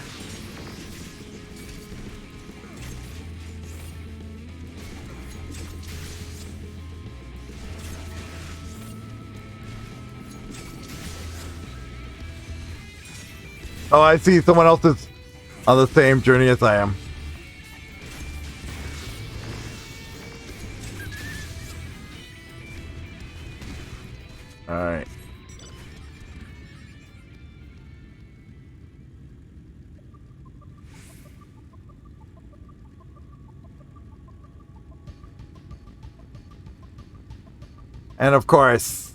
Oh, I see someone else is on the same journey as I am. All right. And of course,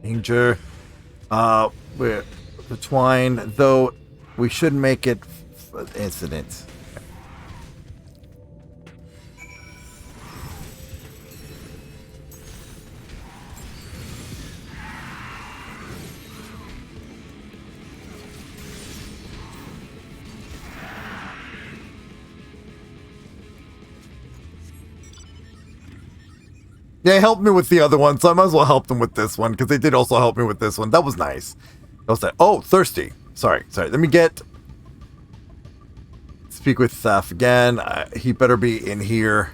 danger. We're twine, though we should make it incident. They helped me with the other one, so I might as well help them with this one, because they did also help me with this one. That was nice. That was that. Oh, thirsty. Sorry. Let me speak with Thaf again. He better be in here.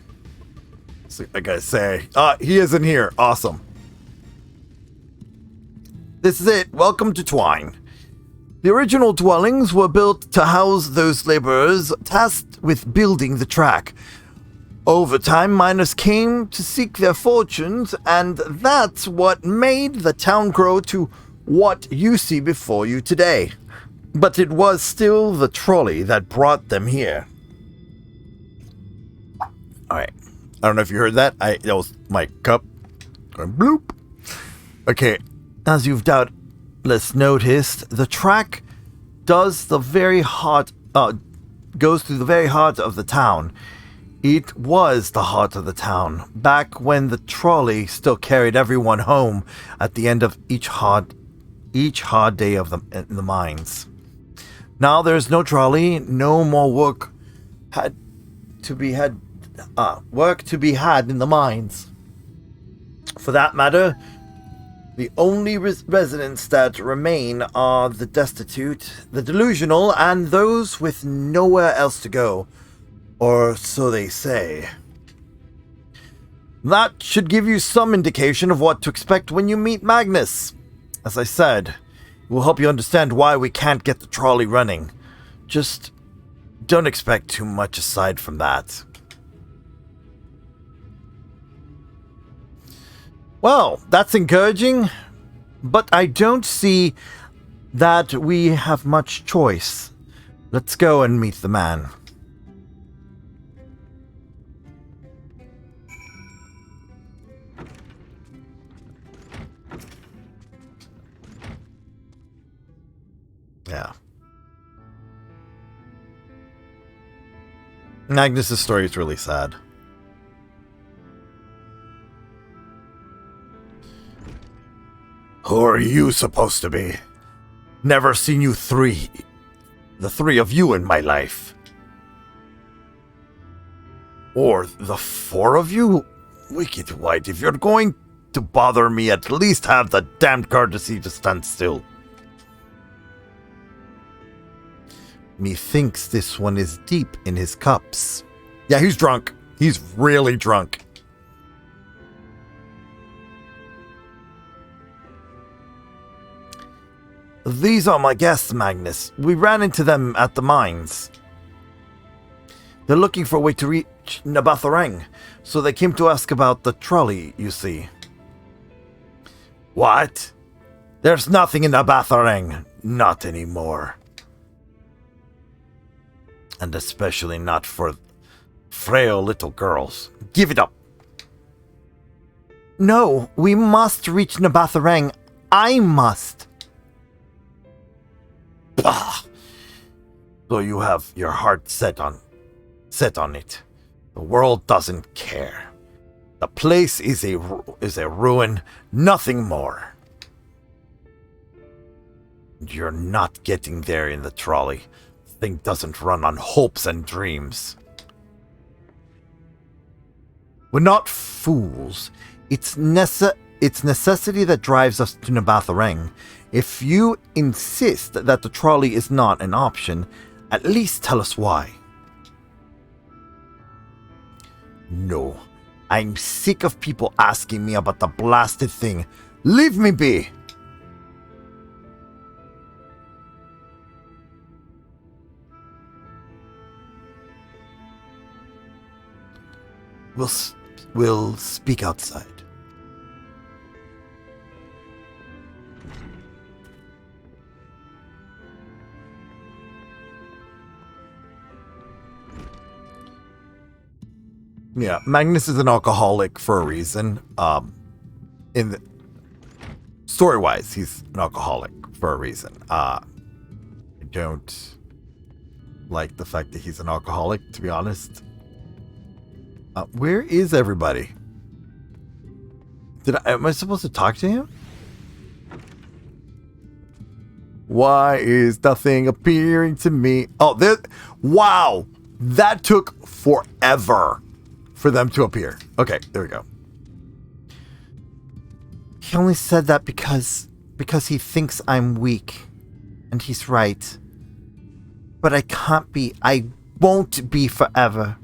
So I gotta say. He is in here. Awesome. This is it. Welcome to Twine. The original dwellings were built to house those laborers tasked with building the track. Over time, miners came to seek their fortunes, and that's what made the town grow to what you see before you today. But it was still the trolley that brought them here. Alright. I don't know if you heard that. That was my cup. Going bloop. Okay. As you've doubtless noticed, the track goes through the very heart of the town. It was the heart of the town, back when the trolley still carried everyone home at the end of each hard day of the mines. Now there's no trolley, no more work to be had in the mines. For that matter, the only residents that remain are the destitute, the delusional, and those with nowhere else to go. Or so they say. That should give you some indication of what to expect when you meet Magnus. As I said, it will help you understand why we can't get the trolley running. Just don't expect too much aside from that. Well, that's encouraging, but I don't see that we have much choice. Let's go and meet the man. Yeah. Magnus' story is really sad. Who are you supposed to be? Never seen you three. The three of you in my life. Or the four of you? Wicked White, if you're going to bother me, at least have the damned courtesy to stand still. Methinks this one is deep in his cups. Yeah, he's drunk. He's really drunk. These are my guests, Magnus. We ran into them at the mines. They're looking for a way to reach Nabatharang, so they came to ask about the trolley, you see. What? There's nothing in the Batharang. Not anymore. And especially not for frail little girls. Give it up. No, we must reach Nabatharang. I must. Bah! So you have your heart set on it. The world doesn't care. The place is a ruin, nothing more. You're not getting there in the trolley. The thing doesn't run on hopes and dreams. We're not fools. It's necessity that drives us to Nabatharang. If you insist that the trolley is not an option, at least tell us why. No. I'm sick of people asking me about the blasted thing. Leave me be! We'll speak outside. Yeah, Magnus is an alcoholic for a reason. In the story-wise, he's an alcoholic for a reason. I don't like the fact that he's an alcoholic, to be honest. Where is everybody? Am I supposed to talk to him? Why is nothing appearing to me? Oh, there! Wow! That took forever for them to appear. Okay, there we go. He only said that because he thinks I'm weak. And he's right. But I can't be. I won't be forever.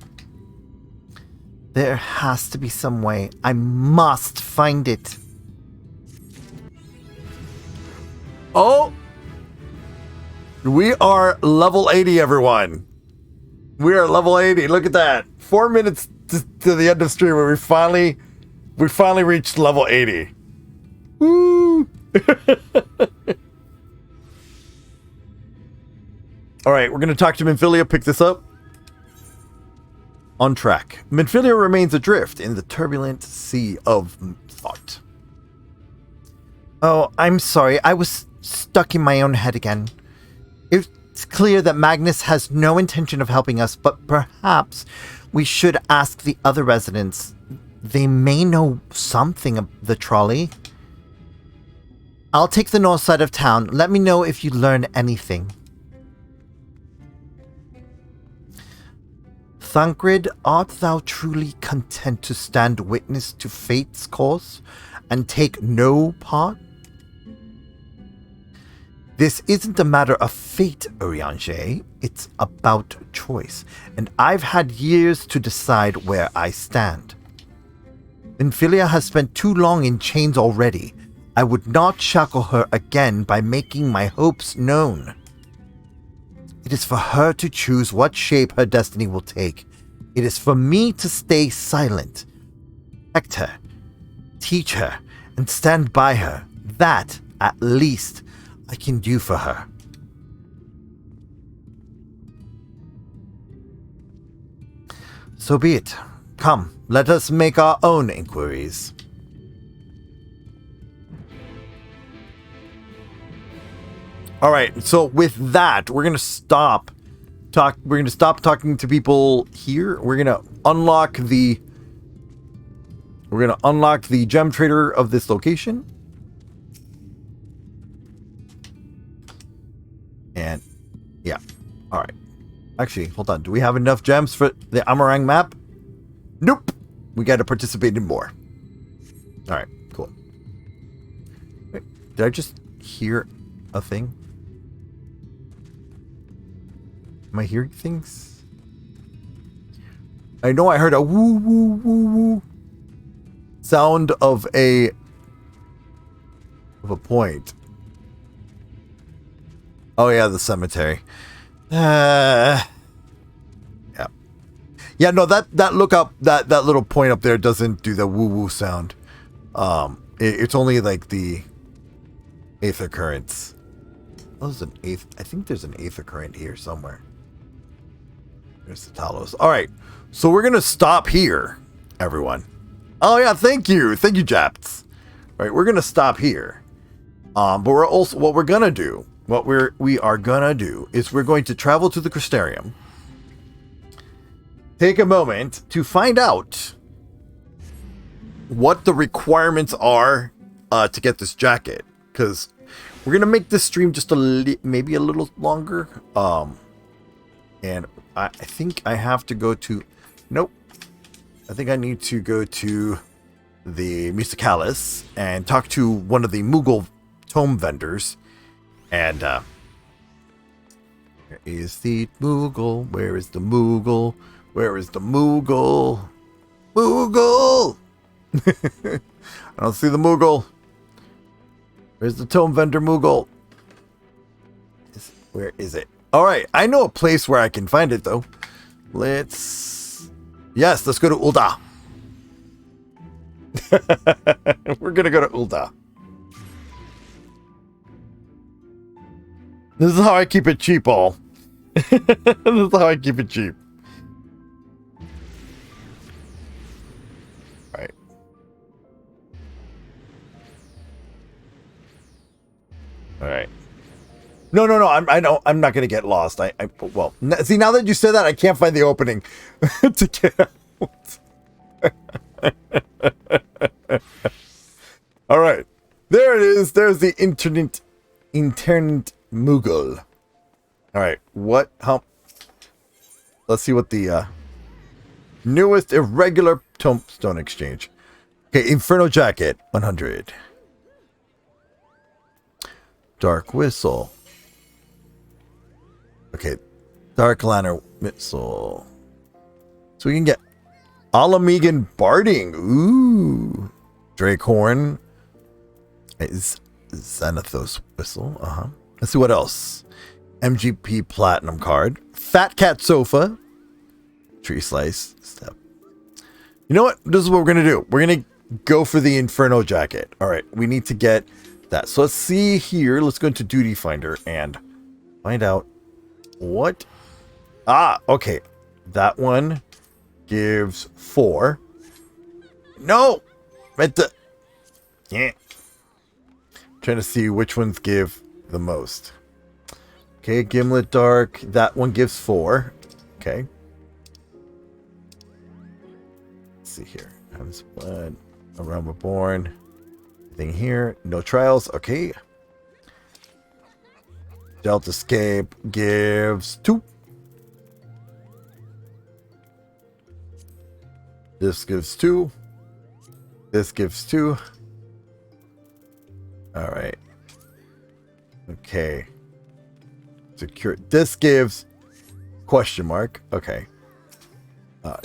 There has to be some way. I must find it. Oh! We are level 80, everyone. We are level 80. Look at that. 4 minutes to the end of stream where we finally reached level 80. Woo! All right, we're going to talk to Minfilia, pick this up. On track. Minfilia remains adrift in the turbulent sea of thought. Oh, I'm sorry. I was stuck in my own head again. It's clear that Magnus has no intention of helping us, but perhaps we should ask the other residents. They may know something of the trolley. I'll take the north side of town. Let me know if you learn anything. Thancred, art thou truly content to stand witness to fate's course and take no part? This isn't a matter of fate, Urianger. It's about choice, and I've had years to decide where I stand. Minfilia has spent too long in chains already. I would not shackle her again by making my hopes known. It is for her to choose what shape her destiny will take. It is for me to stay silent, protect her, teach her, and stand by her. That, at least, I can do for her. So be it. Come, let us make our own inquiries. All right, so with that, we're gonna stop talking to people here. We're gonna unlock the gem trader of this location. And yeah. All right. Actually, hold on. Do we have enough gems for the Amarang map? Nope. We got to participate in more. All right, cool. Wait, did I just hear a thing? Am I hearing things? I know I heard a woo woo woo woo sound of a point. Oh yeah, the cemetery. Yeah. Yeah, no, that look up, that little point up there doesn't do the woo woo sound. It's only like the Aether Currents. Oh, there's an eighth. I think there's an Aether Current here somewhere. There's the Talos. All right, so we're gonna stop here, everyone. Oh yeah, thank you, Japs. All right, we're gonna stop here. But we're also what we are gonna do is we're going to travel to the Crystarium. Take a moment to find out what the requirements are to get this jacket, because we're gonna make this stream just maybe a little longer. And I think I have to go to. Nope. I think I need to go to the Mysticalis and talk to one of the Moogle tome vendors. And where is the Moogle? Where is the Moogle? Where is the Moogle? Moogle! I don't see the Moogle. Where's the tome vendor Moogle? Where is it? Alright, I know a place where I can find it though. Let's go to Ul'dah. We're gonna go to Ul'dah. This is how I keep it cheap, all. This is how I keep it cheap. Right. All right. No. I'm not gonna get lost. Well, see, now that you said that, I can't find the opening to get out. All right. There it is. There's the internet Moogle. All right, let's see what the newest irregular tombstone exchange. Okay, Inferno Jacket, 100. Dark Whistle. Okay, Dark Lantern Whistle. So we can get Alamegan Barding. Ooh. Drake Horn. Is Xanathos Whistle. Let's see what else. MGP Platinum card. Fat Cat Sofa. Tree Slice. Step. You know what? This is what we're going to do. We're going to go for the Inferno Jacket. All right. We need to get that. So let's see here. Let's go into Duty Finder and find out what. Okay. That one gives 4. No. Yeah. Trying to see which ones give the most. Okay, Gimlet Dark. That one gives 4. Okay. Let's see here. Heaven's Blood. A Realm Reborn. Thing here. No Trials. Okay. Delta Escape gives 2. This gives 2. This gives 2. All right. Okay. Secure. This gives question mark. Okay.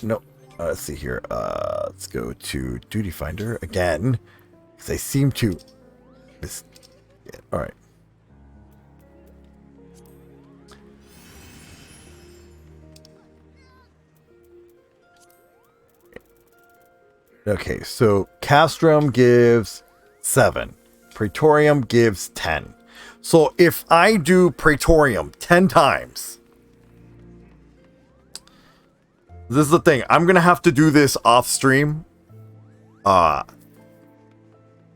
No. Let's see here. Let's go to Duty Finder again, because I seem to. All right. Okay. So Castrum gives 7. Praetorium gives 10. So if I do Praetorium 10 times, this is the thing. I'm going to have to do this off stream.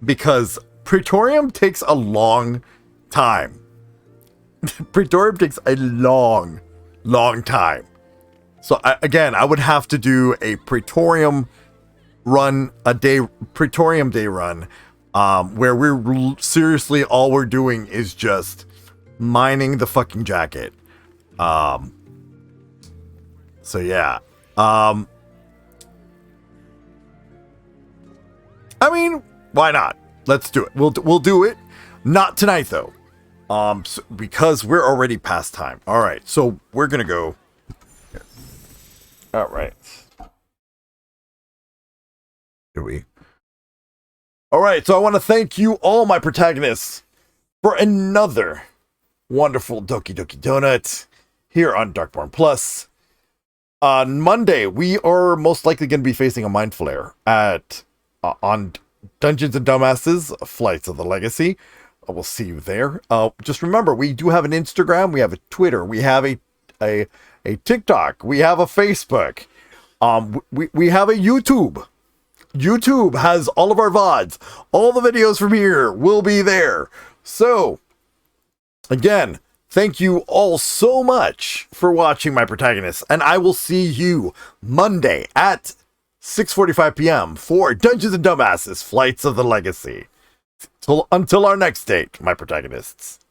Because Praetorium takes a long time. Praetorium takes a long time. So I would have to do a Praetorium run, Praetorium day run. Where we're seriously all we're doing is just mining the fucking jacket. So yeah. I mean, why not? Let's do it. We'll do it. Not tonight though. Because we're already past time. All right. So we're gonna go. All right. Here we. All right, so I want to thank you all, my protagonists, for another wonderful Doki Doki Donut here on Darkborne Plus. On Monday, we are most likely going to be facing a Mind Flare on Dungeons and Dumbasses, Flights of the Legacy. We'll see you there. Just remember, we do have an Instagram, we have a Twitter, we have a TikTok, we have a Facebook, we have a YouTube. YouTube has all of our VODs. All the videos from here will be there. So, again, thank you all so much for watching my protagonists, and I will see you Monday at 6:45 p.m. for Dungeons and Dumbasses, Flights of the Legacy. Until our next date, my protagonists.